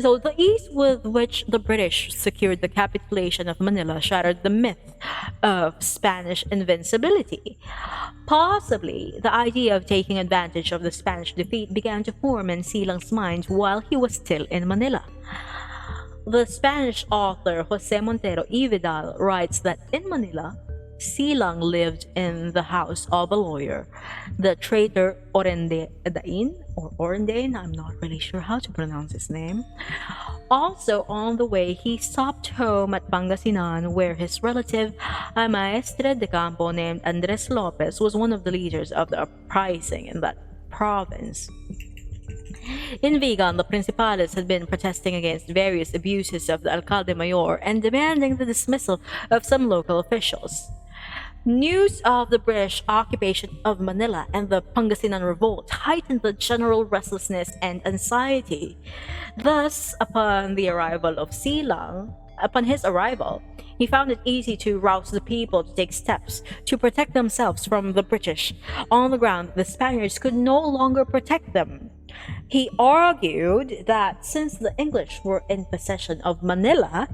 Speaker 1: So the ease with which the British secured the capitulation of Manila shattered the myth of Spanish invincibility. Possibly, the idea of taking advantage of the Spanish defeat began to form in Silang's mind while he was still in Manila. The Spanish author Jose Montero y Vidal writes that in Manila, Silang lived in the house of a lawyer, the traitor Orendain, I'm not really sure how to pronounce his name. Also, on the way, he stopped home at Pangasinan, where his relative, a maestre de campo named Andres Lopez, was one of the leaders of the uprising in that province. In Vigan, the principales had been protesting against various abuses of the alcalde mayor and demanding the dismissal of some local officials. News of the British occupation of Manila and the Pangasinan revolt heightened the general restlessness and anxiety. Thus, upon his arrival, He found it easy to rouse the people to take steps to protect themselves from the British on the ground the Spaniards could no longer protect them. He argued that since the English were in possession of Manila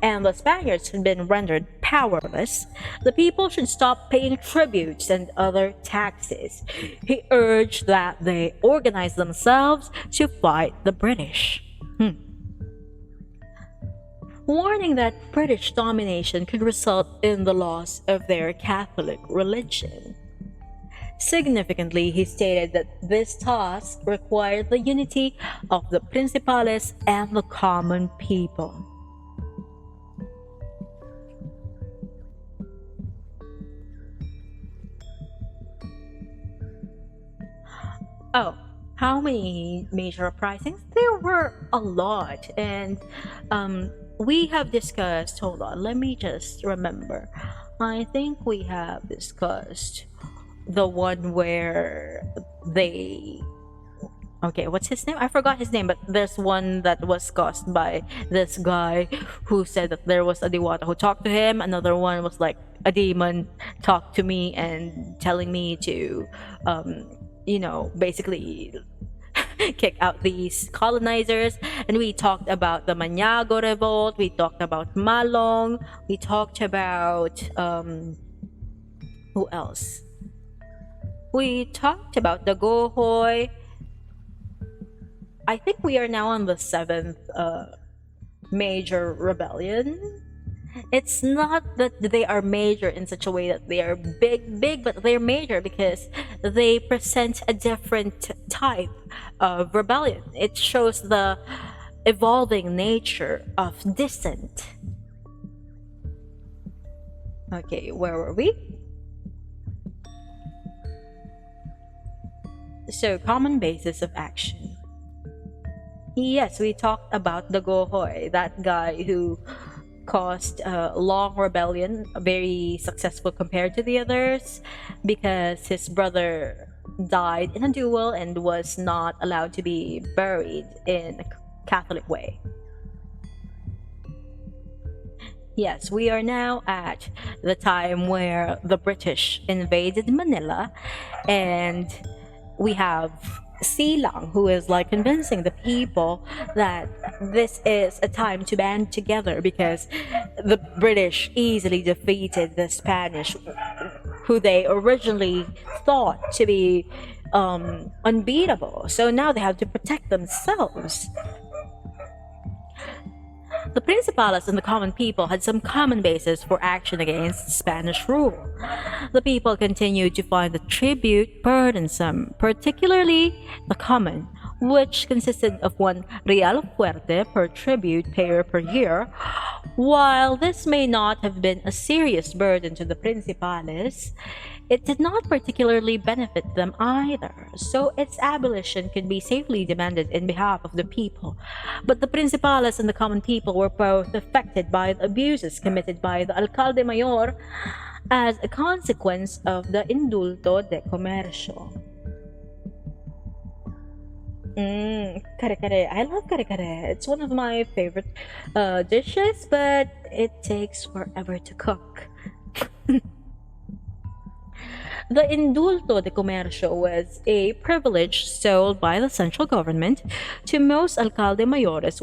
Speaker 1: and the Spaniards had been rendered powerless, the people should stop paying tributes and other taxes. He urged that they organize themselves to fight the British. Warning that British domination could result in the loss of their Catholic religion. Significantly, he stated that this task required the unity of the principales and the common people. Oh, how many major uprisings? There were a lot, and we have discussed. Hold on, let me just remember. I think we have discussed the one where they, okay, what's his name? I forgot his name, but there's one that was caused by this guy who said that there was a diwata who talked to him. Another one was like a demon talked to me and telling me to basically kick out these colonizers. And we talked about the Maniago revolt, we talked about Malong, we talked about who else? We talked about the Gohoy. I think we are now on the 7th major rebellion. It's not that they are major in such a way that they are big, but they're major because they present a different type of rebellion. It shows the evolving nature of dissent. Okay, where were we? So, common basis of action. Yes, we talked about the Gohoy, that guy who caused a long rebellion, very successful compared to the others, because his brother died in a duel and was not allowed to be buried in a Catholic way. Yes, we are now at the time where the British invaded Manila, and we have Silang, who is like convincing the people that this is a time to band together because the British easily defeated the Spanish, who they originally thought to be unbeatable. So now they have to protect themselves. The principales and the common people had some common basis for action against Spanish rule. The people continued to find the tribute burdensome, particularly the common, which consisted of 1 real fuerte per tribute payer per year. While this may not have been a serious burden to the principales, it did not particularly benefit them either, so its abolition could be safely demanded in behalf of the people. But the principales and the common people were both affected by the abuses committed by the alcalde mayor as a consequence of the indulto de comercio. Kare-kare. I love kare-kare. It's one of my favorite dishes, but it takes forever to cook. The indulto de comercio was a privilege sold by the central government to most alcalde mayores,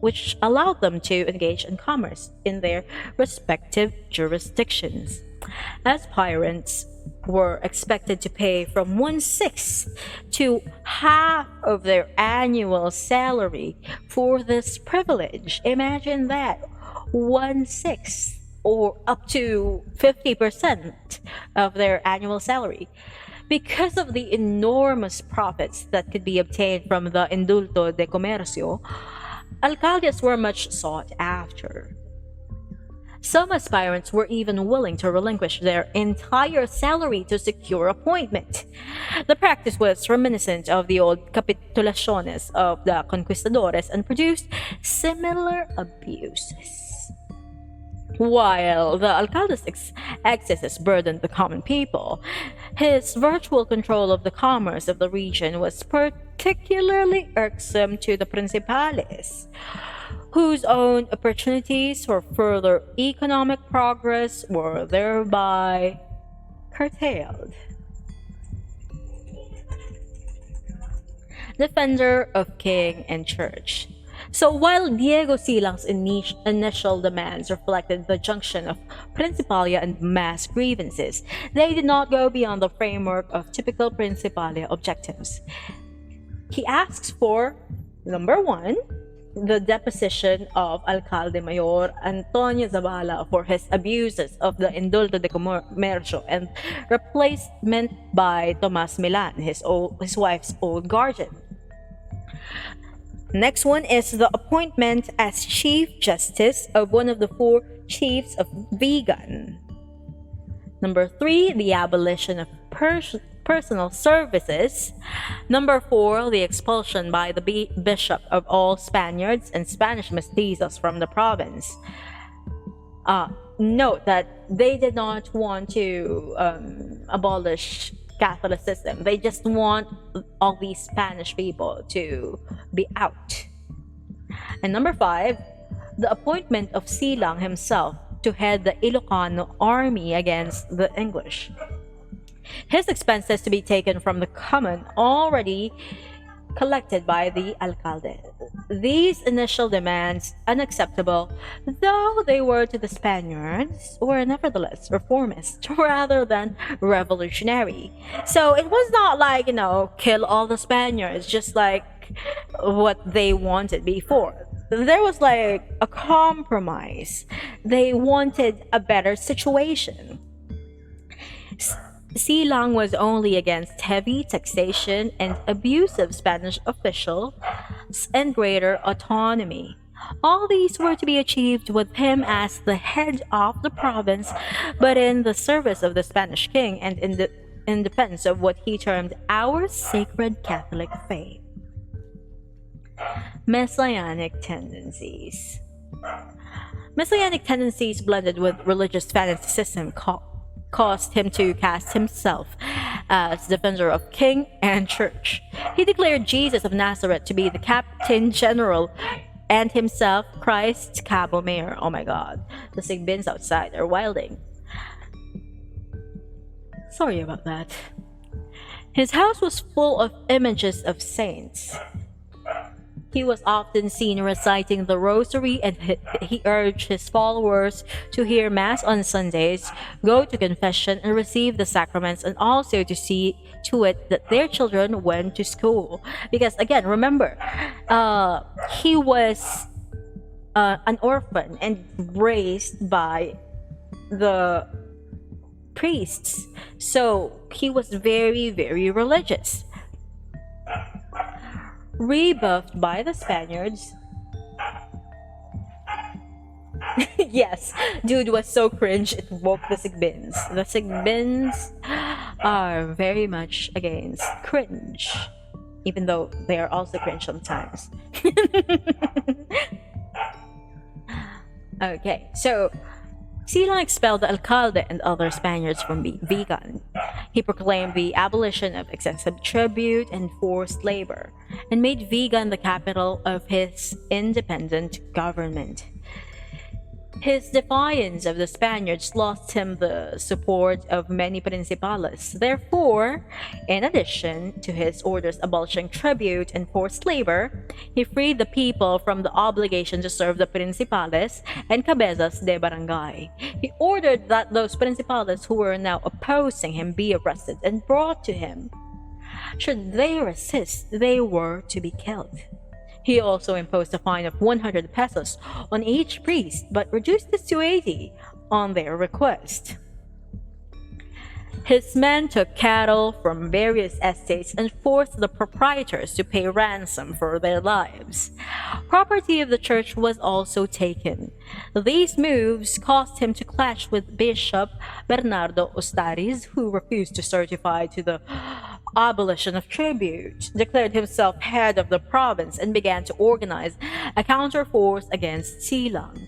Speaker 1: which allowed them to engage in commerce in their respective jurisdictions. Aspirants were expected to pay from 1/6 to half of their annual salary for this privilege. Imagine that, 1/6 or up to 50% of their annual salary. Because of the enormous profits that could be obtained from the indulto de comercio, alcaldes were much sought after. Some aspirants were even willing to relinquish their entire salary to secure appointment. The practice was reminiscent of the old capitulaciones of the conquistadores and produced similar abuses. While the alcalde's excesses burdened the common people, his virtual control of the commerce of the region was particularly irksome to the principales, whose own opportunities for further economic progress were thereby curtailed. Defender of king and church. So while Diego Silang's initial demands reflected the junction of Principalia and mass grievances, they did not go beyond the framework of typical Principalia objectives. He asks for, number one, the deposition of Alcalde Mayor Antonio Zabala for his abuses of the Indulto de Comercio and replacement by Tomas Milan, his wife's old guardian. Next one is the appointment as Chief Justice of one of the four chiefs of Vigan. Number three, the abolition of personal services. Number four, the expulsion by the bishop of all Spaniards and Spanish mestizos from the province. Note that they did not want to abolish Catholicism. They just want all these Spanish people to be out. And number five, the appointment of Silang himself to head the Ilocano army against the English. His expenses to be taken from the common already collected by the alcalde. These initial demands, unacceptable though they were to the Spaniards, were nevertheless reformist rather than revolutionary. So it was not like, kill all the Spaniards, just like what they wanted before. There was like a compromise. They wanted a better situation. Silang was only against heavy taxation and abusive Spanish officials and greater autonomy. All these were to be achieved with him as the head of the province, but in the service of the Spanish king and in defense of what he termed our sacred Catholic faith. Messianic tendencies. Messianic tendencies blended with religious fanaticism caused him to cast himself as defender of king and church. He declared Jesus of Nazareth to be the captain general and himself Christ's cabo mayor. Oh my god, the Sigbins outside are wilding. Sorry about that. His house was full of images of saints. He was often seen reciting the rosary, and he urged his followers to hear Mass on Sundays, go to confession, and receive the sacraments, and also to see to it that their children went to school. Because again, remember, he was an orphan and raised by the priests. So he was very, very religious. Rebuffed by the Spaniards. Yes, dude was so cringe it woke the Sigbins. The Sigbins are very much against cringe, even though they are also cringe sometimes. Okay, so Silang expelled the alcalde and other Spaniards from Vigan. He proclaimed the abolition of excessive tribute and forced labor, and made Vigan the capital of his independent government. His defiance of the Spaniards lost him the support of many principales. Therefore, in addition to his orders abolishing tribute and forced labor, he freed the people from the obligation to serve the principales and cabezas de barangay. He ordered that those principales who were now opposing him be arrested and brought to him. Should they resist, they were to be killed. He also imposed a fine of 100 pesos on each priest, but reduced this to 80 on their request. His men took cattle from various estates and forced the proprietors to pay ransom for their lives. Property of the church was also taken. These moves caused him to clash with Bishop Bernardo Ustariz, who refused to certify to the abolition of tribute, declared himself head of the province, and began to organize a counterforce against Silang.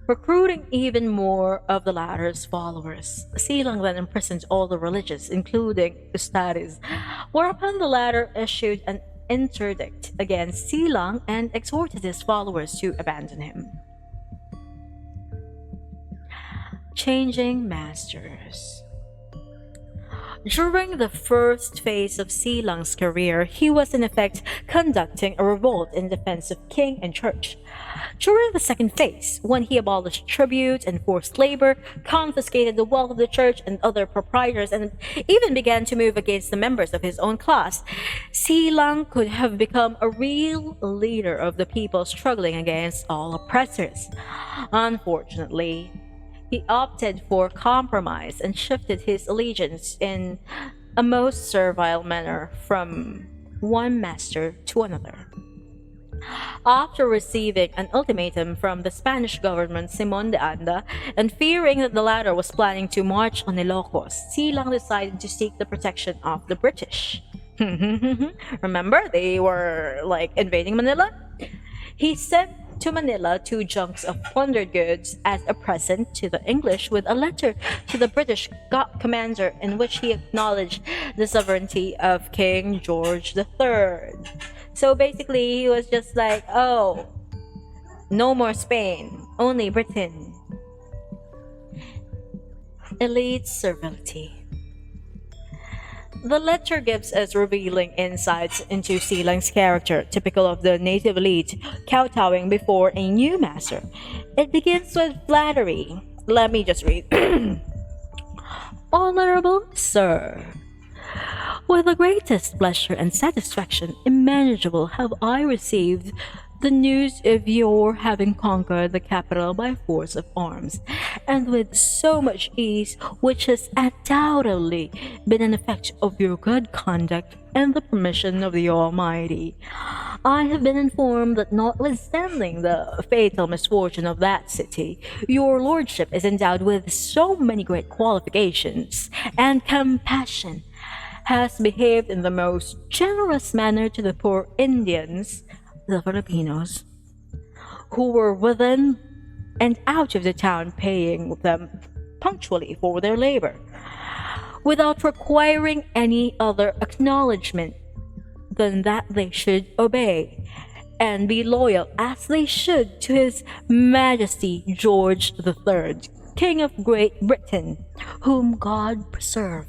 Speaker 1: Recruiting even more of the latter's followers, Silang then imprisoned all the religious, including Ustariz, whereupon the latter issued an interdict against Silang and exhorted his followers to abandon him. Changing masters. During the first phase of Silang's career, he was in effect conducting a revolt in defense of king and church. During the second phase, when he abolished tribute and forced labor, confiscated the wealth of the church and other proprietors, and even began to move against the members of his own class, Silang could have become a real leader of the people struggling against all oppressors. Unfortunately, he opted for compromise and shifted his allegiance in a most servile manner from one master to another. After receiving an ultimatum from the Spanish government Simon de Anda and fearing that the latter was planning to march on Ilocos, Silang decided to seek the protection of the British. Remember, they were like invading Manila? He sent to Manila 2 junks of plundered goods as a present to the English with a letter to the British commander in which he acknowledged the sovereignty of King George III. So basically, he was just like, oh, no more Spain, only Britain. Elite servility. The letter gives us revealing insights into Silang's character, typical of the native elite, kowtowing before a new master. It begins with flattery. Let me just read. Honorable Sir, with the greatest pleasure and satisfaction imaginable have I received the news of your having conquered the capital by force of arms, and with so much ease, which has undoubtedly been an effect of your good conduct and the permission of the Almighty. I have been informed that notwithstanding the fatal misfortune of that city, your lordship is endowed with so many great qualifications and compassion, has behaved in the most generous manner to the poor Indians, the Filipinos, who were within and out of the town, paying them punctually for their labor, without requiring any other acknowledgment than that they should obey and be loyal as they should to His Majesty George III, King of Great Britain, whom God preserve.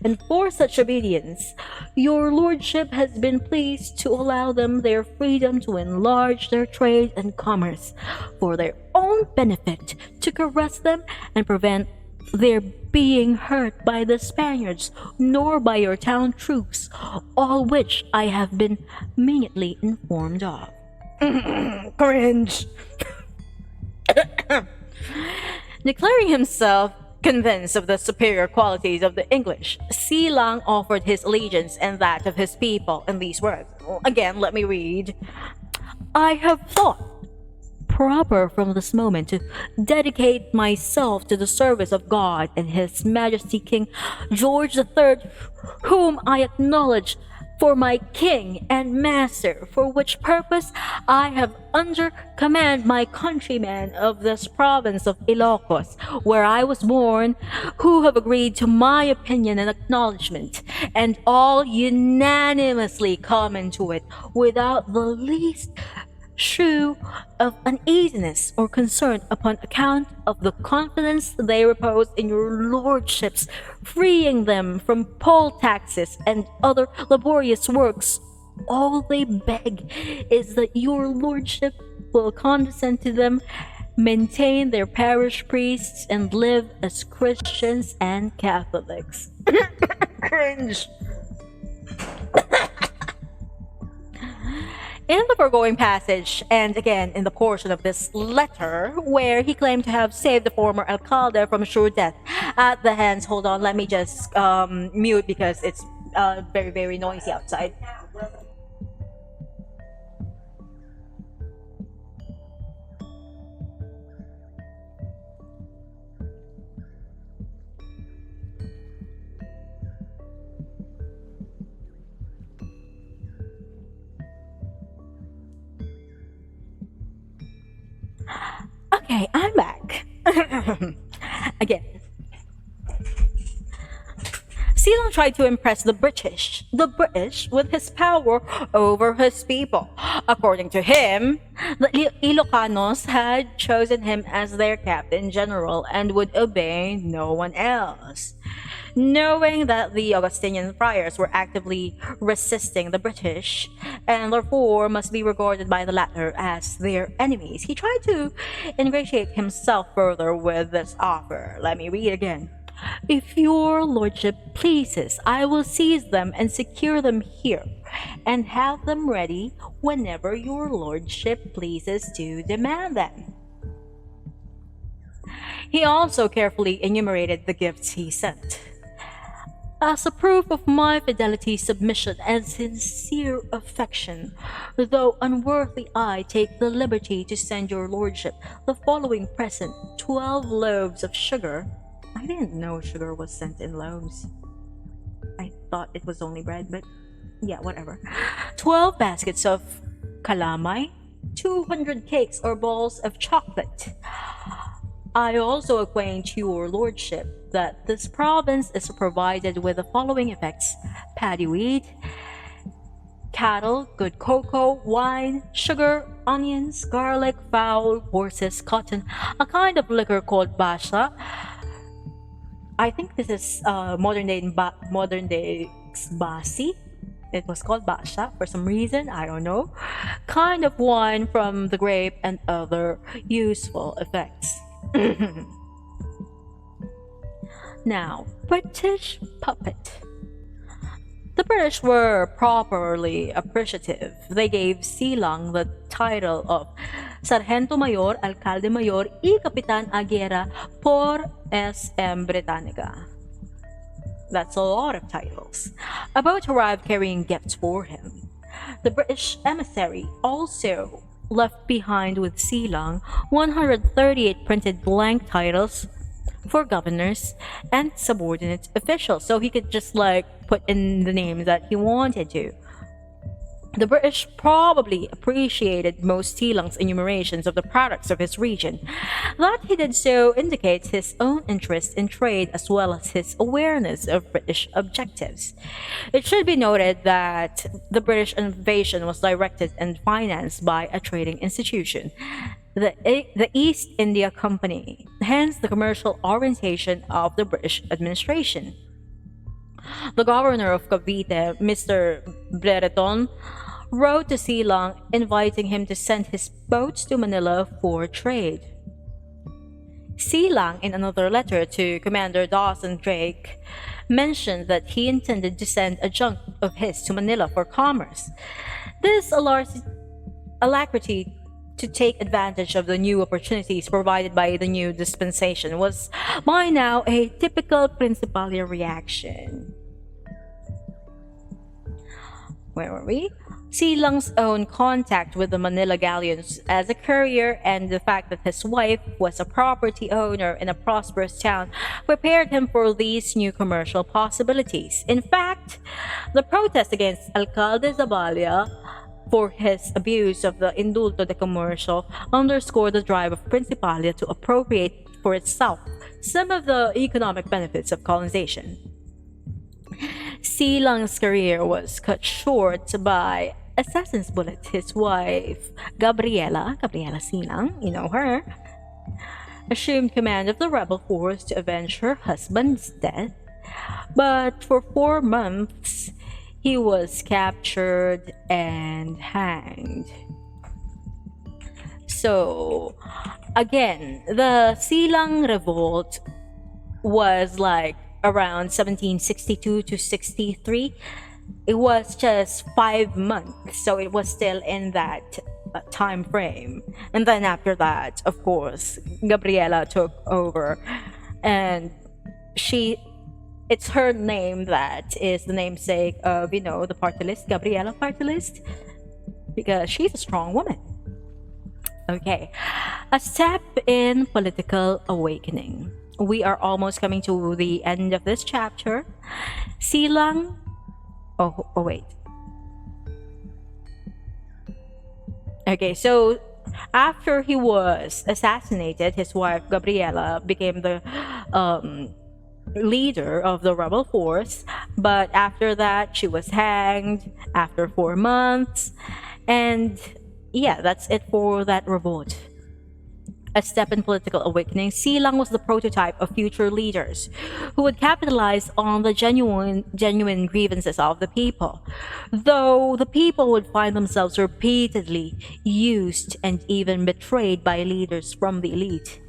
Speaker 1: And for such obedience, your lordship has been pleased to allow them their freedom to enlarge their trade and commerce for their own benefit, to caress them and prevent their being hurt by the Spaniards, nor by your town troops, all which I have been minutely informed of. Cringe. Declaring himself convinced of the superior qualities of the English, Silang offered his allegiance and that of his people in these words. Again, let me read. I have thought proper from this moment to dedicate myself to the service of God and His Majesty King George III, whom I acknowledge for my king and master, for which purpose I have under command my countrymen of this province of Ilocos, where I was born, who have agreed to my opinion and acknowledgement, and all unanimously come into it without the least shew of uneasiness or concern upon account of the confidence they repose in your lordships, freeing them from poll taxes and other laborious works. All they beg is that your lordship will condescend to them, maintain their parish priests, and live as Christians and Catholics. Cringe. In the foregoing passage, and again in the portion of this letter where he claimed to have saved the former alcalde from sure death at the hands, hold on, let me just mute because it's very, very noisy outside. Okay, I'm back. Again. Ceylon tried to impress the British with his power over his people. According to him, the Ilocanos had chosen him as their captain general and would obey no one else. Knowing that the Augustinian friars were actively resisting the British and therefore must be regarded by the latter as their enemies, he tried to ingratiate himself further with this offer. Let me read again. If your lordship pleases, I will seize them and secure them here, and have them ready whenever your lordship pleases to demand them. He also carefully enumerated the gifts he sent. As a proof of my fidelity, submission, and sincere affection, though unworthy, I take the liberty to send your lordship the following present: 12 loaves of sugar. I didn't know sugar was sent in loaves. I thought it was only bread, but yeah, whatever. 12 baskets of calamay, 200 cakes or balls of chocolate. I also acquaint your lordship that this province is provided with the following effects: paddy wheat, cattle, good cocoa, wine, sugar, onions, garlic, fowl, horses, cotton, a kind of liquor called basha. I think this is modern day basi. It was called basha for some reason, I don't know. Kind of wine from the grape and other useful effects. Now, British puppet. The British were properly appreciative. They gave Silang the title of Sargento Mayor, Alcalde Mayor y Capitan a Guerra por SM Britannica. That's a lot of titles. A boat arrived carrying gifts for him. The British emissary also left behind with Silang 138 printed blank titles for governors and subordinate officials, so he could just put in the names that he wanted to. The British probably appreciated most Silang's enumerations of the products of his region. That he did so indicates his own interest in trade as well as his awareness of British objectives. It should be noted that the British invasion was directed and financed by a trading institution, the East India Company, hence the commercial orientation of the British administration. The governor of Cavite, Mr. Brereton, wrote to Silang inviting him to send his boats to Manila for trade. Silang, in another letter to Commander Dawson Drake, mentioned that he intended to send a junk of his to Manila for commerce. This alacrity to take advantage of the new opportunities provided by the new dispensation was by now a typical Principalia reaction. Where were we? Silang's own contact with the Manila galleons as a courier and the fact that his wife was a property owner in a prosperous town prepared him for these new commercial possibilities. In fact, the protest against Alcalde Zabalia for his abuse of the indulto de comercio underscored the drive of Principalia to appropriate for itself some of the economic benefits of colonization. Silang's career was cut short by assassin's bullet. His wife, Gabriela Silang, you know her, assumed command of the rebel force to avenge her husband's death, but for 4 months he was captured and hanged. So, again, the Silang revolt was around 1762 to 63. It was just 5 months, so it was still in that time frame. And then after that, of course, Gabriela took over, and it's her name that is the namesake of, the party list, Gabriela party list, because she's a strong woman. Okay, a step in political awakening. We are almost coming to the end of this chapter. Silang. Oh, wait. Okay, so after he was assassinated, his wife Gabriela became the leader of the rebel force, but after that, she was hanged after 4 months. And yeah, that's it for that revolt. A step in political awakening, Silang was the prototype of future leaders who would capitalize on the genuine grievances of the people. Though the people would find themselves repeatedly used and even betrayed by leaders from the elite,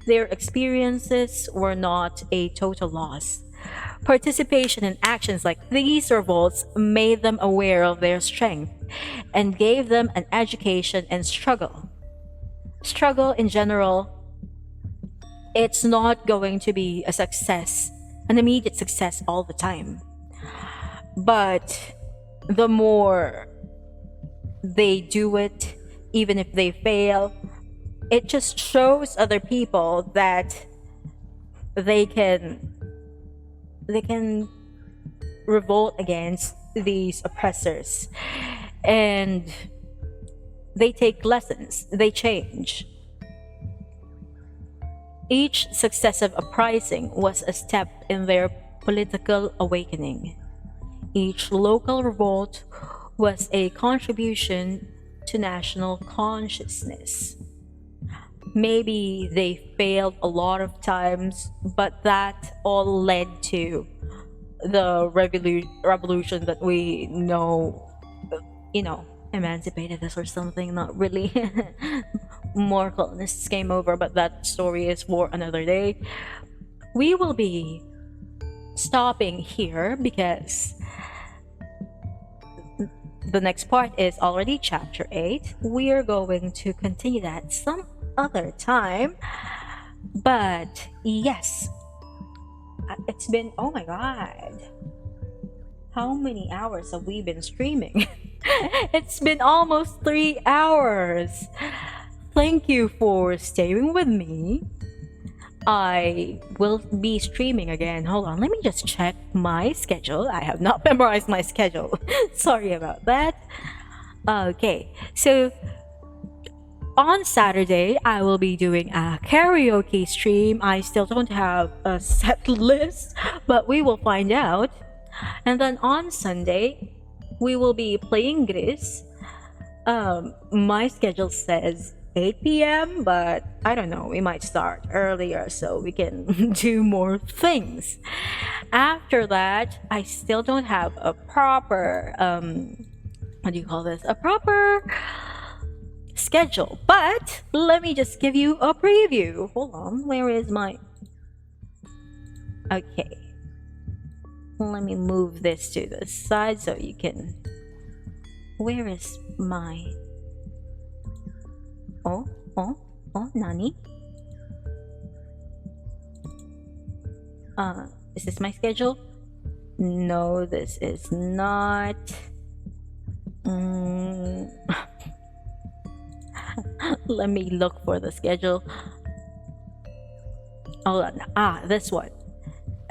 Speaker 1: their experiences were not a total loss. Participation in actions like these revolts made them aware of their strength and gave them an education and struggle in general, it's not going to be a success, an immediate success all the time. But the more they do it, even if they fail, it just shows other people that they can revolt against these oppressors, and they take lessons, they change. Each successive uprising was a step in their political awakening. Each local revolt was a contribution to national consciousness. Maybe they failed a lot of times, but that all led to the revolution that we know, emancipated us or something. Not really. More colonists came over, but that story is for another day. We will be stopping here because the next part is already chapter 8. We are going to continue that some other time. But yes, it's been, oh my god, how many hours have we been streaming? It's been almost 3 hours. Thank you for staying with me. I will be streaming again. Hold on, let me just check my schedule. I have not memorized my schedule. Sorry about that. Okay, so on Saturday, I will be doing a karaoke stream. I still don't have a set list, but we will find out. And then on Sunday, we will be playing Gris. My schedule says 8 p.m., but I don't know, we might start earlier so we can do more things. After that, I still don't have a proper, what do you call this? A proper schedule, but let me just give you a preview. Hold on, where is my... Okay. Let me move this to the side so you can... Where is my... Oh, Nani? Is this my schedule? No, this is not. Let me look for the schedule. Hold on. This one.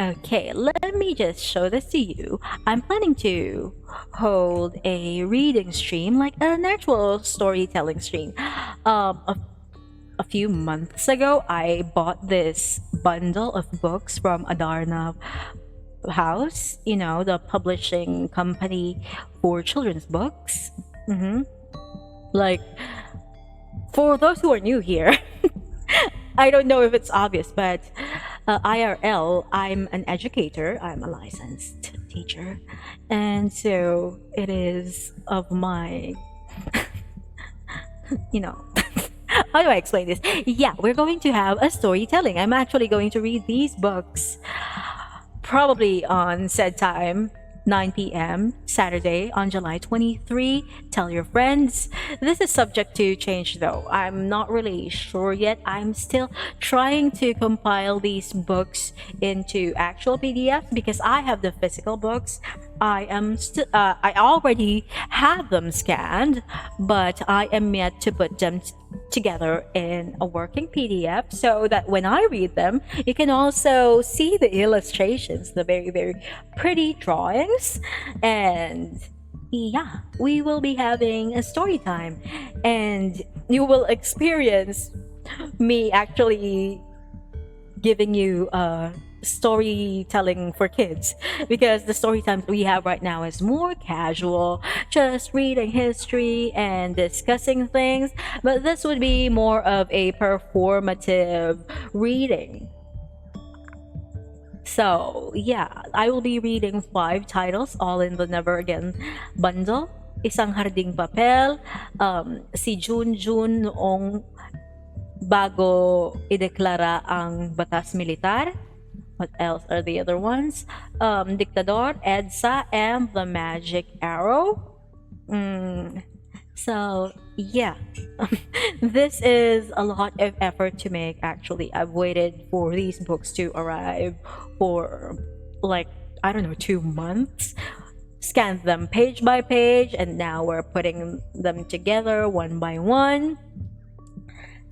Speaker 1: Okay, let me just show this to you. I'm planning to hold a reading stream, like an actual storytelling stream. A few months ago, I bought this bundle of books from Adarna House, the publishing company for children's books. Like, for those who are new here, I don't know if it's obvious, but IRL, I'm an educator. I'm a licensed teacher. And so it is of my, how do I explain this? Yeah, we're going to have a storytelling. I'm actually going to read these books probably on said time, 9 p.m. Saturday on July 23. Tell your friends. This is subject to change though. I'm not really sure yet. I'm still trying to compile these books into actual PDFs because I have the physical books. I already have them scanned, but I am yet to put them together in a working PDF so that when I read them, you can also see the illustrations, the very, very pretty drawings. And yeah, we will be having a story time, and you will experience me actually giving you storytelling for kids, because the story times we have right now is more casual, just reading history and discussing things. But this would be more of a performative reading. So, yeah, I will be reading 5 titles, all in the Never Again bundle. Isang Harding Papel, si Junjun noong bago ideklara ang batas militar. What else are the other ones? Dictador, EDSA, and The Magic Arrow. So, yeah. This is a lot of effort to make, actually. I've waited for these books to arrive for, like, I don't know, 2 months. Scanned them page by page, and now we're putting them together one by one.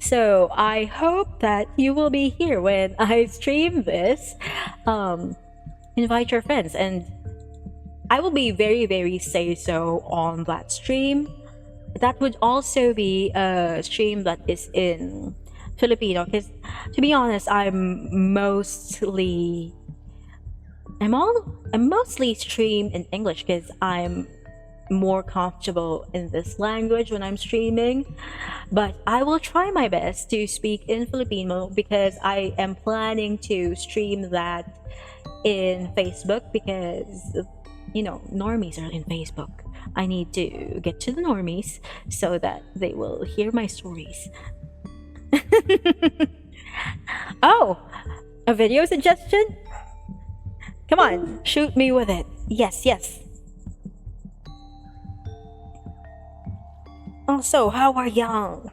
Speaker 1: So I hope that you will be here when I stream this. Invite your friends, and I will be very, very say so on that stream. That would also be a stream that is in Filipino, because to be honest, I'm mostly stream in English because I'm more comfortable in this language when I'm streaming. But I will try my best to speak in Filipino, because I am planning to stream that in Facebook, because normies are in Facebook. I need to get to the normies so that they will hear my stories. Oh, a video suggestion? Come on, shoot me with it. Yes. Also, how are y'all?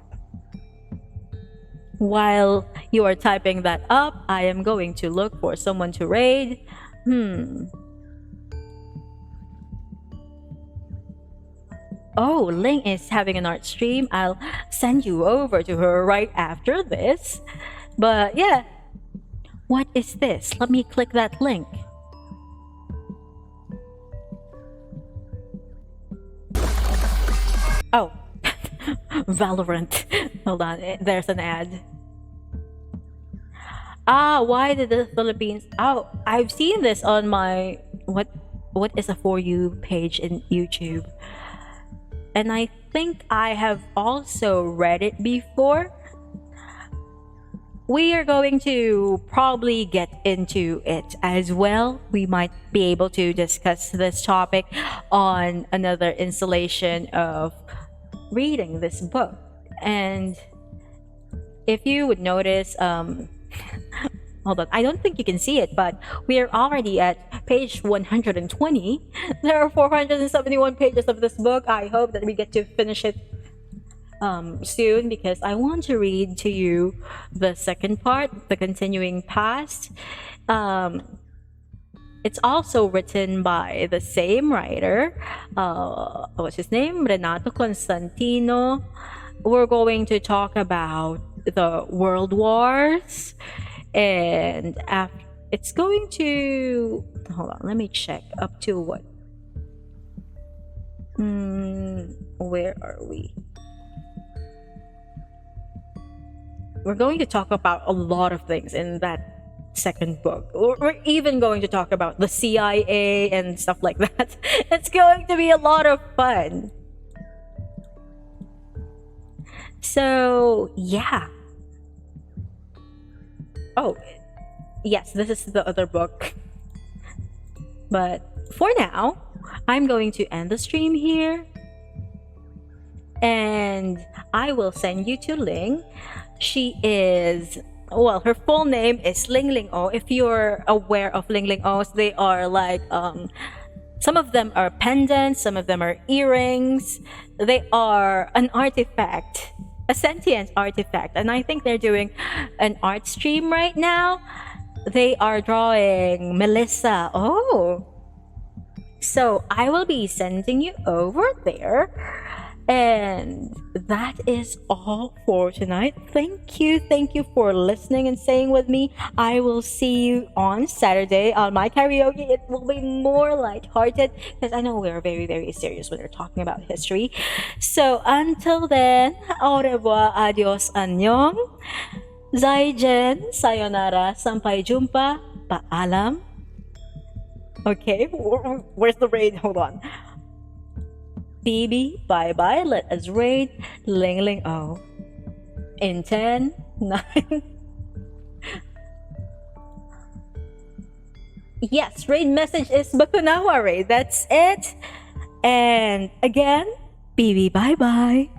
Speaker 1: While you are typing that up, I am going to look for someone to raid. Oh, Ling is having an art stream. I'll send you over to her right after this. But yeah, what is this? Let me click that link. Oh, Valorant. Hold on, there's an ad. Why did the Philippines? Oh, I've seen this on my what is a For You page in YouTube, and I think I have also read it before. We are going to probably get into it as well. We might be able to discuss this topic on another installation of reading this book. And if you would notice, hold on, I don't think you can see it, but we are already at page 120. There are 471 pages of this book. I hope that we get to finish it soon, because I want to read to you the second part, the continuing past. It's also written by the same writer. What's his name? Renato Constantino. We're going to talk about the World Wars, and after, it's going to, hold on, let me check up to what. Where are we? We're going to talk about a lot of things in that second book. We're even going to talk about the CIA and stuff like that. It's going to be a lot of fun. So, yeah. Oh, yes, this is the other book. But for now, I'm going to end the stream here. And I will send you to Ling. She is, well, her full name is Ling Ling O. If you're aware of Ling Ling O's, they are like, some of them are pendants, some of them are earrings. They are an artifact, a sentient artifact. And I think they're doing an art stream right now. They are drawing Melissa. Oh. So I will be sending you over there. And that is all for tonight. Thank you for listening and staying with me. I will see you on Saturday on my karaoke. It will be more lighthearted, because I know we're very, very serious when we're talking about history. So until then, au revoir, adios, annyeong, zaijian, sayonara, sampai jumpa. paalam. Okay, where's the raid? Hold on. BB, bye bye. Let us raid. Ling ling oh. In 10, 9. Yes, raid message is Bakunawa raid. That's it. And again, BB, bye bye.